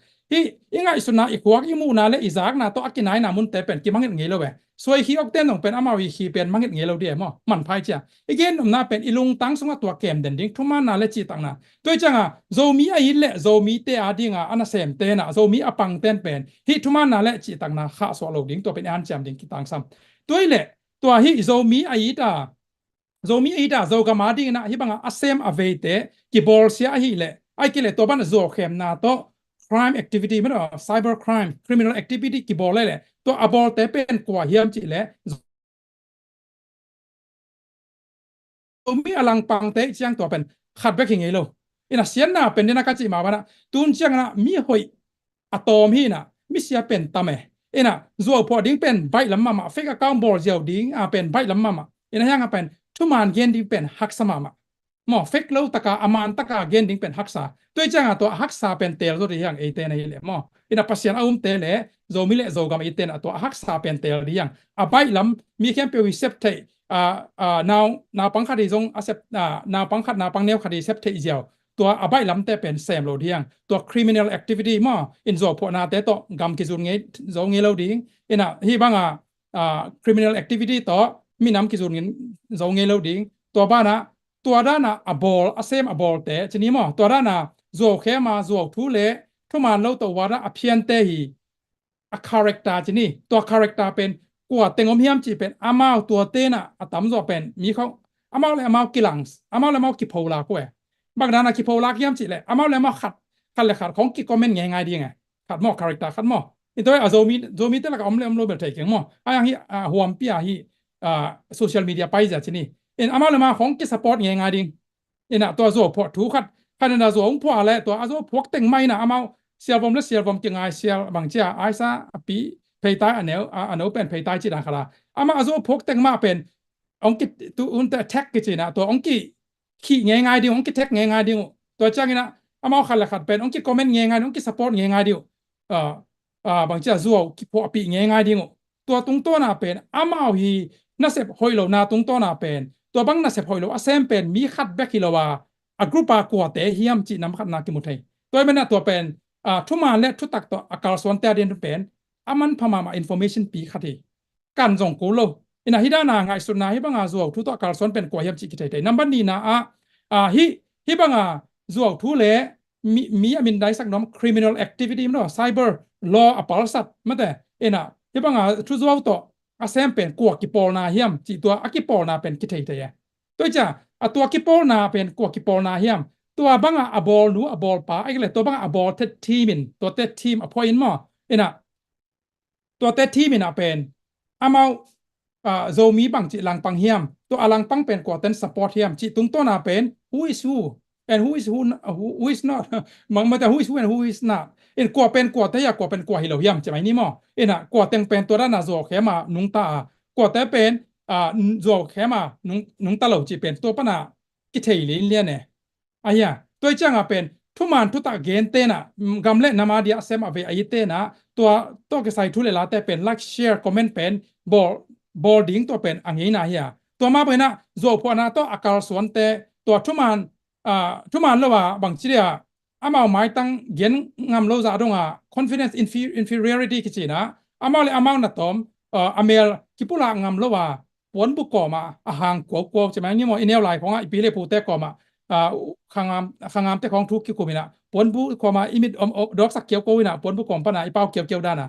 ยังไงสุดนะอีกวักอิมูน่าเละอิจากน่ะตัวอักกินไหนน่ะมุนแต่เป็นกี่มังเงินเงี้ยเลยเว้ยสวยขี้ออกเต้นต้องเป็นอามาวิขี้เป็นมังเงินเงี้ยเราเดียมอมันพายจ้ะอีกเงี้ยน่ะเป็นอีลุงตั้งสงตัวเกมเด่นดิ้งทุกมันน่ะเละจีตังน่ะตัวจังอ่ะโจมีไอ้เละโจมีเตอาดิ้งอ่ะอันนั้นเซมเต้น่ะโจมีอปังเต้นเป็นทุกมันน่ะเละจีตังน่ะข้าสวดเราดิ้งตัวเป็นอันจำดิ้งกี่ตังซ้ำตัวเละตัวโจมีไอ้ตาโจมีไอ้ตาโจกับมาดิ้งน่ะบังอ่ะเซมอเวเตกี่บอลเสียไอ้เละไอ้กี่เละตัวบ้านโจเข้มน่ะตัว crime activity ไม่หรอ cyber crime criminal activity กี่บอลเลยแหละตัวอบอลแต่เป็นกว่าเฮียมจีแหละมีอลังปังเตะเชียงตัวเป็นขัดไปขิงไงโลอินะเสียนน่ะเป็นเนี่ยนักจิมาบ้านะตุนเชียงน่ะมีหอยอะตอมฮีน่ะมีเสียเป็นตาเมอินะโจพอดิ้งเป็นใบลำมาเฟกaccount บอลเจียวดิ้งเป็นใบลำมาอินะยังเป็นทุมันเกนดิ้งเป็นฮักษมาหมอเฟกเล่าตะกาอามันตะกาเกนดิ้งเป็นฮักษาตัวจังตัวฮักษาเป็นเตลตัวที่ยังเอเตนเลยหมออินะปัสยานเอาเตลโจมีเลโจกามเอเตนตัวฮักษาเป็นเตลที่ยังใบลำมีแค่เป็นวิเซปเตนาปังคดีจงอาเซปนาปังคัดนาปังเนียวคดีเซปเทอีเจียวตัวอบายลำเตเป็นเซมโลดียงตัว criminal activity มาอินโซพอนาเตโตกำกิจุนเงยโจเงยโลดีอินะฮีบังcriminal activity ต่อมีน้ำกิจุนเงยโจเงยโลดีตัวบ้านะตัวด้านน่ะอบอลอาเซมอบอลเตชนิดมั้งตัวด้านน่ะโจเข้ามาโจทุเลทุมันเราตัวว่าอภิยันเตฮีcharacter ชนิดตัว character เป็นกว่าเต็งอมเฮียมจีเป็นอามาตัวเต้น่ะตั้มโจเป็นมีเขาอามาเลยอามากิลังส์อามาเลยอามากิโพลาก็เอบางด้านน่ะกิโพลาเฮียมจีเลยอามาเลยอามาขัดเลยขัดของกิคอมเมนต์ง่ายๆดีไงขัดหม้อ character ขัดหม้ออีตัวโจมีแต่ละก็อมเลยอมโรเบิร์ตเทคิงหม้ออย่างที่หัวปีฮีโซเชียลมีเดียไปจ้ะชนิดอามาเลยมาของกิสปอร์ตง่ายๆดีน่ะตัวโจพอถูกขัดนั่นโจของพวกอะไรตัวโจพวกเต็งไม่น่ะอามาเสียผมและเสียผมจังไงเสียบางเจ้าไอ้ซะปีเพย์ตายอันเนี้ยเป็นเพย์ตายจีดังขนาดอามาอาโซพกแต่งมาเป็นองกิตัวอุนแต่แท็กกิจีนะตัวองกิขี้ง่ายๆดีองกิแท็กง่ายๆดีตัวจังงี้นะอามาขัดละขัดเป็นองกิคอมเมนต์ง่ายๆองกิสปอร์ตง่ายๆดีบางเจ้าโซกิพอปีง่ายๆดีตัวตรงตัวน่ะเป็นอามาฮีน่าเสพหอยเหล่าน่ะตรงตัวน่ะเป็น ตัวบังน่ะเสพหอยโลอาเซมเป็นมีขัดแบกฮิโลวาอากรุปากวเตเฮียมจีนำขัดนากิมุทัยตัวมันน่ะตัวเป็นทุมาและทุตักตัวอากาศสวนแต่เดียนเป็นอามันพม่ามา information ปีขัดที่การส่งกูโลอินะฮิดานาไงสุดนาฮิบังอาจวกทุตัวอากาศสวนเป็นกว่าเฮียมจีกิทัยนับบันนี้นะฮิบังอาจวกทุเลมีอามินได้สักน้อง criminal activity มั้ง cyber law อปาลสัตมั้งแต่ฮิบังอาทุจวกตัวอาเซมเป็นกว่ากิปอลนาเฮียมจีตัวอากิปอลนาเป็นกิทัยแต่ตัวจ้าตัวกิปอลนาเป็นกว่ากิปอลนาเฮียมตัวบังอาบอลนูอาบอลป้าไอ้เลยตัวบังอาบอลเททีมินตัวเททีมอพอยน์มั้งตัวเททีมินเป็นอามาโซมีบางจีลังปังเฮียมตัวอลังปังเป็นกว่าเต็น support เฮียมจีตรงตัวน่ะเป็น who is who and who is not มันแต่ who is who and who is not กว่าเป็นกว่าแต่อยากกว่าเป็นกว่าฮิโลเฮียมใช่ไหมนี่มั้งกว่าเต็งเป็นตัวด้านน่ะโซแค่มานุงตากว่าแต่เป็นโซแค่มานุงตาเหล่าจีเป็นตัวปนากิเทลินเลียนเนี่ยตัวจังเป็นทุมันทุตะเกนเตนะกำเล่นามาเดียเซมอเวไอเตนะตัวก็ใส่ทุเลลาแต่เป็น like share comment เป็นboarding ตัวเป็นอันนี้นะตัวมาเป็นโซพวนาตัวอากาศสวนแต่ตัวทุมันแล้วว่าบางทีอามาไม่ตั้งเย็นงามโลซาดงconfidence inferiority กิจนะอามาเลยอามาหน้าตอมอเมลกิปุระงามแล้วว่าปนบุกก่อมาห่างกว่าใช่ไหมนี่มั้งอินเนลไลของอีปีเลปูเตก่อมาขางามแต่ของทุกข์กูมีนะปนบุกมาอิมิดดอกสักเกี่ยวกูมีนะปนบุกปนะอีเป้าเกี่ยวด้านนะ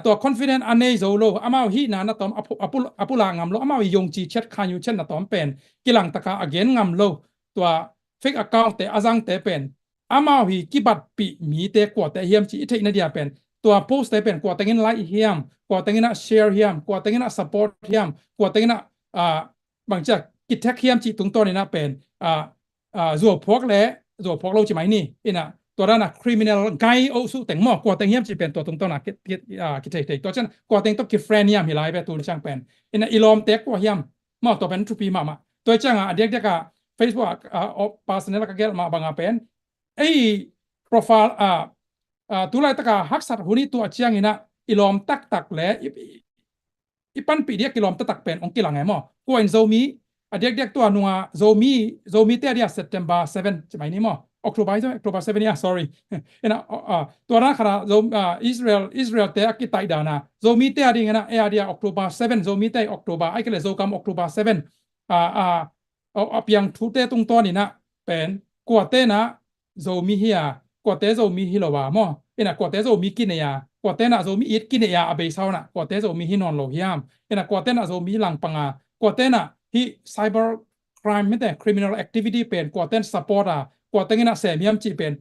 ตัว confident อันนี้โซโลอามาฮีนะตอมอปุลางามโลอามาวิยงจีเช็ดขานอยู่เช่นตอมเป็นกิลังตะกาอเกนงามโลตัว fake account แต่อาจังแต่เป็นอามาฮีกิบัดปีมีแต่กว่าแต่เฮียมจีเทคนาเดียเป็นตัว post แต่เป็นกว่าแต่เงินไลค์เฮียมกว่าแต่เงิน share เฮียมกว่าแต่เงิน support เฮียมกว่าแต่เงินบางจากกิจแท็กเฮียมจีตรงตัวนี่นะเป็นรัวพวกเราใช่ไหมนี่ตัวนั้นcriminal ไกโอสุแต่งหม้อกว่าแต่งเฮียมจีเป็นตัวตรงตัวกิจเทคตัวฉันกว่าแต่งตัวกิฟเฟรนเฮียมฮิไลไปตัวช่างเป็นอีลอมเต็กกว่าเฮียมหม้อตัวเป็นทุปีมาตัวช่างเด็กFacebook personal ก็เกิดมาบางเป็นprofile ตัวไรตะกาฮักสัตหุ่นตัวเชียงอีลอมตักและอีปันปีเดียกิลอมตักเป็นองกิลังไงมั้งกวนโซมีเด็กตัวนัวโซมีเตเดีย September 7ใช่ไหมนี่มั้งOctober 7เนี่ย sorry ตัวนั้นขณะIsrael เตะกิไตดานะโซมีเตเดียนะเดีย October 7โซมีเต October ไอ้ก็เลยโซกัม October 7เอาเพียงทุเตตรงตัวนี่นะเป็นกว่าเตนะโซมีเฮียกว่าเตโซมีฮิโลวามั้งกว่าเตโซมีกินเนี่ยกว่าเตนะโซมีอีทกินเนี่ยอาเบย์เซานะกว่าเตโซมีฮินอนโลเฮียมกว่าเตนะโซมีหลังปังกว่าเตนะที่ cyber crime ไม่แต่ criminal activity เป็นกว่าเตน support กว่าเตนเสมียมจีเป็น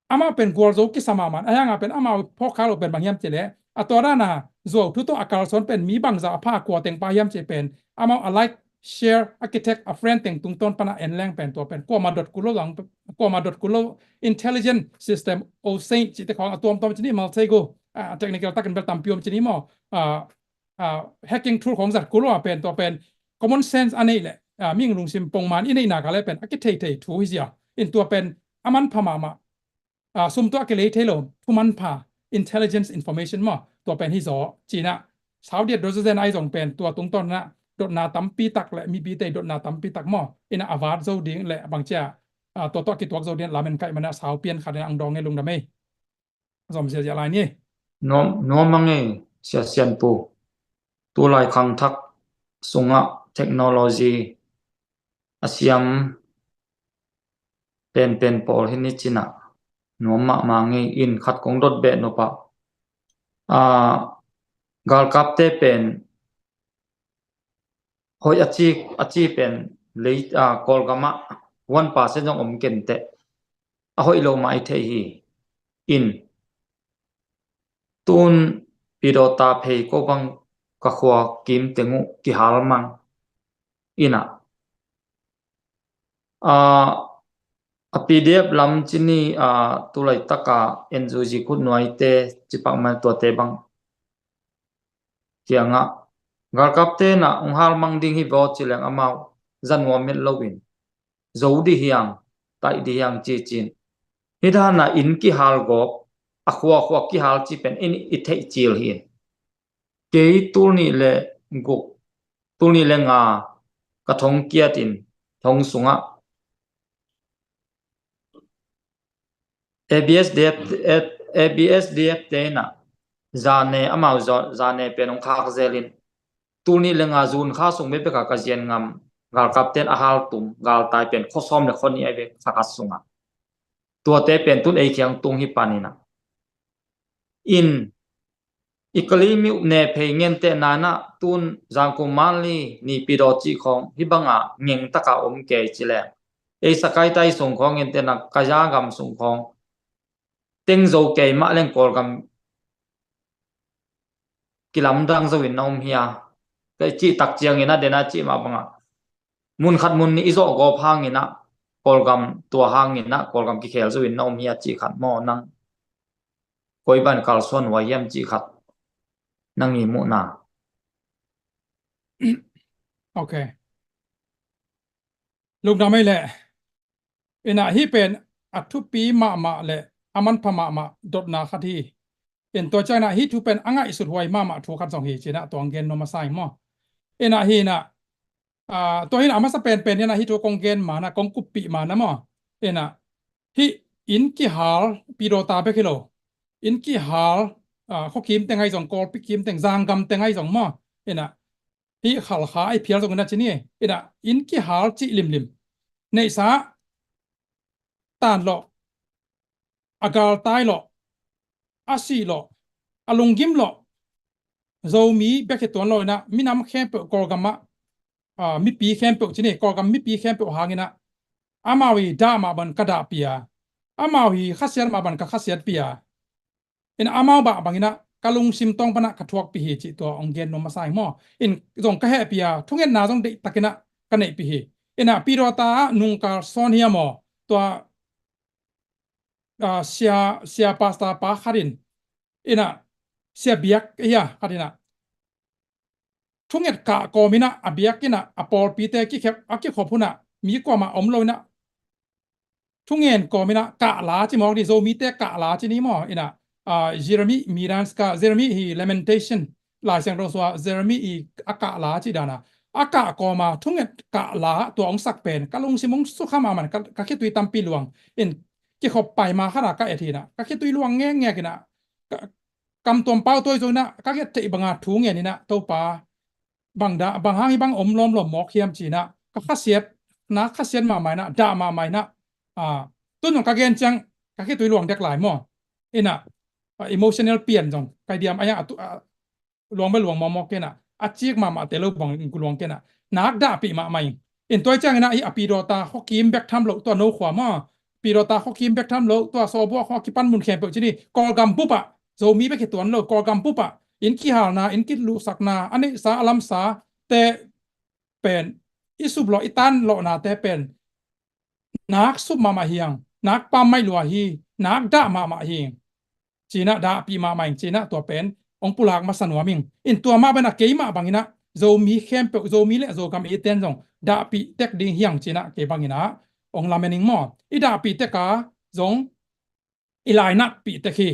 อามาเป็นกวลโซกิสมามันเป็นอามาพ่อค้าเราเป็นบางยามจีเลยตัวนั้นโซทุกตัวอากาศสวนเป็นมีบางจากผ้ากว่าเต็งปายามจีเป็นอามา like share architect a friend เต็งตรงต้นปนะแรงเป็นตัวเป็นกว่ามาดดกุโลหลังกว่ามาดดกุโล intelligent system โอเซนจิตของตัวจีนี่มาเซโกเทคนิคเราตักกันเป็นตามพิมพ์จีนี่มั้งhacking tool ของจัดกุโลเป็นตัวเป็น common sense อันนี้แหละมิ่งลุงซิมปงมันอินในหนักอะไรเป็น architect ทูฮิเซียตัวเป็นอามันพม่าซุ่มตัวกิเลสเทโลทุมันพา intelligence information มั้งตัวเป็นฮิโซจีน่ะสาวเดียดโดยเฉพาะไอ้ส่งเป็นตัวตรงต้นนะโดดนาตั้มปีตักและมีปีเตโดดนาตั้มปีตักมั้งอาวาดโซดิ้งและบางเจ้าตัวกิตัวโซดิ้งลามันไก่มันสาวเปลี่ยนขัดอังดองไงลุงดำไม่สมเสียอะไรนี่น้อมมังไงเสียเซียนปูตัวลายคังทักสุงะเทคโนโลยีอาเซียมเป็นปอลหินิจินะน้อมมังไงอินขัดของรถเบนนปะกาลกับเตเป็นหอยอาชีเป็นเลยกอลกามะ1%จงเกนเตหอยโลมาไอเทฮีอินตุนปิโดตาเพย์ก็บังกะขวากิมเตงูกิฮาลมังอินะPDF ลำจินีตัวไรตะกาเอ็นจูจิคุดหน่วยเตจิปักมันตัวเตบังเกียงกาลกับเตนะฮาลมังดิ้งฮิบอจิเลงอามาวจันวามิลลวินโจดีฮิยังไตดียังจีจินฮิดานะอินกิฮาลกบขวากิฮาลจิเป็นอินอิเทจิลฮินเกยตุลนี่เลกุตุลนี่เลงก กระทงเกียรตินทงสุงะ ABSDF เตนะจานเนอมาจานเนเป็นองค์ข้าเจลินตูนี่เลงอาจูนข้าส่งไม่ไปกับกเจียนงามกาลกับเต้นอาหารตุมกาลตายเป็นข้อซ้อมในคนนี้ไอเบกสักสุงะตัวเตเป็นตุนไอเคียงตุงฮิปานินะอินอีกลีมิวเนเพเงินเตนานะตุนจางกุมันลีนี่ปิโดจิของฮิบังะเงิงตะกาอมเกจิเลไอสกายไตส่งของเงินเตนักกะยากำส่งของเต็งโจเกยมาเล่นกอลกำกิลำดังสวินนอมเฮียก็จีตักเจียงเงินะเดนะจีมาบังะมุนขัดมุนนี่อิโซกอพังเงินะกอลกำตัวหางเงินะกอลกำกิเคลสวินนอมเฮียจีขัดมอนังคอยบันกัลส่วนวายมจีขัดนังมีมุนา โอเคลูกน้ำไม่แหละที่เป็นอัทุปีมาแหละอามันพมาดดนาคดีตัวใจนะที่ทุเป็นอ่างอิสุดหวยมาถูกคันสองเหตุนะตัวเงินนมาใส่หม้อที่นะตัวที่อามาสเป็นนะที่ตัวกงเกนมานะกงกุปปีมานะหม้อนะที่อินกิฮาลปีโรตาไปกิโลอินกิฮาลเขาคิมแต่งไงสองกอลปีคิมแต่งจางกำแต่งไงสองหม้อนะที่ขลขาไอเพียรตรงนั้นชนี่นะอินกิฮาลจิลิมในสาตานหลอกอากาลตายหลอกอาศีหลอกอลงกิมหลอกเรามีเบกตัวเรานะมีน้ำแข็งเปกอกัมมะมีปีแข็งเปชนี่กอกัมมีปีแข็งเปหางินะอามาวีดามาบันกระดาเปียอามาวีขัสเซียนมาบันกะขัสเซียนเปียอามาบะบังงินะกะลุงซิมตองปนะกะทวกปีเหจิตัวองเกนนมาใส่หม้อจงกะแฮเปียทุกเงินนาจงเดตะกินะกันในปีเหปีโรตานุงกาซอนเฮียหมอตัวsia pasta pa kharin sia biak ya kharina thunget ka komina abiak kina apol pite ki khep aki khopuna mi ko ma omloina thungen komina ka la chi mo di zo mi te ka la chi ni mo Jeremy Miranska Jeremy hi lamentation la sang ro so Jeremy i aka la chi dana aka koma thunget ka la to ong sak pen kalung simong su khama man ka ki tui tampi luangที่เขาไปมาขนาดก็เอทีนะก็คิดตัวลวงแง่กันนะกำตัวเป้าตัวนะก็คิดจะบังอาจถูงเงี้ยนี่นะตัวปลาบางห้างบางอมล้อมหมอกเขียมจีนะก็ข้าเสียดนะข้าเสียดมาใหม่นะด่ามาใหม่นะต้นของการเงินจังก็คิดตัวลวงเด็กหลายมั่วemotional เปลี่ยนจังไกเดียมอะไรลวงไปลวงมอกเกนะอาชีพมาแต่เราบังกุลวงเกนะนักด่าปีมาใหม่ตัวจังนะอปีโดตาเขากิมแบกทำหลตัวโนขวามั่วปีโรตาเขาคิมแบกทำโลตัวโซบัวเขาคิปันมุนแขมเปิดที่นี่กอลกัมปุ๊บอะโซมีไปแค่ตัวนั้นโลกอลกัมปุ๊บอะกิฮาลนากิลูสักนาอันนี้สาอัลัมสาแต่เป็นสุบโลตันโลนาแต่เป็นนักสุบมาเฮียงนักปั๊มไม่ลัวฮีนักด่ามาเฮียงจีน่าด่าปีมาใหม่จีน่าตัวเป็นองปุลากมาสนวมิงตัวมาเป็นนักเกย์มาบางนะโซมีแคมเปิดโซมีเละโซกัมเต็นจงด่าปีเต็กดิ้งเฮียงจีน่าเกย์บางนะองลาเมนิงมอดาปีเตกาจงอีไลนักปีเตคี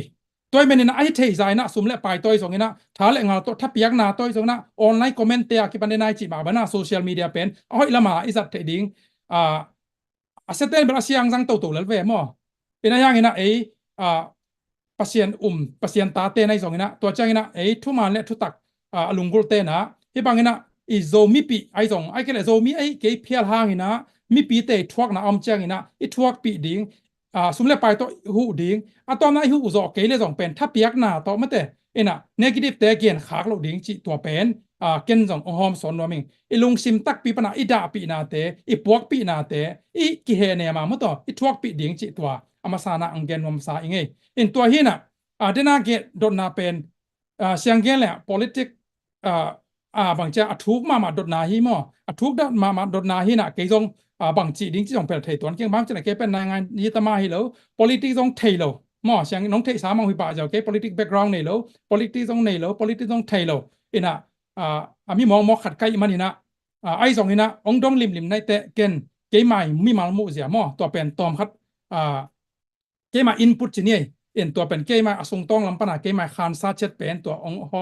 ตัวเมนินะไอเทใจนะสุมเละไปตัวสงนะท้าเละงาตัวทับเปียกนาตัวสงนะออนไลน์คอมเมนต์เตียกิปันเดนายจีมาบนะโซเชียลมีเดียเป็นอ้อยละมาอิสัตเทดิ้งเซตเตนเป็นอาชีพยังตัวเลเวมอเป็นอะไรอย่างนี้นะปัสเซียนปัสเซียนตาเตในสงนะตัวจังนะทุมาเละทุตักลุงกุลเตนะที่บางนะโซมีปีไอสงไอเกลโซมีเกย์เพียลหางนะมีปีเตทวกนะอมเจียงนะทวกปีดิ้งสุมเลไปตัวหูดิ้งตอนนั้นหูอุจเกย์เลยสองเป็นถ้าเปียกหน้าต่อมาเตเนกาทีฟเตเกียนขากเราดิ้งจีตัวเป็นเกณฑ์สองหอมสอนว่ามิงลุงซิมตักปีปนาด่าปีนาเตปวกปีนาเตกิเฮเนมาเมื่อต่อทวกปีดิ้งจีตัวมาสานะอังเกนวมสาอิงตัวเฮน่ะเดนาเกตโดนนาเป็นเสียงเกนแหละ politics บางเจ้าทุกมาโดนนาฮีมอทุกมาโดนนาฮีน่ะเกย์จงบางจีดิ้งที่จงเป็นไทยตัวนี้บางจะไหนเกย์เป็นนายงานยี่ตมาฮีแล้ว politics จงไทยแล้วเสียงน้องไทยสามังหิบะเจ้าเกย์ politics background นี่แล้ว politics จงนี่แล้ว politics จงไทยแล้วมีมองขัดใกล้มันนี่นะไอ้สองนี่นะองดงลิมในแต่เกณฑ์เกย์ใหม่มีมามุเสียตัวเป็นตอมคัดเกย์มา input จีนี่ตัวเป็นเกย์มาส่งต้องลำปนาเกย์มาคานซาเช็ดเป็นตัวองห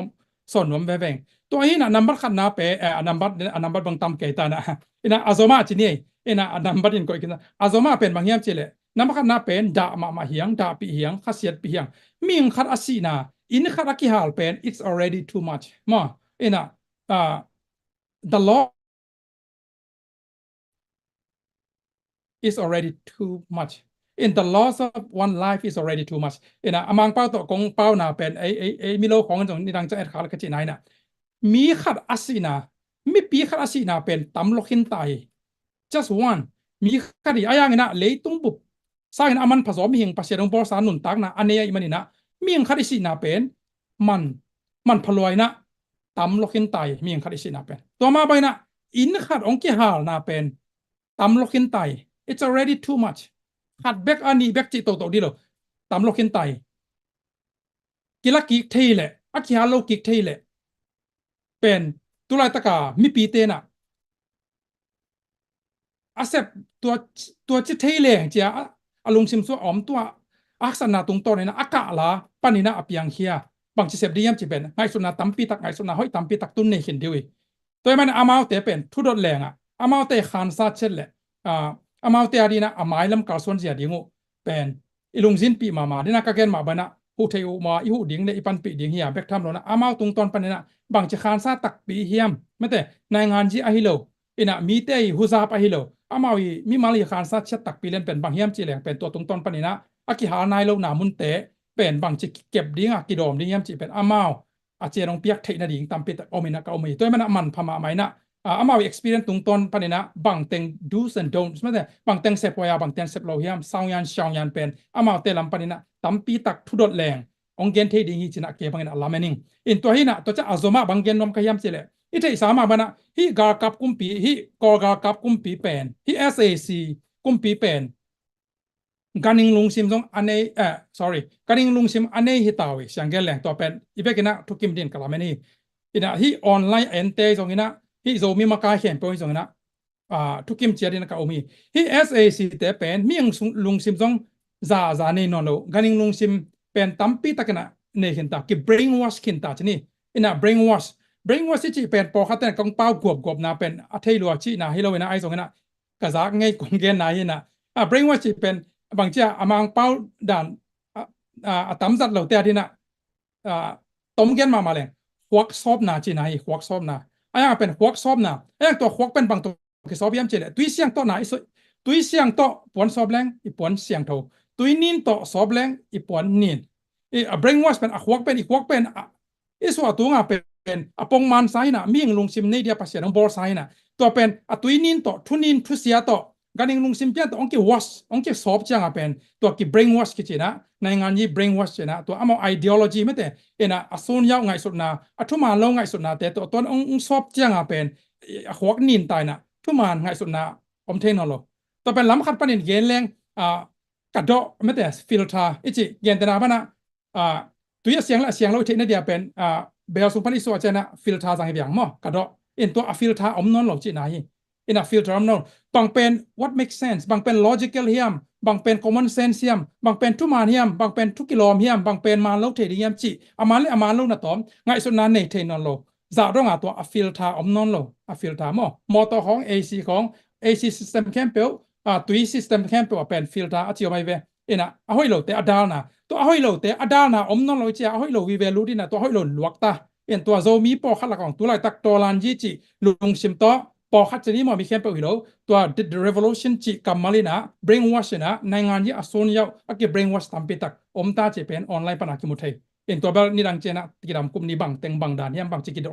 ส่วนนวมเวงตัวนี้นะนัมบัตขันนาเปนัมบัตบางตำเกตานะอินะอาโซมาจีนี่อินะนัมบัตอินก็อีกนะอาโซมาเป็นบางอย่างจีเลนัมบัตขันนาเป็นด่ามาเฮียงด่าปีเฮียงขัดเสียดปีเฮียงมิงขัดอาศีนาอินขัดอากิฮาลเป็น it's already too much มาอินะthe law is already too much in the loss of one life is already too much ina amang pau to kong pau na pen ai mi lo khong jong ni dang cha et khal ka chi nai na mi khat asina mi pi khat asina pen tam lo khin tai just one mi khadi ayang ina le tung bu sa ina aman phasom hing pa se dong por sa nun tak na ane ai mani na mi ang khadi si na pen man phaloi na tam lo khin tai mi ang khadi si na pen to ma bai na in khat ong ki hal na pen tam lo khin tai it's already too much hat back ani back chi to di lo tam lo khin tai kila ki theile akhi halo ki theile pen tulai taka mi pi te na acceptตัวchi theile chia alung sim so om tua aksana tung to na aka la panina apiang hia bang chi sep diam chi ben ngai suna tampi tak ngai suna hoi tampi tak tun nei hin dewi toy man amau te pen thu dot lenga amau te khan sa chet le amau te adina amai lam ka son zia dingu pen ilung zin pi mama dina ka gen ma bana hu theu ma i hu ding le ipan pi ding hiya bek tham lo na amau tung ton panina bang chi khan sa tak pi hiam mate nai ngan ji a hi lo ina mi te hu za pa hi lo amau mi mali khan sa chet tak pi len pen bang hiam chi leng pen to tung ton panina aki ha nai lo na mun te pen bang chi ket ding a ki dom ding hiam chi pen amau a che rong piak thei na ding tam pi ta omina ka omi toy man man phama mai na amau experience tung ton panina bang teng do's and don'ts mate bang teng sep wa bang teng sep lo hiam saung yan shang yan pen amau te lam panina tampi tak thu dot leng ong gen thei ding hi china ke bang na lamening in to hina to cha azoma bang gen nom ka hiam chile i thei sama bana hi gar kap kumpi hi kor gar kap kumpi pen hi SAC kumpi pen ganing lung sim jong ane sorry ganing lung sim ane hi tawi siangel leng to pen ibekina thukim din kalameni ina hi online ente jong ina hi zo mi maka hen point jong ina thukim chiarin ka omi hi SAC te pen miang lung sim jong za nei no lo ganing lung sim pen tampi takena nei hin ta ki brainwash kin ta chini ina brainwash chi pen po khaten kong pau gop na pen athei lo chi na hi lo ina ai jong ina kazak ngai kong gen na ina brainwash chi pen bang chia amang pau dan tam zat lo te adina tom gen ma leng hwak sop na chi na hi hwak sop na aya pen hwak sop na aya to hwak pen bang to ki sop yam chile tui siang to na iso tui siang to pon sop leng I pon siang tho tui nin to sop leng I pon nin a brainwash pen a hwak pen iso atunga pen apong man sai na ming lung sim nei dia pasien ong bor sai na to pen a tui nin to thu nin thu sia to ganing lung sim pian to ong ki sop chang a pen to ki brainwash ki china nai ngan yi brainwash china to amo ideology mete ena ason yaw ngai sut na athuma lo ngai sut na te to ton ong sop chang a pen a hwak nin tai na thuman ngai sut na om the no lo to pen lam khat panin gen leng ka do mete filter ichi gen tena bana tuya siang lo the na dia pen bel sung pani so chana filter jang hyang mo ka do in to a filter om non lo chi na hi in a filter om non bang pen what makes sense bang pen logical hiam bang pen common sense hiam bang pen thuman hiam bang pen thu kilom hiam bang pen man lo the hiam chi aman lo na tom ngai so na nei the non lo za dong a to a filter om non lo a filter mo motor hong AC system campel tui system campel pen filter a chiu mai ve ina a hoi lo te adal na to a hoi lo te adal na om non lo chi a hoi lo vi value din na to hoi lo luak ta en to zo mi po khat la kong tu lai tak to lan ji chi lung sim to po khat chini mo mi campel hi lo to the revolution chi kamalina brainwash na nangan ji ason yaw aki brainwash tampi tak om ta che pen online pana ki mu thei in to bal ni dang chena kiram kum ni bang teng bang dan hiam bang chi ki do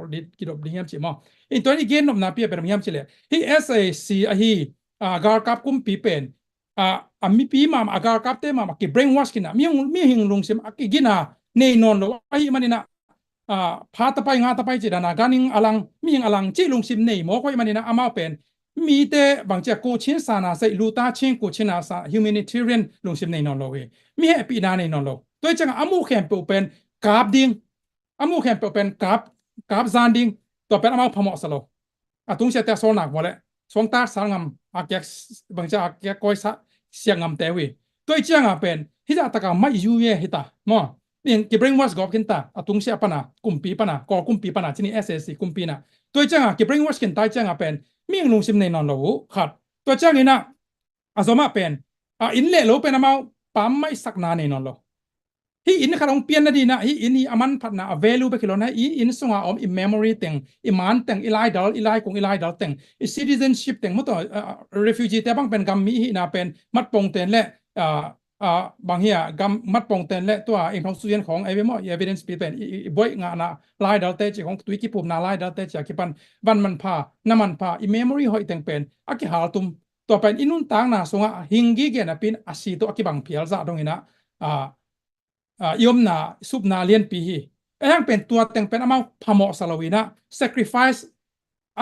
ding hiam chi mo in to ni gen nom na pi per hiam chi le hi SAC a hi gar kap kum pi pen mi pi ma agar kap te ma ki brainwash kina mi hing lung sim aki gina nei non lo ai manina pha ta pai nga ta pai chi dana ganing alang mi hing alang chi lung sim nei mo koi manina ama pen mi te bang cha ko chin sa na sai lu ta chin ko chin na sa humanitarian lung sim nei non lo we mi he pi na nei non lo toi chang amu khem pe pen kap ding amu khem pe pen kap zan ding to pen ama phamo sa lo atung se ta so nak mo le song ta sangam akyak bang cha akyak koi sa siang ngam te wi toi chang a pen hi da ta ka mai yu ye hita mo นี่กิบริงวัสกอบกินตาตุงเสียปนะกุมปีปนะก่อกุมปีปนะที่นี่ SSC กุมปีนะตัวจังกิบริงวัสกินตาจังเป็นมีงลุงซิมในนอนเราขัดตัวจังนี่นะสมมาเป็นอินเล่เราเป็นอามาปั๊มไม่สักนานในนอนเราที่อินขนมเปียนนะดีนะที่อินที่อามันพัฒนา value ไปกิโลนะอินส่งอาอิ memory เต็งอิมันเต็งอีไลดอลคงอีไลดอลเต็งcitizenship เต็งมั่วตัวrefugee แต่บางเป็นกำมีที่น่าเป็นมัดปงเต็งและบางเฮียกำมัดปงเต็นและตัวเองของสุเรียนของไอ้เรื่อง evidence เป็นบ่อยงานนะไล่ดอลเตจของตัวกิปุ่มนาไล่ดอลเตจกิปันวันมันพาน้ำมันพาอี memory หอยเต็งเป็นอักขิหาตุมตัวเป็นอินุนต่างนะส่งหิงกีเกนะเป็นอาศัยตัวอักขิบังเพียลซะตรงนี้นะยมนะสุบนาเลียนปีฮียังเป็นตัวเต็งเป็นอามาพมอสลาวินะ sacrifice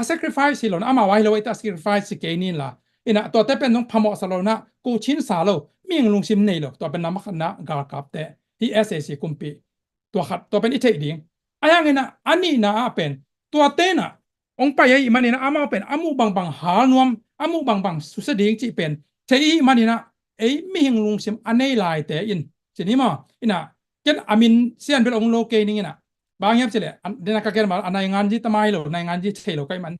sacrifice สิหล่นอามาไว้เลยแต่ sacrifice สิเกนินล่ะตัวเต็งเป็นน้องพมอสลาวินะกูชินสาโลมีงลุงซิมเนลตัวเป็นน้ำขณะกากับแต่ที่ SSC กุมปีตัวขัดตัวเป็นอิเทดิ่งยังไงนะอันนี้นะเป็นตัวเต้นองไปยัยมันนี่นะอามาเป็นอามูบังหานวมอามูบังสุดดิ่งจีเป็นเทอีมันนี่นะมีงลุงซิมอันนี้ลายแต่อินจีนี่มั้งเช่นอามินเสียนเป็นองโลเกนี่นะบางอย่างเฉลี่ยเดนักการมาอันในงานจีตไม่หรอกในงานจีเทโลก็มัน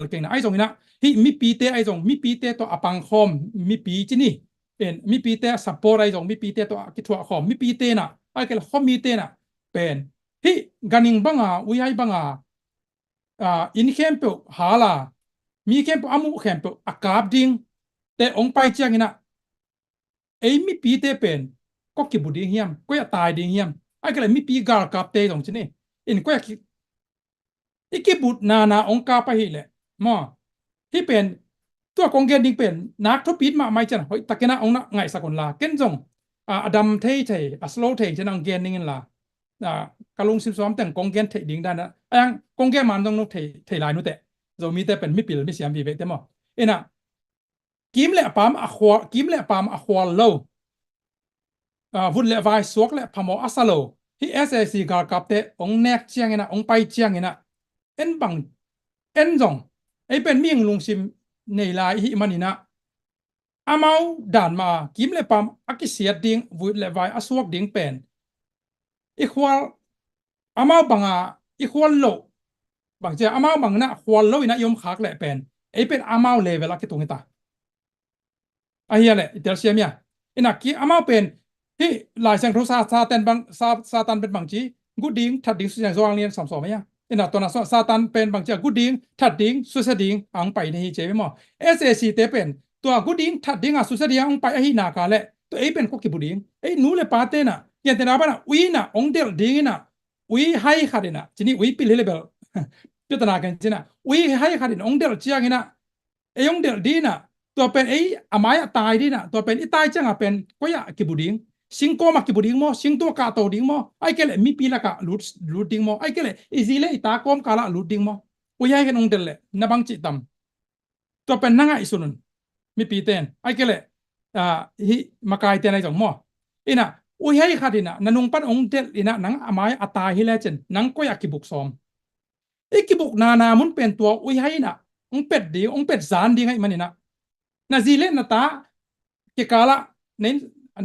เก่งนะไอ้ตรงนี้นะที่มีปีเตไอ้ตรงมีปีเตตัวอปังคอมมีปีจีนี่เป็นมีปีเตซัพพอร์ตไอ้ตรงมีปีเตตัวกิทัวคอมมีปีเตนะไอ้เกลคอมมีเตนะเป็นที่การนิงบังวิไอบังอินเข้มเปหาลามีเข้มเปอามุเข้มเปอากาบดิงแต่องไปเจียงนะมีปีเตเป็นก็กิบุดีเฮียมก็อยากตายดีเฮียมไอ้เกลมีปีกาลกับเตตรงจีนี่ก็อยากกิบุดนาองกาไปหิเลยมอที่เป็นตัวกองเกนดิ้งเป็นนักทบปีดมาไม่จันเฮ้ยตะเกนะองนะไงสักคนละเกนจงอดัมเทสโลเทจะนังเกนนิ่งละกาลุงซิมซ้อมแต่งกองเกนเทดิ้งได้นะยังกองเกนมันต้องนุเทลายนุเตะจะมีแต่เป็นไม่ปิลไม่เสียมวีเวกแต่มอกิมเล่ปามอควากิมเล่ปามอควาโลวุ้นเล่ไวสวกเล่พามออัสโลที่ SSC กากับเตะองเน็กเชียงนะองไปเชียงนะบังจงเป็นมีงลุงซิมในลายหิมันนี่นะอามาด่านมากิมเลปามอักเสียดิ้งวุ้นเลวายอสวกดิ้งเป็นอีควอลอามาบังอีควอลโลบางเจ้าอามาบังนะควอลโลนะยมขากเลยเป็นเป็นอามาเลเวลกี่ตรงนี้ตาเฮียเลยเดี๋ยวเสียมีนักกี้อามาเป็นที่หลายเสียงทุซาตันบางซาตันเป็นบางจีกูดิ้งทัดดิ้งสุดอย่างสว่างเรียนสองไหมยังตัวนั้นซาตันเป็นบางเจ้ากูดิ้งทัดดิ้งสุดดิ้งอังไปในเจไม่หมอ SSC เตเป็นตัวกูดิ้งทัดดิ้งสุดดิ้งอังไปไอ้นากาเล่ตัวเป็นก็กิบุดิ้งนู้เลยปาเตนะยันเตนะบ้านะวีนะองเดลดิ้งนะวีให้ขาดินะจีนี่วีปิลเลเบลพิจารณากันจีนะวีให้ขาดินะองเดลเจียงนะองเดลดีนะตัวเป็นอามายตายดีนะตัวเป็นตายจังเป็นก็อยากกิบุดิ้งสิงโกมากิบุดิ้งโมสิงตัวกาโตดิ้งโมไอ้เกลมีปีละกะลูดดิ้งโมไอ้เกลอีซีเล่ตาโกมกาละลูดดิ้งโมวีให้กันองเดลเลยนับบังจิตตัมตัวเป็นนั่งไอ้สุนันมีปีเตนไอ้เกลฮิมากายเตนไอ้สองโมวีให้ขาดินะนันงปันองเดลนังอามายตายฮิเลเจนนังก็อยากกิบุกซอมกิบุกนามุนเป็นตัววีให้นะองเป็ดดีองเป็ดซานดีไงมันนี่นะนาซีเล่นนาตาเกกาละเน้น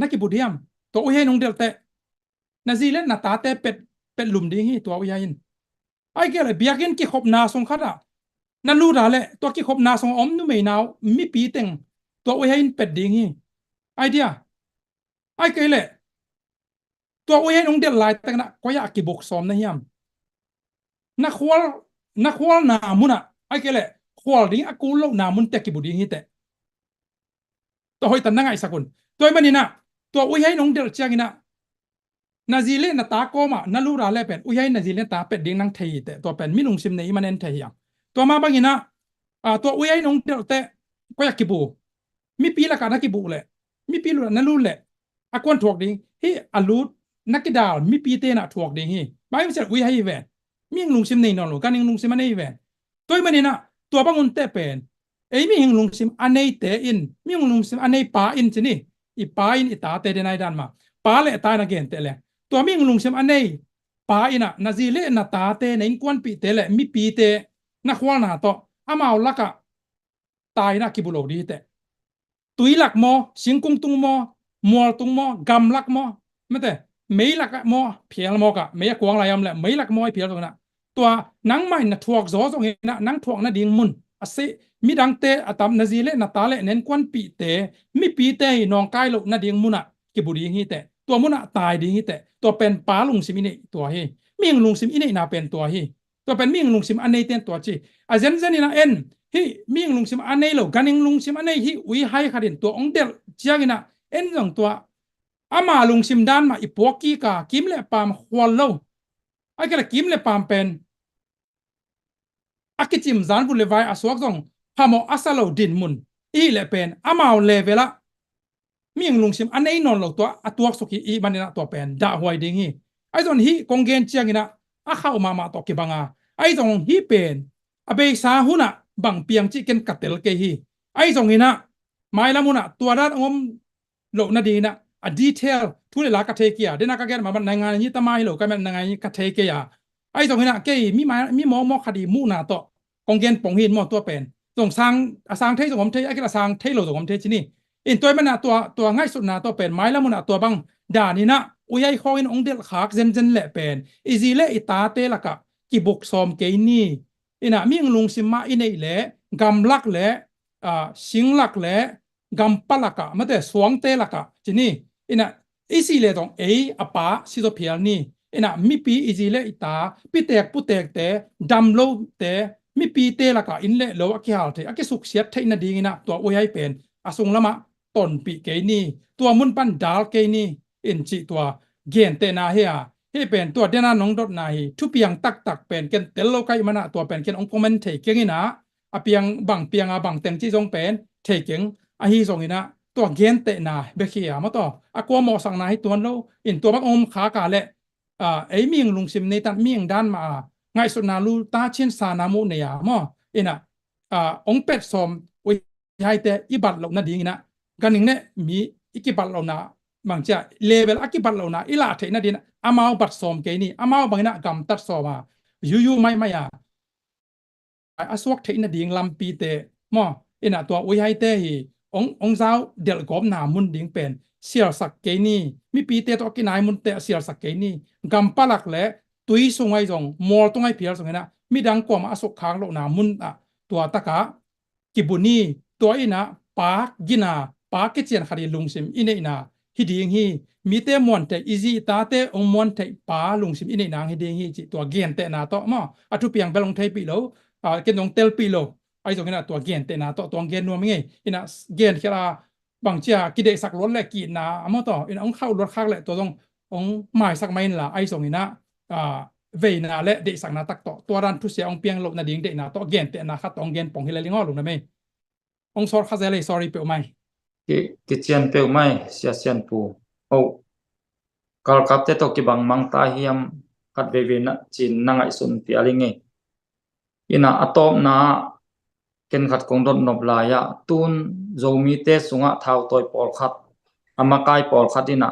นักกิบุดียมตัวอุ้ยนงเดลเตนาซีเล่นนาตาเตเป็ดหลุมดีงี้ตัวอุ้ยนไอ้เกลเบียกินกิขบนาสงขัดอ่ะนั่นรู้ได้เลยตัวกิขบนาสงอมนุ่มไม่นาวมีปีเต็งตัวอุ้ยนเป็ดดีงี้ไอเดียไอ้เกลตัวอุ้ยนงเดลไลแต่งนะก็อยากกิบุกซ้อมนะเฮียมนักควอลนามุนะไอ้เกลควอลดิ้งอากูโลนามุนเตกิบุดีงี้เตตัวหอยตันนั่งไงสักคนตัวมันนี่นะตัวอุ้ยให้น้องเดลเชียงนะนาซีเล่นนาตาโกมานาลูราเล่เป็นอุ้ยให้นาซีเล่นตาเป็ดดิ้งนั่งเทียแต่ตัวเป็นมิลุงซิมในมันเอ็นเทียตัวมาบางอย่างนะตัวอุ้ยให้น้องเดลเตก็อยากกิบูมีปีละกันนักกิบูเลยมีปีละนาลูเลยอากวนถ่วงดิ้งที่อาลูนักกิดาวมีปีเตนะถ่วงดิ้งที่บางอย่างจะอุ้ยให้แหวนมีลุงซิมในนอนหรือการลุงซิมมันในแหวนตัวมันนี่นะตัวบางคนเตเป็นมีหิงลุงซิมอันนี้เตอินมีหิงลุงซิมอันนี้ป้าอินจีนี่อีป้าอินอีตาเตเดนายดันมาป้าเล่ตายนักเกนเตเล่ตัวมีหิงลุงซิมอันนี้ป้าอินะนาซีเล่นาตาเตในกวนปีเตเล่มีปีเตนักวานาโตอามาลักะตายนักกิบุโลดีเตตุยลักโมสิงกุงตุงโมมัวตุงโมกำลักโม ไม่แต่ไม่หลักมอเพียงมอกะไม่กวางลายมแหละไม่หลักมอเพียงตรงนั้นตัวนังไม่น่ะทวกโซตรงนี้นะนังทวกน่ะดิ่งมุนอาศัยมีดังเตอตามนาซีเลนาตาเลเน้นควันปีเตมีปีเตนองกายโลน่ะดิ่งมุนอะกิบุรีฮีเตตัวมุนอะตายดิ่งฮีเตตัวเป็นปาลุงซิมิเนตัวเฮมีงลุงซิมอินเนน่าเป็นตัวเฮตัวเป็นมีงลุงซิมอันเนเตนตัวจีอาเจนเจนี่นะเอ็นฮีมีงลุงซิมอันเนโลกันงลุงซิมอันเนฮีวิไฮคาดินตัวองเดลเจียกินะเอ็นจังตัวอามาลุงซิมดานมาอีปวกีกากิมเลปามฮวลโลไอ้กระกิมเลปามเป็นอากิจิมจานบุเลวายอาสวกซงพามออาซาโลดินมุนอีเลเป็นอามาเลเวละมีงลุงซิมอันเนนอนโลตัวสุกีอีบันเนนะตัวเป็นด่าหวยดิ่งฮีไอ้ตอนฮีกงเกนเจียกินะอาเข้ามาตอกิบังอาไอ้ตรงฮีเป็นอเบซาหุนะบังเปียงจิเกนกัตเตลเกฮีไอ้ตรงนี้นะไม่ละมุนะตัวด้านอมโลนาดีนะa detail ทุเรลากะเทเกียเดนักกะแกมาบันงานนี้ตะไมโลกะแม่นงานนี้กะเทเกียไอ้ตรงนี้นะเกมีหมอคดีมูนาโตกองเกนปงหินหมอตัวเป็นส่งสร้างเทสผมเทไอ้กะสร้างเทโลสผมเทที่นี่อินตัวมันน่ะตัวง่ายสุดนะตัวเป็นไม้ละมุนะตัวบังด่านี่นะอุยไอคอยนองเดลขากเจนแหละเป็นอีซีเลอิตาเตละกะกิบุกซอมเกนี่อินะมีงลุงซิมาอินเอแหละกำลักแหละสิงลักแหละกำปะละกะมาแต่สวงเตละกะที่นี่ina isi le dong apa si do phial ni ina mi pi isi le ita pi tek pu tek te dam lo te mi pi te la ka in le lo ki hal the aki suk siat theina ding ina to oi hai pen asung lama ton pi ke ni to mun pan dal ke ni in chi to gen te na he a he pen to dena nong dot na hi thu piang tak pen ken tel lo kai mana to pen ken ong comment the ke ina a piang a bang teng chi jong pen the keng a hi jong inaตัวเกนเตนะเบคียมาต่ออากวมอสังนาให้ตัวเราอินตัวบักอมขากาเละไอมีงลุงซิมในตันมีงด้านมาไงสุนาลูตาเช่นสานามุเนียมออินะองเป็ดสมวิยายเตอิบัตเหล่านั้นดีนะกันหนึ่งเนี่ยมีอิกิบัตเหล่านั้นบางจะเลเวลอิกิบัตเหล่านั้นอิลาเทนะดีนะอามาบัตสมเกนี่อามาบางนะกำตัดสมมาอยู่ไม่อ่ะอาสวกเทนะดีลำปีเตมออินะตัววิยายเตฮีองสาวเดลกอบนามุนดิ่งเป็นเสียสักเกนี่มีปีเตตอกินายมุนเตเสียสักเกนี่กำปลักและตุยสงไอจงมอลตงไอเพียรสงไอนะมีดังกว่ามาอสุขางโลนามุนตัวตะกะกิบุนีตัวอินะปากกินาปากเกจียนคดีลุงซิมอินเนนาฮิดิงฮีมีเตมวนเตอีซีตาเตองมวนเตปาลุงซิมอินเนนางฮิดิงฮีจิตัวเกียนเตนาโตมออทุเปียงเบลงเทปีโลเกนงเตลปีโลไอ้ตรงนี้นะตัวเกนเตนะตัวเกนนัวมั้งไงอินะเกนแค่ละบางเจ้ากิเดสักรถแหละกินนะมาต่ออินะองเข้ารถข้างแหละตัวตรงองหมายสักไม่ละไอ้ตรงนี้นะเวนะและเดสักนาตักตัวรันทุเสียองเปียงหลบนาดิ่งเดนะตัวเกนเตนะขัดองเกนปองเฮลลิงอลงนะไม่องสอดข้าเลย sorry เปล่าไหมกิเจียนเปล่าไหมเสียเซียนปูโอ้กาลกับเตตกิบังมังตาเฮียมกัดเวนะจินนังไอสุนปีอะไรเงี้ยอินะอะตอมนะเกนขัดกงดนนบลายะตูนโจมีเตสุงะท้าวตอยปอลขัดอามากายปอลขัดดินะ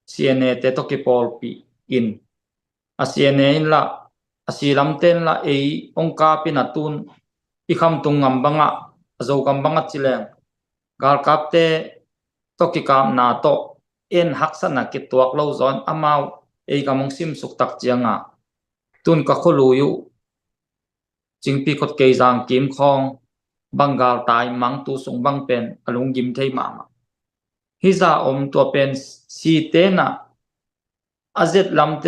เซียเนเตตกิปอลปีอินอาเซียเนอินละอาศิลัมเตนละองกาปินะตูนอีคำตุงงำบังะโจกำบังะจิเลงกาลกับเตตกิกามนาโตเอ็นฮักษณะกิตตัวกลาวจอนอามาวกำมงซิมสุกตักเจียงะตูนก็ขลุยจิงปีกดเกยจางกิมคองบังกาลตายมังตูสงบังเป็นอลุงยิมเทมาฮิซาอมตัวเป็นสีเตนะอาเจตลำเต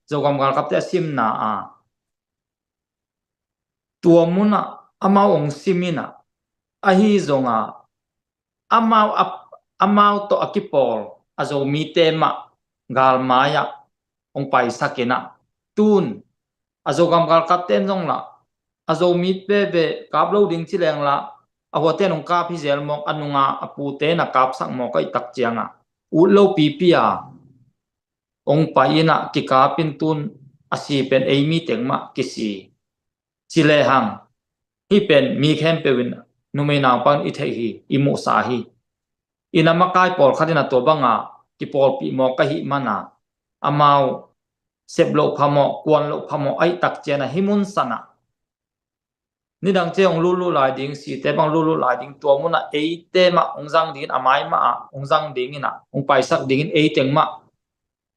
จงกำกาลกับเตซิมนาตัวมุนะอามาองซิมินะอาฮิจงอามาตัวอกิปอลอาจมีเตมะกาลมายะองไปสักนะตูนอาจกำกาลกับเตนจงละอาจมีเบกับเราดิ้งชิเลงละอาหัวเตนองกาพิเศษมอกอนุงาอปูเตนะกับสักมอกไอตักเจียงอุดเราปีปีองไปนะกิกาปินตุนอาศีเป็นมีเต็งมะกิสีชิเลหังที่เป็นมีแคมเปวินนุเมนาปันอิเทฮีอิมุสาฮีอินามากายปอลขัดนะตัวบังกิปอลปีมอกะหิมานาอามาวเซบโลพามอกวนโลพามอไอตักเจียนะหิมุนสนะนี่ดังเจ้าลูลายดิ้งสีเตบังลูลายดิ้งตัวมุนะเตมะองจังดิ้งอามายมะองจังดิ้งนะองไปสักดิ้งเต็งมะ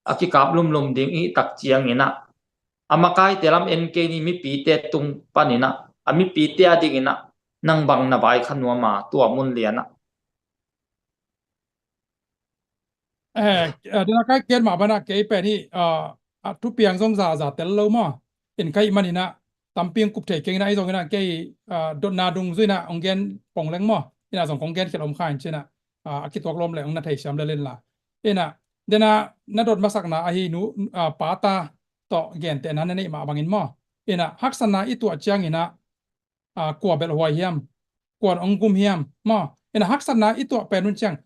aki kap lum ding i tak chiang ina amakai telam NK ni mi pi te tung panina ami pi te ading ina nang bang na bai khanwa ma tua mun liana dina kai ken ma bana ke pe ni tu piang song za tel lo mo in kai manina tamping kup the ke na i song na ke dot na dung zuina ongen pong leng mo ina song kong gen kelom khan china akitok lom le ong na thai sham le len la ina dina na dot masak na a hi nu pata to gen te na ne ma bangin mo ina haksana i tu chiang ina kwa bel hoi hiam kwa ong gum hiam mo ina haksana i tu penun chiang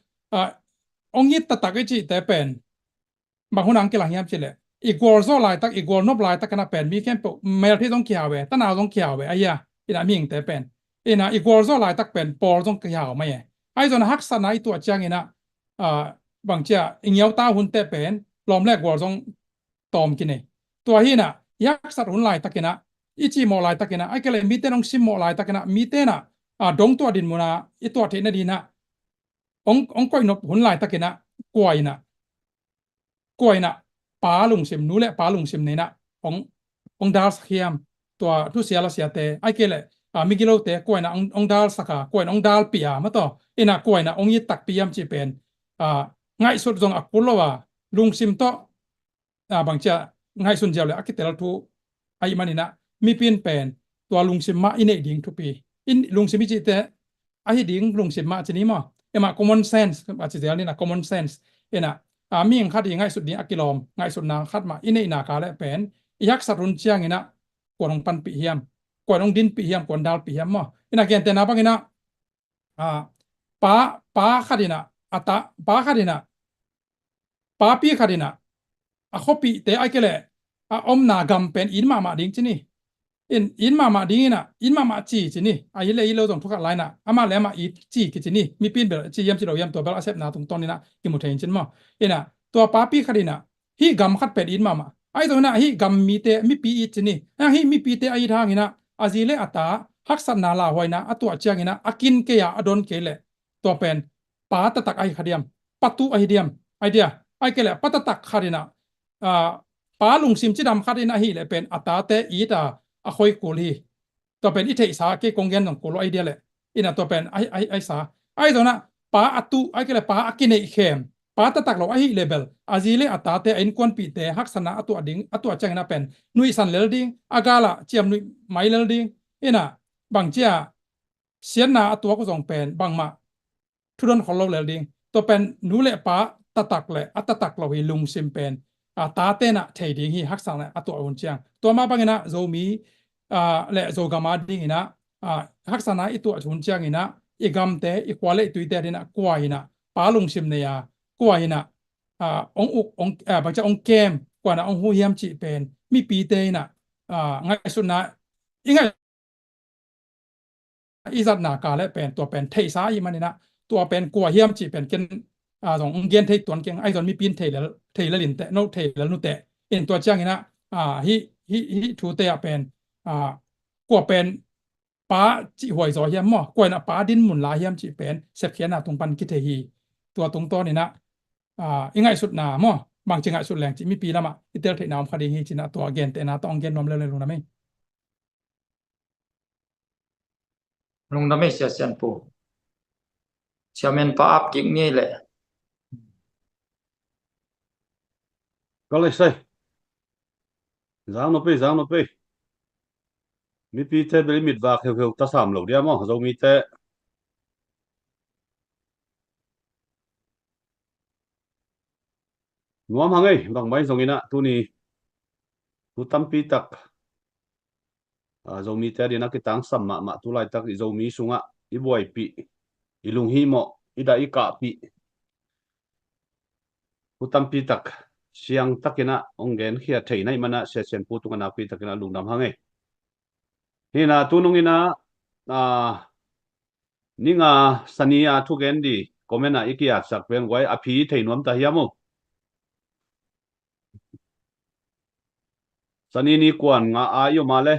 ong yit ta tak chi te pen bang hunang ke lang hiam chile equal zo lai tak equal nop lai tak kana pen mi ken po mel thi dong kiawe ta na dong kiawe aya ina ming te pen ina equal zo lai tak pen por dong kiaw ma ye ai zon hak sa nai tu chiang ina bang chia ingiaw ta hun te pen lom le gol dong tom kine tua hi na yak sat hun lai takina ichi mo lai takina ai kele mi te nong sim mo lai takina mi te na dong tua din muna i tua the na dina ong koi nop hun lai takina koi na pa lung sim nu le pa lung sim nei na ong dal sakhiam tua tu sia la sia te ai kele mi gilo te koi na ong dal saka koi na ong dal pia ma to ina koi na ong yi tak piam chi pen ngai sut jong akulo wa lung sim to bang cha ngai sun jaw le akitel tu ai manina mi pin pen tua lung sim ma ine ding tu pi in lung sim chi te ai ding lung sim ma chini ma ema common sense ba chi tel ni na common sense ena mi ang khat ngai sut ni akilom ngai sut na khat ma ine ina ka le pen yak sarun chiang ina korong pan pi hiam korong din pi hiam kon dal pi hiam mo ina gen te na bang ina pa khadina ata pa khadina pa pi khadina a khopi te ai kele om na gam pen in ma ding chini in ma ding ina in ma chi chini ai le i lo jong thuka lai na ama le ma i chi ki chini mi pin bel chi yam chi lo yam to bel asep na tung ton ni na ki mu thein chin mo ina to pa pi khadina hi gam khat pen in ma ai to na hi gam mi te mi pi i chini hi mi pi te ai thang ina azile ata haksan na la hoina atwa chiang ina akin ke ya adon ke le to pen pa ta tak ai khadiam patu ai diam idea ai kele patatak kharina pa lung sim chi dam kharina hi le pen ata te ita a khoi kul hi to pen i thei sa ke kongen nong kulo idea le ina to pen ai sa ai dona pa atu ai kele pa akine khem pa tatak lo ai level azile ata te in kon pi te haksana atu ading atu achang na pen nui san lel ding agala chiam nui mai lel ding ina bangchia sian na atu ko jong pen bangma thuron kholo lel ding to pen nu le pa tatak le atatak lo hi lung sim pen ta te na thei ding hi hak sang na atu on chiang to ma bangina zomi le zo gama ding ina hak sang na itu chun chiang ina igam te equale tuite dina kwa ina pa lung sim ne ya kwa ina ong uk ong bangcha ong kem kwa na ong hu hiam chi pen mi pi te ina ngai sun na ingai izat na ka le pen to pen thei sa i manina to pen kwa hiam chi pen ken dong gen thei ton keng ai don mi pin thei la lin te no thei la nu te in to chang ina hi thu te a pen kwa pen pa chi hoi zo hiam mo kwa na pa din mun la hiam chi pen sep khian na tung pan ki the hi to tung to ni na ingai sut na mo mang chingai sut leng chi mi pi lama itel thei nam khadi hi china to gen te na tong gen nom le lu na mai lung na me sia sian pu chairman pa ap king ni le có lấy say giang nó pe mi pi te beli mit va kheu kheu ta sam lo dia mo zo mi te nuam hangai bang mai zong ina tu ni tu tam pi tak zo mi te dina ki tang sam ma tu lai tak zo mi sunga i boy pi i lung hi mo i da i ka pi tu tam pi tak siang takina ongen khia thei nai mana se sen pu tu na pi takina lung nam hangai hina tu nung ina ninga sania thu gen di komena ikia sak pen wai api thei nuam ta hiamu sani ni kwan nga ayo male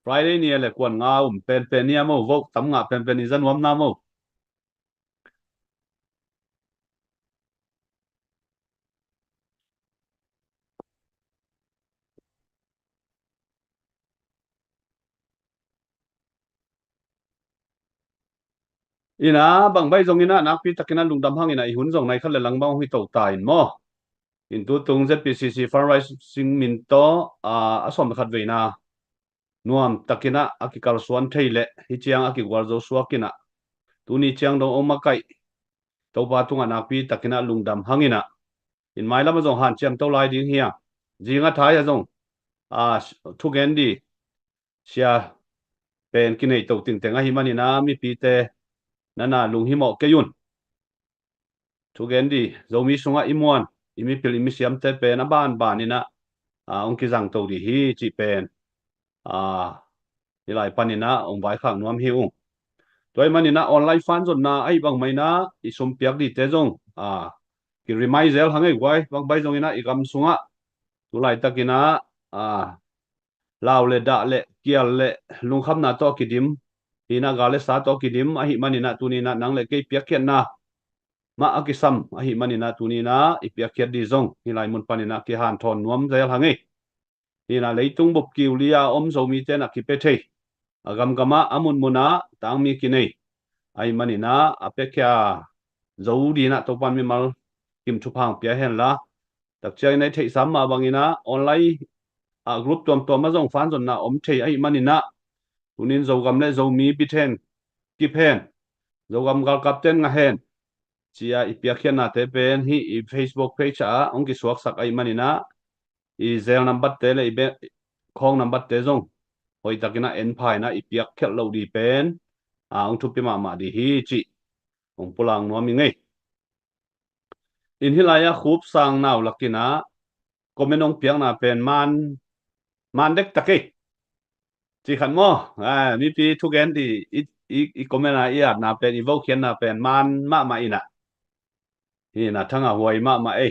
Friday ni le kwan nga pen pen ni mo vok tam nga pen pen ni zan wam na mo ina bang bai zong ina nak pi takina lungdam hang ina ihun zong nai khal lang bang hui to ta in mo in tu tung ZPCC farm rice sing min to asom khat veina nuam takina akikal suan theile hi chiang akikwal zo suakina tuni chiang dong omakai to ba tunga nak pi takina lungdam hangina in mai lama zong han chiam to lai ding hiya jinga thai zong thu gen di sia pen kinai to ting tenga hi mani na mi pi te nana lung hi mo ke yun thu gen di zomi sunga imuan imi pil imi siam te pen aban banina ong ki jang to di hi chi pen ni lai panina ong bai khang nuam hi ung toy manina online fan zon na ai bang mai na isum piak di te zong ki remai zel hangai wai bang bai zong ina igam sunga tu lai takina lao le da le kial le lung kham na to kidim ina gale sa to kidim ahi manina tunina nang le ke piak khian na ma akisam ahi manina tunina ipiak khiat di zong ni lai mun panina ki han thon nuam zel hangai ina leitung bop kiulia om zo mi te na ki pe thei agam gama amun muna tang mi kinai ai manina apekya zo di na to pan mi mal kim thu phang pia hen la tak chai nei thei sam ma bangina online group tom ma zong fan zon na om thei ai manina tunin zo gam le zo mi bithen kip hen zo gam gal captain nga hen chia ipia khian na te pen hi i Facebook page ong ki suak sak ai manina i zel number te le ibe khong number te zong hoi takina en phai na ipiak khel lo di pen ong thu pi ma di hi chi ong pulang no mi ngei in hilaya khup sang naw lakina komenong piang na pen man dek take chi khan mo mi pi thu gen di i komena ia na pen i vo khian na pen man ma ina ina thanga huai ma e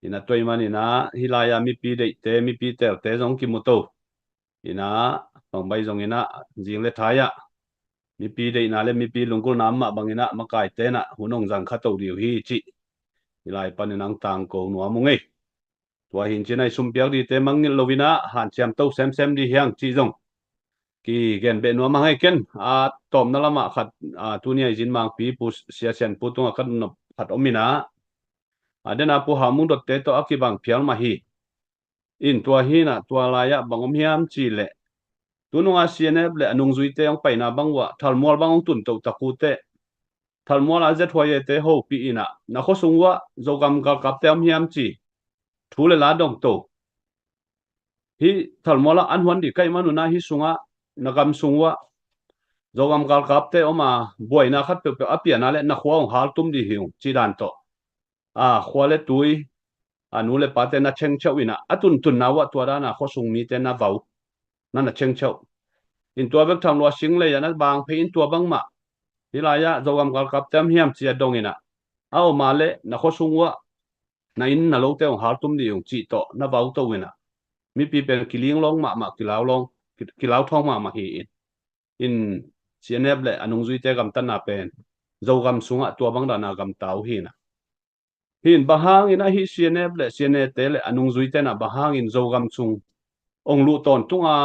ina toy manina hilaya mi pi de te mi pi tel te jong ki moto ina bang bai jong ina jing le thaya mi pi de na le mi pi lungkul nam ma bangina makai te na hunong jang kha to diu hi chi ilai paninang tang ko nuam ngei tua hin chinai sumpiak di te mangil lovina han chiam to sem di hiang chi jong ki gen be nuam ngai ken tom na lama khat tunia jin mang pi pu sia chen pu tunga khat no phat omina adena pu hamung dot te to akibang phial ma hi in tua hi na tua laya bangom hiam chi le tununga cnf le anung zui te ong paina bangwa thalmol bangong tun to takute thalmol a zet hoye te ho pi ina na kho sungwa zogam gal kap te am hiam chi thule la dong to hi thalmola anhuan di kai manuna hi sunga nagam sungwa zogam gal kap te oma boina khat pe apiana le na khwa hal tum di hiu chi dan to khwale tui anule pate na cheng chawina atun tun nawa tuara na kho sung mi te na vau na cheng chaw in tua bek tham lo sing le yana bang phe in tua bang ma hilaya zogam gal kap tem hiam chia dongina ao male na kho sungwa na in na lo te ong har tum di ong chi to na vau to wina mi pi pen kiling long ma kilau thong ma hi in cnf le anung zui te gam tan na pen zogam sunga tua bang da na gam tau hi na hin bahang ina hi cnf le cnf te le anung zui te na bahang in zogam sung ong lu ton tunga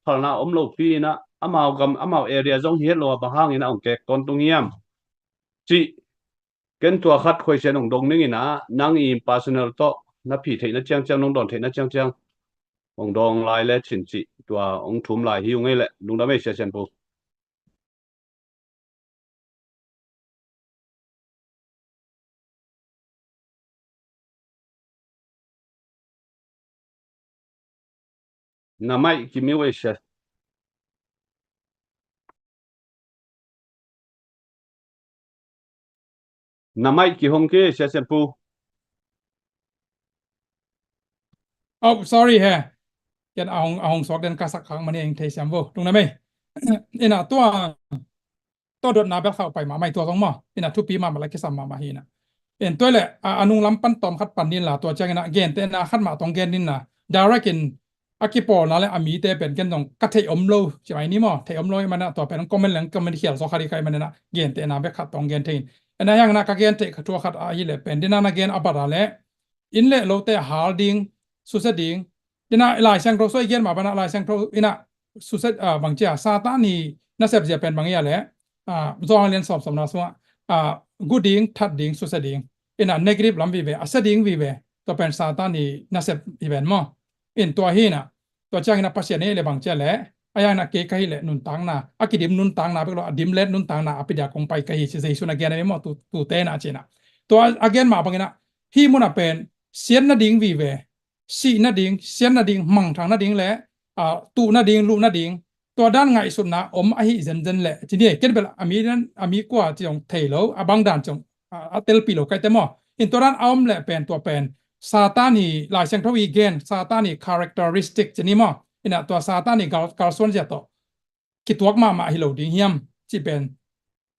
phalna om lo pi na amau area zong hi lo bahang ina ong ke ton tungiam chi ken tua khat khoi chen ong dong ning ina nang i personal to na phi theina chang nong don theina chang ong dong lai le chin chi tua ong thum lai hi ngei le lung da me sia chen pu na mai ki mi we sia na mai ki hong ke sia chen pu Oh, sorry he. Yan ahong sok den kasak khang mani eng thei siam vo. Tung na me. Ina tua dot na bel khau pai ma mai tua song mo. Ina thu pi ma la ki sam ma hi na. En toi le anung lampan tom khat pan din la tua chang na gen te na khat ma tong gen din na. Direct in akipo na le ami te pen gen dong ka thei om lo chai ni mo. Thei om lo man na tua pen comment lang comment khial so khari kai man na gen te na be khat tong gen thein. Ena yang na ka gen te khatua khat a hi le pen din na gen abara le. In le lo te holding susading ina lai sang ro so igen ma bana lai sang ro ina susad bang chia sa ta ni na sep je pen bang ya le zong len som som na so good ding that ding so sa ding in a negative lam vi ve asa ding vi ve to pen satan ni na sep event mo in to hi na to chang na pasien ne le bang che le aya na ke kai le nun tang na akidim nun tang na beklo adim let nun tang na apidia kong pai kai chi sei suna gen mo tu te na china to again ma bangina hi muna pen sien na ding vi ve si na ding sien na ding mang thang na ding le tu na ding lu na ding ตัวด้านไงสุดนะอหิเจนแหละทีนี้เกิดเป็นอามีกว่าที่จงเทโลบางด่านจงเตลปีโลไกแต่หม้ออินตัวด้านเอาแหละเป็นตัวเป็นซาตานีหลายเชิงทวีเกนซาตานี characteristic จะนี่หม้ออินตัวซาตานีกาลส่วนจะต่อคิดตัวมาฮิโลดิงเฮียมที่เป็น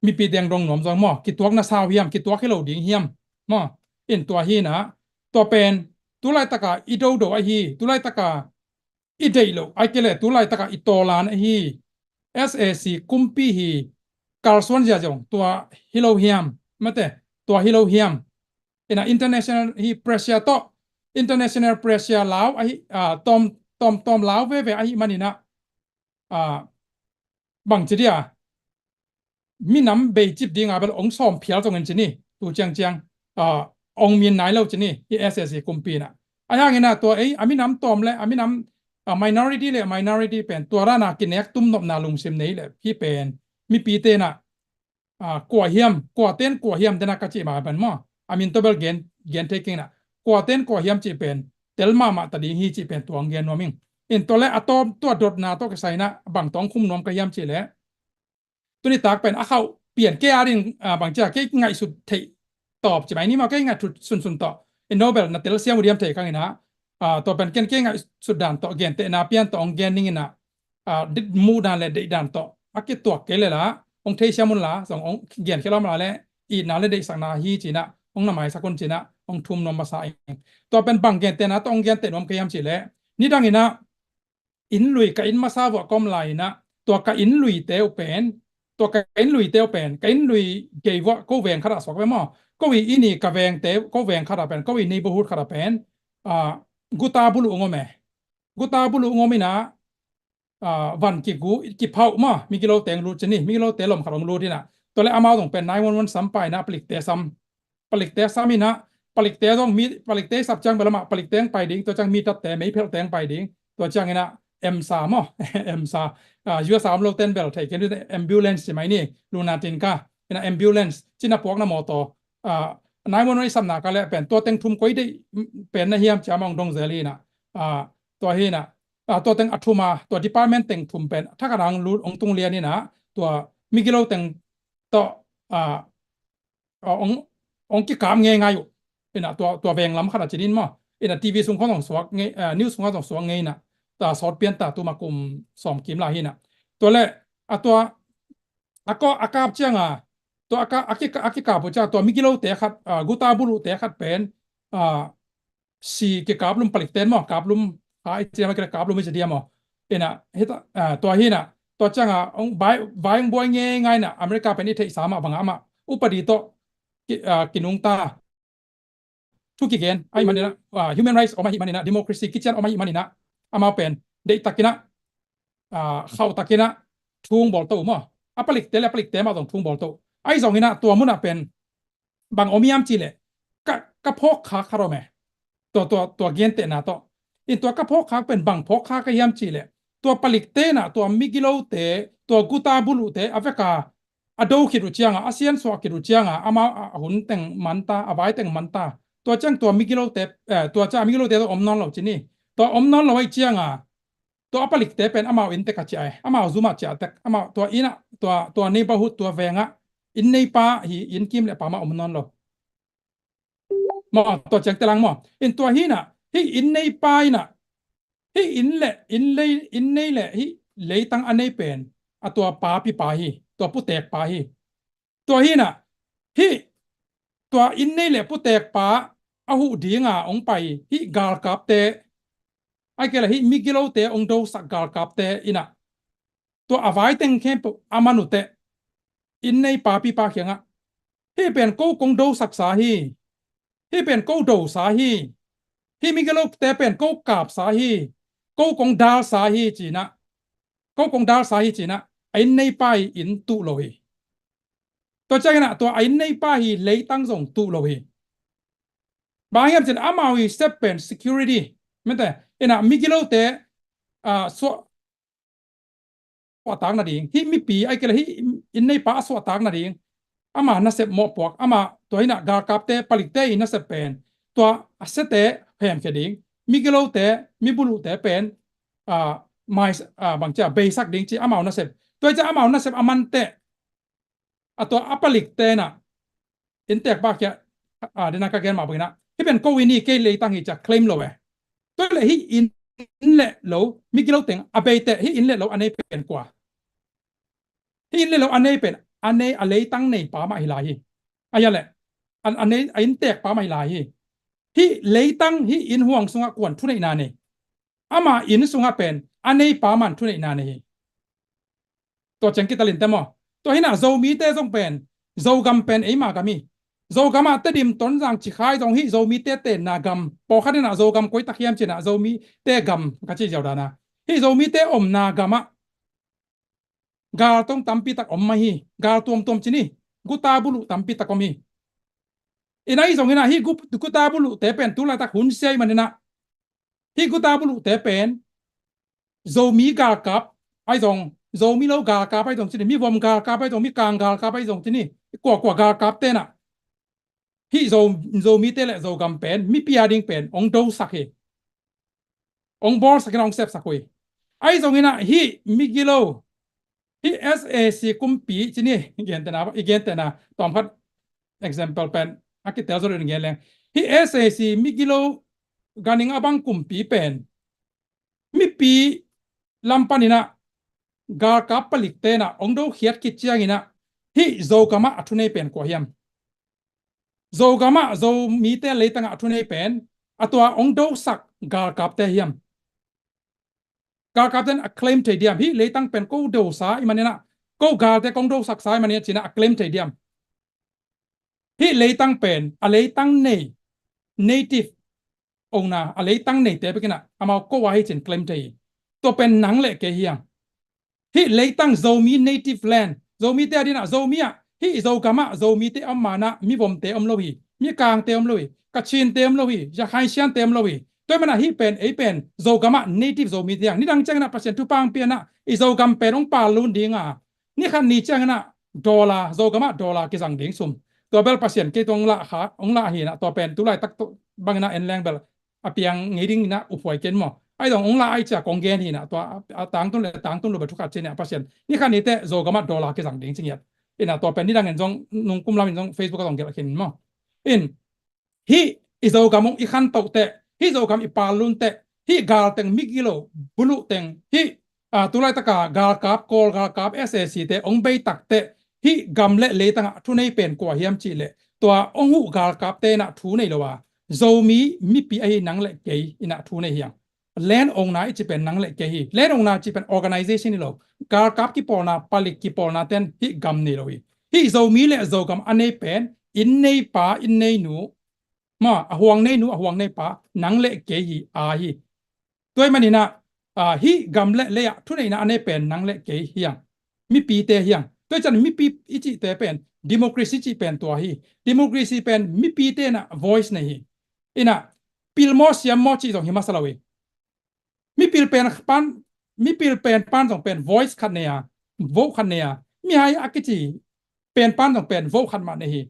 มีปีแดงรงหนอมจงหม้อคิดตัวน่าซาวเฮียมคิดตัวฮิโลดิงเฮียมหม้ออินตัวฮีนะตัวเป็นตัวไรตะกาอีโดโดไอฮีตัวไรตะกาอีเดโลไอเกเลตุไลตะกะอิโตลานฮี SAC กุมปีฮีกาลสวนจะจงตัวฮิโลเฮียมมาแต่ตัวฮิโลเฮียมอินะ international ฮีเพรสเซียโต international เพรสเซียลาวไอตอมลาวเวไอมันนี่นะบางจีเดียมีน้ำเบจิบดีงาเบลองซ้อมเพียลตรงนั้นจีนี่ตัวจังองมีนไหนเราจีนี่ที่ SAC กุมปีนะอันนี้นะตัวอามีน้ำตอมและอามีน้ำminority เลย minority เป็นตัวรานากินเน็กตุ้มนบนาลุงซิมนี้เลยพี่เป็นมีปีเตนะกว่าเฮียมกว่าเต้นกว่าเฮียมเดนักจิมาเป็นมั้งมินตัวเบลเกนเทกิ้งนะกว่าเต้นกว่าเฮียมจีเป็นเตลมาตัดดีฮีจีเป็นตัวเกนนวมิงอินตัวเล่อะตัวดดนาตัวกระใสนะบางต้องคุมนวมกระยำจีเลยตัวนี้ตากเป็นเขาเปลี่ยนแก้อะไรบางจากแก้ไงสุดเทตอบจีไหมนี่มาแก้ไงสุดต่ออินโนเบลนัตเตลเซียมเดียมเทกันนะตัวเป็นเก่งๆสุดด่านต่อเกณฑ์เตนาเปียนต่อองเกณฑ์นี่นะดิมูด่านเลยดิด่านต่ออักเกตัวเกเลยละองเทเชียมุนละสององเกณฑ์ที่เรามาแล้วอีนาเลยดิสังนาฮีจีนะองนามายสักคนจีนะองทุ่มนมมาใส่ตัวเป็นบังเกณฑ์เตนะต่อองเกณฑ์เตนอมเกยมจีเลยนี่ดังนี้นะอินลุยกับอินมาซาวกอมไลนะตัวกับอินลุยเตวเป็นตัวกับอินลุยเตวเป็นกับอินลุยเกยวก็เวงขนาดสองไปมั้งก็วีอินี่กับเวงเตวก็เวงขนาดเป็นก็วีนี่บูฮุดขนาดเป็นกูตาบุลุงอมนะวันกิเผามามีกิโลเตงรูจนี่มีกิโลเตลมขนมรูที่น่ะตัวเลอามาต้องเป็น911ซ้ำไปนะผลิตเตซ้ำมีนะผลิตเตต้องมีผลิตเตสับจังเบลมาผลิตเตงไปดิ้งตัวจังมีตัดแต่ไม่เพลเตงไปดิ้งตัวจังไงนะ M3 มั้ง M3 US3 โลเตนเบลไทยกันด้วย ambulance ใช่ไหมนี่ลูนาตินก้าเป็น ambulance จิน่ะพวกน่ะมอตนายวันนี้สำนักกันแล้วเป็นตัวเต็งทุ่มก้อยได้เป็นนะเฮียมจะมองดงเซรีนะตัวเฮียนะตัวเต็งอัตุมาตัว department เต็งทุ่มเป็นถ้ากระดังรู้องตุงเรียนนี่นะตัวมิกิโลเต็งตัวองกิกามเงยอยู่เป็นตัวแบงล้ำขนาดจีนินมั้งเป็นทีวีสูงข้อต้องสวกเงยนิวส์สูงข้อต้องสวกเงยนะแต่สอดเปลี่ยนแต่ตัวมากลุ่มสอมกิมลาฮีนะตัวแรกตัวก็อากาศเชียงตัวอากิกาบุจ้าตัวมิกิโลเตะขัดกูตาบุลุเตะขัดเป็นสีเกกาบลุมผลิตเต็นมั้งกาบลุมไอเจียมันก็กาบลุมไม่ใช่เดียมั้งเป็นเฮตตัวฮีน่ะตัวจังองใบบัวเงี้ยไงน่ะอเมริกาเป็นนิเทศสามบางอามาอุปดีโตกินุงตาทุกกิเกนไอมันนี่นะhuman rights ออกมาหิมันนี่นะ democracy kitchen ออกมาหิมันนี่นะอามาเป็นเด็กตะกินะเข้าตะกินะทุ่งบอลโตมั้งผลิตเตะมาต้องทุ่งบอลโตไอ้สองนี่นะตัวมุนเป็นบางอมียมจีเลยกระพกขาคารอมตัวเกียนเตนะตัวอินตัวกระพกขาเป็นบางพกขากระยมจีเลยตัวผลิตเตนะตัวมิกิโลเตตัวกูตาบุลุเตอเฟกาอโดคิรุเจียงอาเซียนสวาคิรุเจียงอามาหุ่นแต่งมันตาอวายแต่งมันตาตัวจังตัวมิกิโลเตตัวจ้ามิกิโลเตตัวอมนอนเราจีนี่ตัวอมนอนเราไว้เจียงตัวผลิตเตเป็นอามาอินเตกจีไออามาซูมาจีแต่อามาตัวอินะตัวนี้บะหุตัวแวงอินในป่าอินกิมเลยป่ามาอมนอนเราหมอตัวจังตรังหมออินตัวฮีน่ะฮีอินในป่าน่ะฮีอินในแหละฮีเลยตั้งอันในเป็นตัวป่าปีป่าฮีตัวผู้แตกป่าฮีตัวฮีน่ะฮีตัวอินในแหละผู้แตกป่าอาหูดีงาองไปฮีกาลกับเตไอ้เกล่ะฮีมิกิโลเตองโดสักกาลกับเตอินะตัวอวายเต็งเข้มอามานุเตอินในป่าปีป่าเขียงฮีเป็นกูกงโดสักสาฮีเป็นกูโดสาฮีมิกิโลเตเป็นกูกาบสาฮีกูกงดาสาฮีจีนะกูกงดาสาฮีจีนะไอ้ในป่าอินตุโลฮี ตัวใจนะตัวไอ้ในป้าฮีเลยตั้งส่งตู้เราฮีบางอย่างเช่นอามาวีสเตปเป็น security ไม่แต่มิกิโลเตสวตักนั่นเองที่มีปีไอ้ก็เลยอินในป้าสวตักนั่นเองอามาน่าเสพหมอปอกอามาตัวนี้นะกากาบเตผลิตเตอินน่าเสพเป็นตัวเสเตแผ่นแค่เองมิกิโลเตมีบุรุเตเป็นไม่บางจากเบสักเด้งที่อามาน่าเสพตัวจะอามาน่าเสพอามันเตตัวอัปลิกเตนะอินเตกบ้าแค่เดนักการมาเป็นนะที่เป็นโควินีเกเลยตั้งให้จะเคลมเราเว้ตัวเลยที่อินเละเรามิกิโลเต็งอาเบเตที่อินเละเราอันนี้เป็นกว่าที่อินเละเราอันนี้เป็นอันนี้อะไรตั้งในป่ามาฮิลาฮีอะไรแหละอันนี้อินเตกป่ามาฮิลาฮีที่เลยตั้งที่อินห่วงสุงกวนทุนในนานี่อามาอินสุงเป็นอันนี้ป่ามันทุนในนานี่ตัวจังกิตาลินเต็มอ่ะตัวที่น่ะโจมีเตจงเป็นโจกัมเป็นไอ้มากามีโจกัมเตดิมต้นจังชิคายจงฮีโจมีเตเตนากำพอขันน่ะโจกัมคุยตะเคียมจีน่ะโจมีเตกำกัจจิเจ้าดานะฮีโจมีเตอมนากำะกาตงตัมปีตักอมมาฮีกาตัวมตัวมจีนี่กุตาบุลุตัมปีตักอมีอินาฮีจงฮีน่ะฮีกุตาบุลุเตเป็นตุลาตักหุนเซยมันนะฮีกุตาบุลุเตเป็นโจมีกากับไอ้จงโจมีโลกากาไปตรงที่นี่มีวอมกากาไปตรงมีกางกากาไปตรงที่นี่กว่ากากาเตน่ะที่โจมีเตละโจกัมเป็นมีพิอาดิงเป็นองโดสักเฮองบอลสักน้องเซฟสักเฮไอ้ตรงนี้นะที่มีกิโลที่ SAC กุมปีที่นี่อีกอย่างแต่นะตอนพัด example เป็นอากิเตอร์ส่วนอื่นอย่างเงี้ยที่ SAC มีกิโลการนิงอบังกุมปีเป็นมีปีลำปันนี่นะกากับผลิตเตนะองดูเขียดกิจอย่างนี้นะที่โจกามาอัทุเนเป็นกว่าเฮียมโจกามาโจมีเตเลยตั้งอัทุเนเป็นอัตัวองดูสักกากับเตเฮียมกากับเตนอัคเลมเทเดียมที่เลยตั้งเป็นกูดูสายมันเนี่ยนะกูกาเตกองดูสักสายมันเนี่ยจีน่ะอัคเลมเทเดียมที่เลยตั้งเป็นอะไรตั้งใน native องนะอะไรตั้งในเตไปกันนะอามาก็ว่าให้จีนเคลมเทตัวเป็นหนังเละเกียงที่เลยตั้งโจมี native land โจมีเตอดีนะโจมีอ่ะที่โจกามาโจมีเตอมมานะมีบอมเตอมโลวีมีกางเตอมโลวีกัจฉินเตอมโลวีจะให้เชียนเตอมโลวีตัวมันอ่ะที่เป็นไอเป็นโจกามา native โจมีเตอนี่ดังจังนะเปอร์เซ็นต์ทุปังเปียนะไอโจกามเป็นองปาลุนดิ้งอ่ะนี่ขันนี้จังนะดอลลาร์โจกามาดอลลาร์กิสังดิ้งซุ่มตัวเบลเปอร์เซ็นต์กี่ตรงละค่ะองละเห็นนะตัวเป็นตัวไรตักตัวบางนะเอ็นแรงเบลอเปียงงี้ดิ้งนะอุปไว้เกณฑ์หมอไอ้ตรงองละไอ้จากกองเกณฑ์นี่นะตัวต่างต้นเลยต่างต้นเลยแบบทุกข์เจเนี่ยเปอร์เซ็นต์นี่ขันนี้แต่โจกามาดอลลาร์กิสังดิ้งจริงๆอินะตัวเป็นนี่ดังเงินจงนุ่งกุมลามินจง Facebook ก็ต้องเก็บเห็นมั้งอินฮีอิโจกามงอีขันโตเตฮีโจกามอีปาลุนเตฮีกาลเต็งมิกิโลบุลุเต็งฮีตุไลตะกากาลกับกอลกาลกับ SAC เตองเบตักเตฮีกำเละเลยตั้งทุนในเป็นกว่าเฮียมจีเละตัวองหูกาลกับเตนะทุนในละว่าโจมีปีไอ้นังเละเกยอินะทุนในเฮียงแลนองนาจะเป็นนังเละเกยแลนองนาจะเป็น organization นี่เรากาลกับกิปอนาปาลิกกิปอนาเตนฮีกำนี่เราฮีโจมีเละโจกำอันนี้เป็นอินในป่าอินในหนูมาห่วงในหนูห่วงในป่านังเละเกยฮีตัวมันนี่นะฮีกำเละเลยทุนในนะอันนี้เป็นนังเละเกยเฮียงมีปีเตเฮียงตัวจันมีปีอิจิเตเป็น democracy จีเป็นตัวฮี democracy เป็นมีปีเตนะ voice นี่อินะพิลมอสยามมอจีตรงหิมาสลาวีมีพิลเป็นปันตรงเป็น voice ขันเนี่ย vote ขันเนี่ยมีหายอักจีเป็นปันตรงเป็น vote ขันมาเนี่ย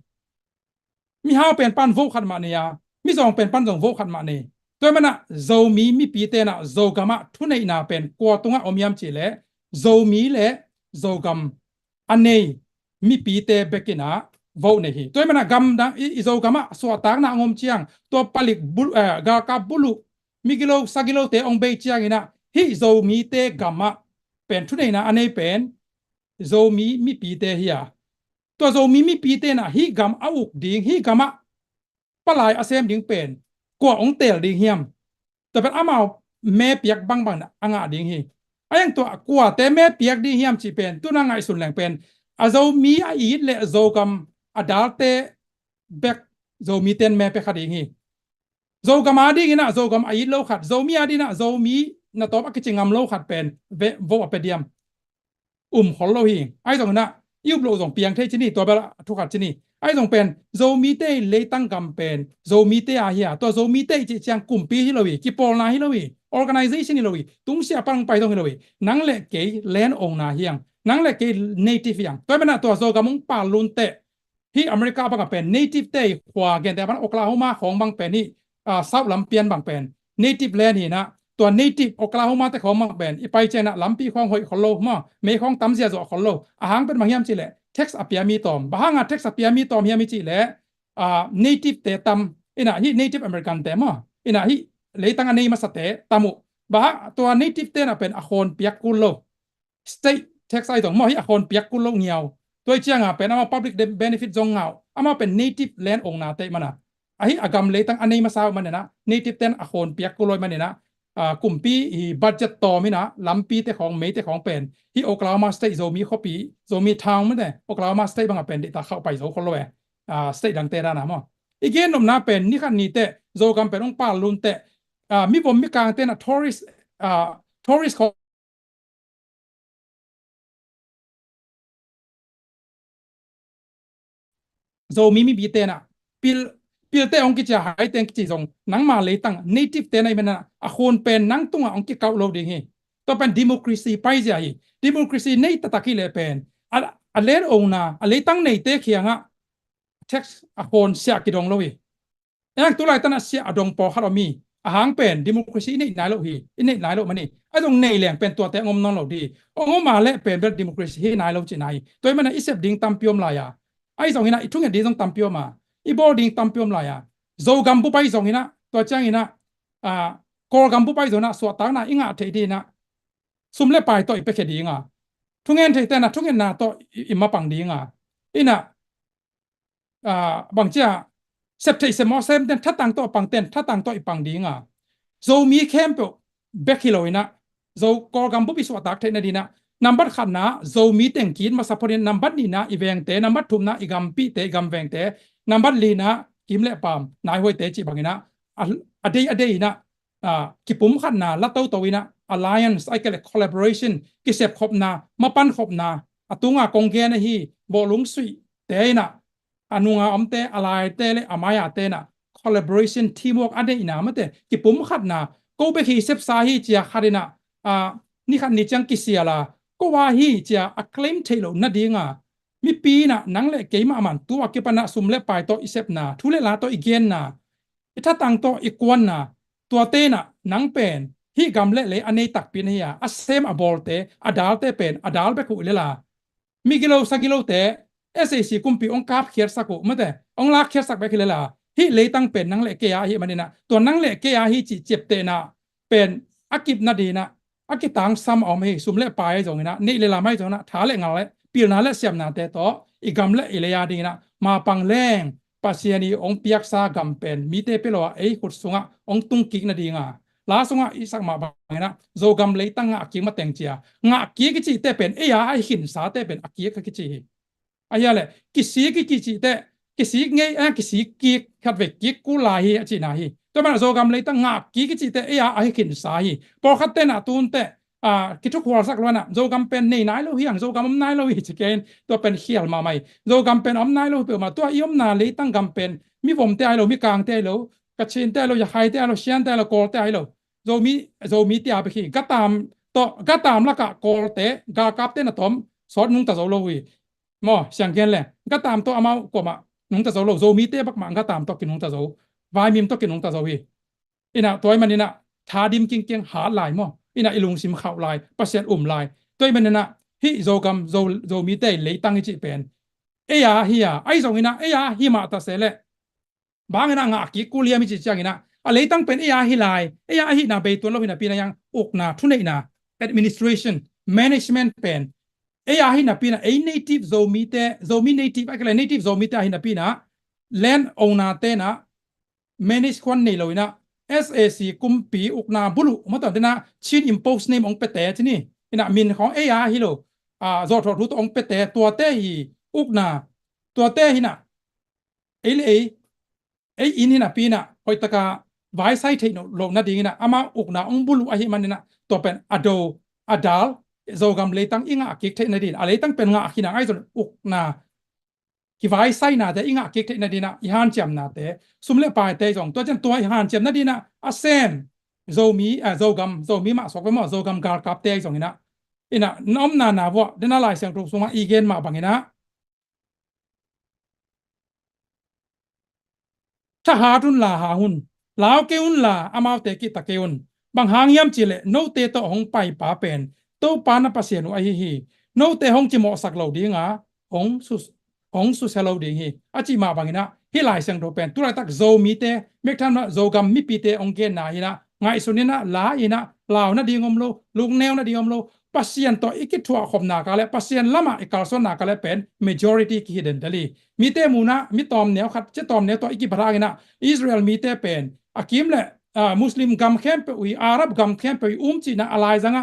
มีหาเป็นปัน vote ขันมาเนี่ยมีสองเป็นปันตรง vote ขันมาเนี่ยตัวมันนะโจมีปีเตนะโจกามาทุนในนาเป็นกว่าตรงอ่ะอมยามจีเละโจมีเละโจกามอันนี้มีปีเตเบกินะโวนี่ฮีตัวมันนะกำดังอิโจกามาสวดตากนะงมเชียงตัวผลิตบุกากาบุลุมีกิโลสักกิโลเตองเบเชียงนะฮีโจมีเตกามาเป็นทุนในนาอันนี้เป็นโจมีปีเตฮียตัวโจมีปีเตนะฮีกำอาอุกดิ่งฮีกามาปลายอาเซมดิ่งเป็นกว่าองเตลดิ่งเฮียมแต่เป็นอามาแม่เปียกบังนะอ่างดิ่งฮีไอ้ยังตัวกว่าแต่แม่เปียกดิ่งเฮียมจีเป็นตัวนั่งไงสุดแรงเป็นอาโจมีไอ้เละโจกำอดาลเตเบกโจมีเตนแม่เปขัดดิ่งฮีโจกำมาดิ่งนะโจกำไอ้โลขัดโจมีอดีนะโจมีนะตัวอักจิงงามโลขัดเป็นโวอเปเดียมฮอลโลฮีไอ้ตรงนั้น ยุบโลส่งเปียงเทชินี่ตัวเบลทุกขัดชินี่ไอ้ส่งเป็นโซมีเตเลยตั้งกำเป็นโซมีเตอาเฮียตัวโซมีเตจิจังกลุ่มปีฮิโลวีกิปอลนาฮิโลวี organization ฮิโลวีตุ้งเสียปังไปตรงฮิโลวีนังเละเกยแลนองนาเฮียงนังเละเกย native ยังตัวเป็นตัวโซกามุงปาลุนเตที่อเมริกาบังเป็น native เตขวาเกนแต่บันโอคลาโฮมาของบังเป็นนี่south ลำเปียนบังเป็น native land นี่นะตัว native โอคลาโฮมาแต่ของบังเป็นอีไปเจนะลำปีของหอยขอโลมาเมของตั้มเสียจอขอโลอาหารเป็นบางยามจิเละtext อภิยามีตอมบางอ่ะ text อภิยามีตอมเฮียมิจิเละnative เตตัมอินะฮี native American เตมาอินะฮีเลยตั้งอันนี้มาสเตตัมุบางตัว native เตน่ะเป็นอโคนเปียกกุลโล state text ไอ้ตรงมาฮีอโคนเปียกกุลโลเงียวตัวเชียงอ่ะเป็นอามา public benefit จงเงาอามาเป็น native land องนาเตมันนะไอ้อากรรมเลยตั้งอันนี้มาสาวมันเนี่ยนะ native เตนอโคนเปียกกุลโลมันเนี่ยนะกลุ่มปีบัตเจ็ตต่อมินะลำปีแต่ของเมย์แต่ของเป็นที่โอคลาโฮมาสเตทโซมีข้อปีโซมีทาวน์ไม่ได้โอคลาโฮมาสเตทบางเป็นที่ตาเข้าไปโซคนละแวสเตทดังเตระนะมั้งอีกอย่างหนึ่งนะเป็นนี่ขันนี้เตโซกันเป็นองค์ปาลุนเตมีผมมีการเตนะทัวริสของโซมีบีเตนะพิลเตองกิจหายเตงกิจส่งนังมาเลยตั้ง native เตนะมันนะอาคนเป็นนังตุงองกิเกาโลดิ่งเฮตัวเป็น democracy ไปเสียฮี democracy ในตะตะกี้เลยเป็นอะไรองนะอะไรตั้งในเตะเขียงอ่ะ tax อาคนเสียกิดองโลวีอย่างตัวไรตั้งเสียอดงปอคาร์มีอาหารเป็น democracy ในไหนโลฮีในไหนโลมันนี่ไอ้ตรงในแหล่งเป็นตัวแต่งมนองโลดีองมาเละเป็นแบบ democracy ให้ไหนโลจีไหนตัวมันอิสระดิ่งตามพิมลายาไอ้สองหินะทุกอย่างดีต้องตามพิมมาอีบอดิ้งตามพิมลายาโจกัมบุไปสองหินะตัวจ้างหินะกอลกัมบุไปสองนะสวดตางนะอิงะเทดีนะซุ่มเล่ไปตัวอีเป็กดีงาทุกเงินเทแต่นะทุกเงินนะตัวอิมาปังดีงาอินะบางเจ้าเซฟเทสมอเซมเดนถ้าต่างตัวปังเต็นถ้าต่างตัวอีปังดีงาโจมีเข้มเปเบกิโลอินะโจกอลกัมบุไปสวดตากเทนดีนะนัมบัดขันนะโจมีเต็งกินมาสัพพเนนัมบัดนี่นะอีเวงเตนัมบัดทุ่มนะอีกัมปีเตกัมเวงเตนัมบัดลีนะกิมเล่ปามนายห้วยเตจิบังนะอเดย์นะกิปุ่มขันนะลัตโตตัวนะ alliance ไอ้ก็เลย collaboration กิเสพขบนามาปันขบนาตุงากงเกนฮีบอลุงสุยเตนะอนุงาอมเตอะไรเตเลอามายาเตนะ collaboration teamwork อันเดอินะมาเตกิปุ่มขัดนาก็ไปฮีเซฟซาฮีจีขัดนะนี่ขัดนี่จังกิเสียละก็ว่าฮีจีacclaim เทโลนาดีงามีปีนะนังเละเกยมามันตัวกิปนะสุมเละไปตัวอิเซฟนาทุเละลาตัวอีเกนนะถ้าต่างตัวอีกวนนะตัวเตนะนังเป็นที่กำเละเลยอันนี้ตักปีนี้อ่ะเซมอบอลเตอดัลเตเป็นอดัลเบกุเลล่ะมีกิโลสักกิโลเตSAC กุมปีองค์การเขียนสักกุไม่แต่องค์ลักเขียนสักไปคือเลยล่ะที่เลยตั้งเป็นนังเละเกียร์ฮีมันนี่นะตัวนังเละเกียร์ฮีจีเจ็บเตนะเป็นอากิบนาดีนะอากิตังซ้ำออกมาให้สุ่มเละไปตรงนี้นะนี่เลยละไม่ตรงนั้นท้าเละเงาเลยปีนั้นเละเสียมนาเตต่ออีกกำเละอิเลยาดีนะมาปังแรงปัสยานีองเปียกซากำเป็นมีเตเปโลไอ้ขุดสุงะองตุงกิกนาดีงาลาสุงะอีสักมาบังนะโจกำเลยตั้งงะกิมาแต่งเจียงะกิกิจิเตเป็นเอียไอหินสาเตเป็นอากิกิจิอายะเลยกิสีกิจิเตกิสีไงกิสีกิขัดเวกิกูลาฮีอจินาฮีตัวมันโจกำเลยตั้งงะกิกิจิเตเอียไอหินสาฮีพอขัดเตนะตูนเตกิทุกหัวสักล้วนนะโจกำเป็นในไหนเราเฮียงโจกำนายเราหิจเกนตัวเป็นเขียลมาใหม่โจกำเป็นอมนายเราเปิดมาตัวอีอมนาเลยตั้งกำเป็นมีผมเตะเรามีกลางเตะเรากระชินเตะเราอยากให้เตะเราเชียนเตะเราโกลเตะเราโจมีเตียไปขี้ก็ตามตัวก็ตามแล้วก็โกลเตะกากับเตะนะทอมสอดนุ่งตะโจโลวีมอเสียงเกนเลยก็ตามตัวเอามากว่านุ่งตะโจโลโจมีเตะบักมันก็ตามตัวกินนุ่งตะโจวายมิมตัวกินนุ่งตะโจวีอินะตัวมันนี่นะทาดิมเก่งๆหาลายมออินะอิลุงซิมข่าวลายเปอร์เซ็นต์ลายตัวมันนี่นะฮิโจกัมโจมีเตะเลยตั้งจิเป็นเอียฮิยาไอสองอินะเอียฮิมาตาเสเลบางนะงะกิกูเลียมิจิจังอินะอะไรตั้งเป็นเอียฮิไลเอียฮินาเบตัวเราหินาปีนะยังอกนาทุนอินะ administration management เป็นเอียฮินาปีนะnative zomi native อะไร native zomi เตหินาปีนะ land owner เตนะ manage ควันนี่เลยนะ SAC กุมปีอกนาบุลุมาตอนนั้นชิน impose name องเปเตที่นี่อินะมินของเอียฮิโลจอดรู้ตัวองเปเตตัวเตฮีอกนาตัวเตหินะเออินนะปีนะหอยตะกาไว้ไซต์เทโนโลนาดีนะอามาอกนาองบุลุอาหิมันนะตัวเป็นอดัล zo gam le tang inga kik the na din a le tang pen nga khina ai zon uk na ki vai sai na te inga kik the na dina i han cham na te sum le pai te jong to chen to i han cham na dina a sen zo mi a zo mi ma sok mo zo gam gar kap te jong ina nom na wo dena lai sang tu sunga igen ma bangina ta hatun la ha hun lao keun la amau te ki ta keun bang hang yam chile no te to hong pai pa pen to pa na pasien u ai hi no te hong chi mo sak lo dinga hong su selo ding hi achi ma bangina hi lai sang do pen tu lai tak zo mi te mek tham na zo gam mi pi te ong gen na hi na ngai sunina la ina lao na dingom lo lung neo na dingom lo pasien to ikit thua khom na ka le pasien lama ikalson na ka le pen majority ki hidden dali mi te muna mi tom neo khat che tom ne to iki baragina Israel mi te pen akim le Muslim gam khem pe ui Arab gam khem pe chi na alai zanga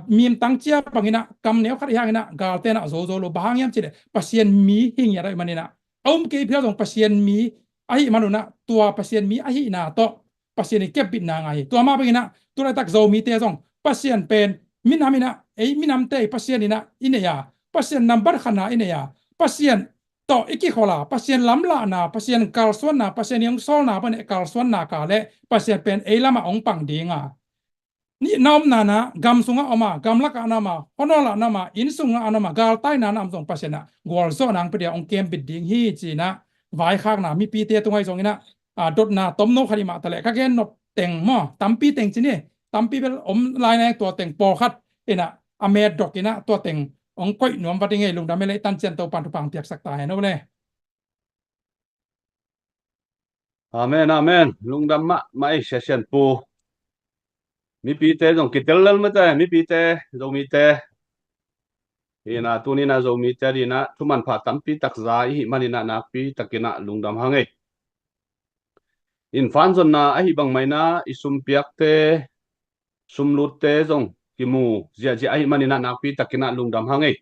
mim tang chia pangina kam neo khat hangina galte na zo lo bahang yam chi de pasien mi hing ya rai manina ke phia dong pasien mi ai manuna tua pasien mi ai na to pasien ke bit na ngai tua ma pangina tura tak zo mi te jong pasien pen minamina minam te pasien ina ineya pasien number khana ineya pasien to iki khola pasien lamla na pasien kalswan na pasien yang sol na ban kalswan na ka le pasien pen lama ong pang dinga ni nom na gam sunga oma gam la ka na ma honola na ma in sunga anama gal tai na nam song pasien na gol zo nang pe ong kem bit ding hi chi na vai khak na mi pi te tungai song ina dot na tom no khari ma tale ka gen no teng mo tampi teng chi ni tampi bel lai na to teng po khat ina amed dok ina to teng ong koi nuam va ding lung da me le tan chen to pan tu pang tiak sak ta he no le Amen, amen. Lung dam ma mai session pu. Mi pi te jong kitel lal ma te mi pi te zo mi te. Ina tu ni na zo mi te di na tu man pha tam pi tak za hi manina na pi takina lung dam hangai. In fan zon na a hi bang mai na isum piak te sum lut te jong ki mu zia a hi manina na pi takina lung dam hangai.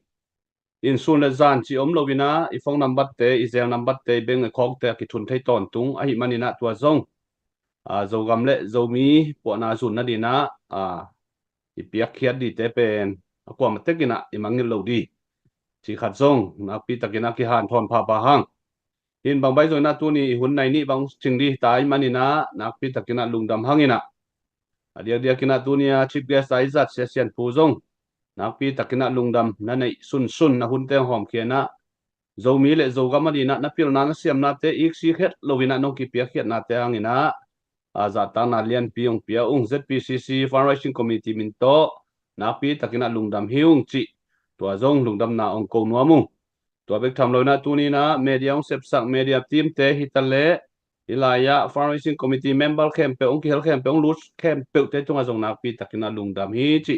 In sun le zan chi om lo wina I phong number te I zel number te beng khok te ki thun thei ton tung a hi manina tua zong zo gam le zo mi po na zun na dina I piak khiat di te pen akwa ma tekina I mangil lo di chi khat zong na pi takina ki han thon pha pa hang in bang bai zoi na tu ni hun nai ni bang ching di tai manina na pi takina lungdam hangina dia kina tu nia chief guest aizat session pu zong na pi takina lungdam na nei sun na hun te hom khiana zo mi le zo gam ni na pil na siam na te ik si khet lovina no ki pia khiat na te angina za ta na lian piong pia ZPCC fundraising committee min to na pi takina lungdam hiung chi tua zong lungdam na ong ko nuamu tua bek tham lo na tu ni na media ong sep sak media team te hitale ilaya fundraising committee member khem pe ong ki hel khem pe ong lut khem pe te tunga zong na pi takina lungdam hi chi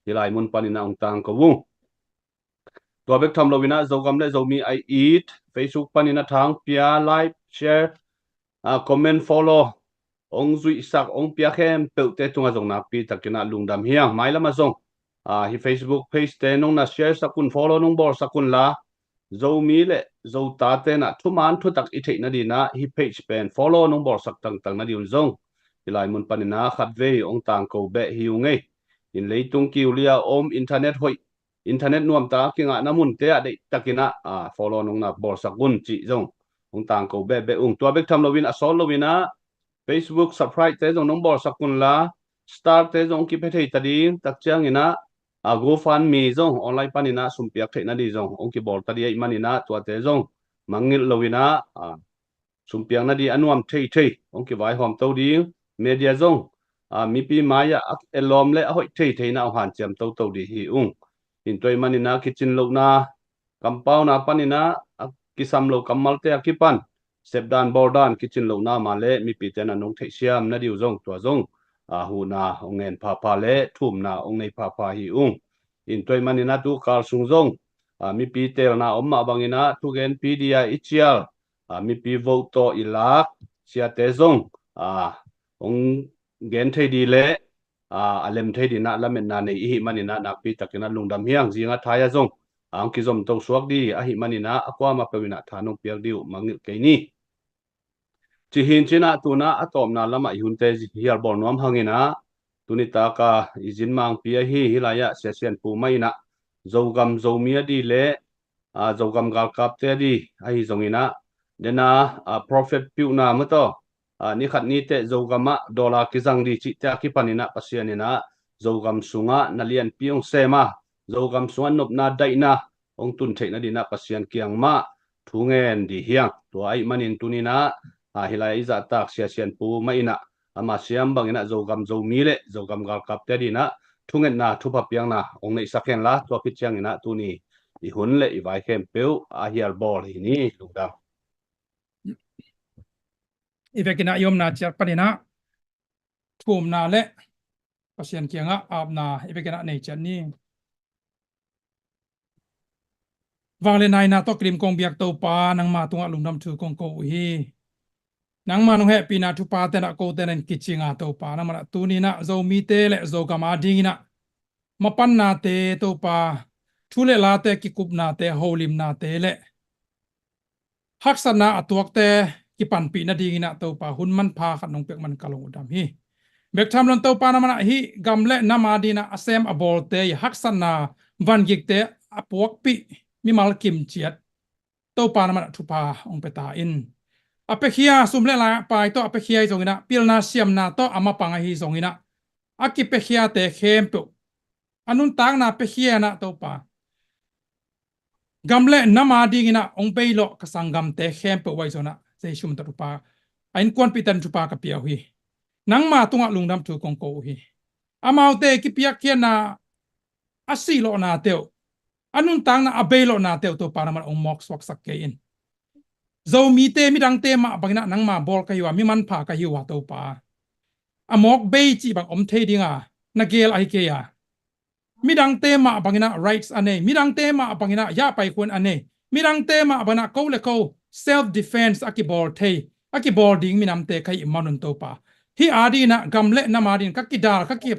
ilai mun panina ong tang ko wu tua bek tham lo wina zo gam le zo mi I eat Facebook panina thang pia like share comment follow ong zui sak ong pia khem pe te tunga zong na pi takina lungdam hiang mai lama zong hi Facebook page te nong na share sakun follow nong bor sakun la zo mi le zo ta te na thuman thu tak I thei na di na hi page pen follow nong bor sak tang na diun zong ilai mun panina khat ve ong tang ko be hi ngei in leitung kiulia om internet hoi internet nuam ta kinga namun te ade takina follow nong na bor sakun chi zong ong tang ko be ung tua bek tham lovin asol lovina Facebook subscribe te jong nong bor sakun la start te jong ki pe thei ta ding tak chang ina GoFundMe jong online panina sumpiak thei na di jong ong ki bor ta di manina tua te jong mangil lovina sumpiak na di anuam thei ong ki vai hom to ding media jong mi pi maya elom le hoi thei na han cham to di hi ung in toy manina kitchen lo na kampau na panina kisam lo kamal te akipan sepdan bordan kitchen lo na ma le mi pi te na nong thei siam na diu jong tua jong hu na ongen pha le thum na ong nei pha hi ung in toy manina tu kal sung jong mi pi tel na omma bangina tu gen pdia ichial mi pi vote to ilak sia te jong ong gen thei di le alem thei di na lamen na nei hi manina nak pi takina lungdam hiang jinga thaya jong ang ki zom to suak di a hi manina akwa ma pewina thanong piak diu mangil ke ni chi hin china tu na atom na lama hun te hial bor nom hangina tunita ka izin mang pia hilaya session pu mai na zogam zomia di le zogam gal kap te di ai zongina dena prophet piu na mato ni khat ni te zogama dola kizang di chi ta ki panina pasianina zogam sunga nalian piung sema zogam sunga nop na dai na ong tun theina dina pasian kiang ma thungen di hiang to ai manin tunina hilai za tak session pu mai na ama siam bangina zogam zomi le zogam gal kap te di na thungen na thupa piang na ong nei sakhen la to pi chiang ina tuni i hun le i vai khem peu a hial bol hi ni lungdam ivekina yom na chiak panina thum na le pasien kianga ap na ivekina nei chan ni wang le nai na to krim kong biak to pa nang ma tunga lungdam thu kong ko hi nang ma nong he pi na thu pa te na ko te nen kichinga to pa na mana tu ni na zo mi te le zo kama ding na mapan na te to pa thu le la te ki kup na te holim na te le haksana atuak te ki pan pi na ding na to pa hun man pha khat nong pek man kalong udam hi bek tham lon to pa na mana hi gam le na ma di na asem abol te haksana van gik te apuak pi mi mal kim chiat to pa na mana thu pa ong pe ta in apekhia sumle la pai to apekhia zongina pilna siam na to ama panga hi zongina aki pekhia te khem pe anun tang na pekhia na to pa gamle nama dingina ong peilo kasangam te khem pe wai zona sei shum ta pa ain kon pitan tu pa ka pia hui nangma tunga lungdam tu kong ko hi amau te ki pia kiana asilo na teo anun tang na abelo na teo to para man ong mok swak sak ke in zo mi te mi dang te ma bangna nang ma bol ka hiwa mi man pha ka hiwa to pa amok be chi bang om the dinga na gel ai ke ya mi dang te ma bangna rights ane mi dang te ma bangna ya pai kun ane mi dang te ma bana ko le ko self defense aki bol the aki bol ding mi nam te kai manun to pa hi adi na gamle na ma din ka ki dal ka ki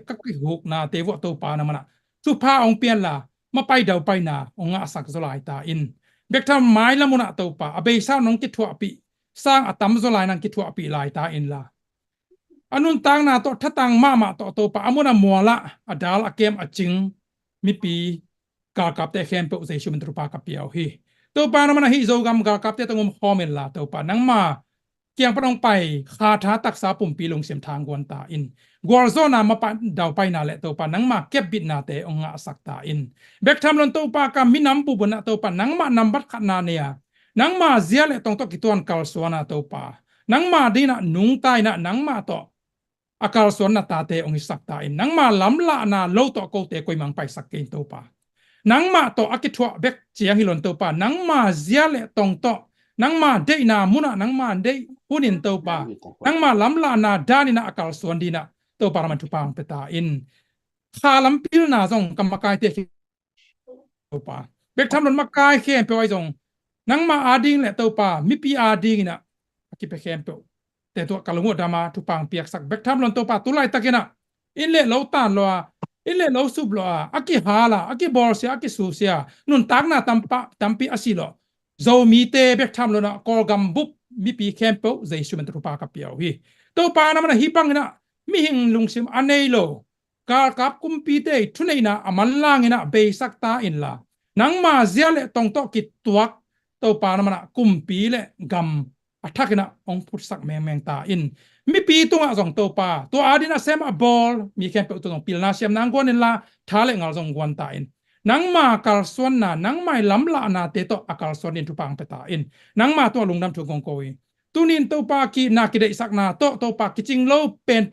huk na te wo to pa na mana su pha ong pian la ma pai dau pai na ong a sak zolai ta in bek tham mai la muna to pa abe sa nong ki thua pi sang atam zolai nang ki thua pi lai ta in la anun tang na to thatang ma to pa amuna mola adal akem aching mi pi ka kap te khem pe usai shuman trupa ka piao hi to pa na mana hi zo gam ga kap te tongom homen la to pa nang ma kiang panong pai kha tha taksa pum pi long sem thang gon ta in gor zona ma pa dau pai na le to pa nang ma kep bit na te ong a sak ta in bek tham lon to pa ka minam pu bona to pa nang ma number khat na ne ya nang ma zia le tong to ki tuan kal suana to pa nang ma dina nung tai na nang ma to akal suan na ta te ong sak ta in nang ma lam la na lo to ko te koi mang pai sak ke to pa nang ma to akithwa bek chiang hilon to pa nang ma zia le tong to nang ma de na muna nang ma de hunin to pa nang ma lam la na dani na akal suan dina to para man tu pang peta in khalam pil na zong kamakai te to pa bek tham lon makai khem pe wai zong nang ma ading le to pa mi pi ading na ki pe khem pe te to kalungo dama tu pang piak sak bek tham lon to pa tu lai takina in le lo tan lo in le lo sub lo aki hala aki bol sia aki su sia nun tak na tampi asilo zo mi te bek tham lo na kol gam bup mi pi khem pe zai shuman tu pa ka piao hi to pa na mana hi pang na mi hing lungsim anei lo ka kap kum pi te thunei na aman lang ina be sakta in la nang ma zia le tong to ki tuak to pa na mana kum pi le gam athakina ong put sak meng ta in mi pi tunga zong to pa to adina sem a bol mi khem pe to pil na siam nang gon in la thale ngal zong gon ta in nang ma kal suan na nang mai lam la na te to akal suan in tu pang pe ta in nang ma to lungdam thu gong koi tunin to pa ki na ki dei sak na to pa ki ching lo pen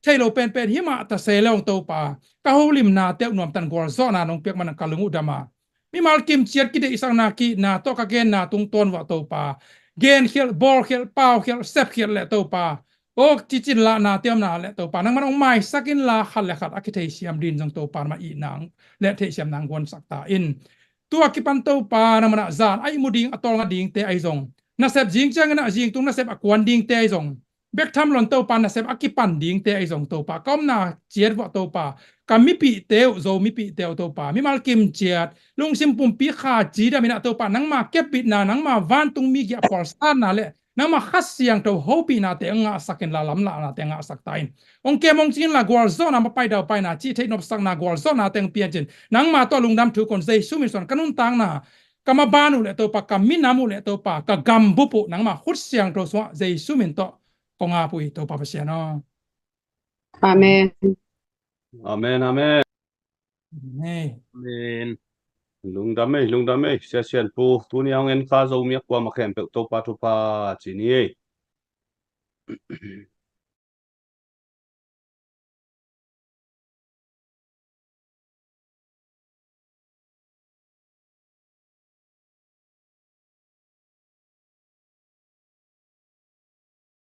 thai lo pen hi ma ta se long to pa ka holim na te nom tan gor zo na nong pek man kalungu dama mi mal kim chiat ki dei sak na ki na to ka gen na tung ton wa to pa gen khel bol khel pau khel sep khel le to pa o chichin la na tiam na le to pa nang man ong mai sakin la khal le khat akithei siam din jong to pa ma i nang le thei siam nang gon sakta in tua ki pan to pa na mana zan ai muding atol nga ding te ai zong na sep jing chang na jing tung na sep akwan ding te ai zong bek tham lon to pa na sep akipan ding te ai zong to pa kom na chiat wa to pa kami pi teu zo mi pi teu to pa mi mal kim chiat lung sim pum pi kha chi da mina to pa nang ma kep pi na nang ma van tung mi gi apol san na le nang ma khát siang to hopi na te nga sakin la lam la na te nga sak tain ong ke mong chin la gwal zo na ma pai dau pai na chi thei nop sak na gwal zo na teng pian chin nang ma to lungdam thu kon zai sumin son kanun tang na kama banu le to pa kamin namu le to pa ka gam bu pu nang ma khut siang to so zai sumin to konga pui to pa pasya no Amen. Amen, amen. hey Amen. Lung đam ấy, xe xiên pu, tu ni ông en pha dâu miếc qua mà khen bẹo tô pa tu pa chỉ ni ấy.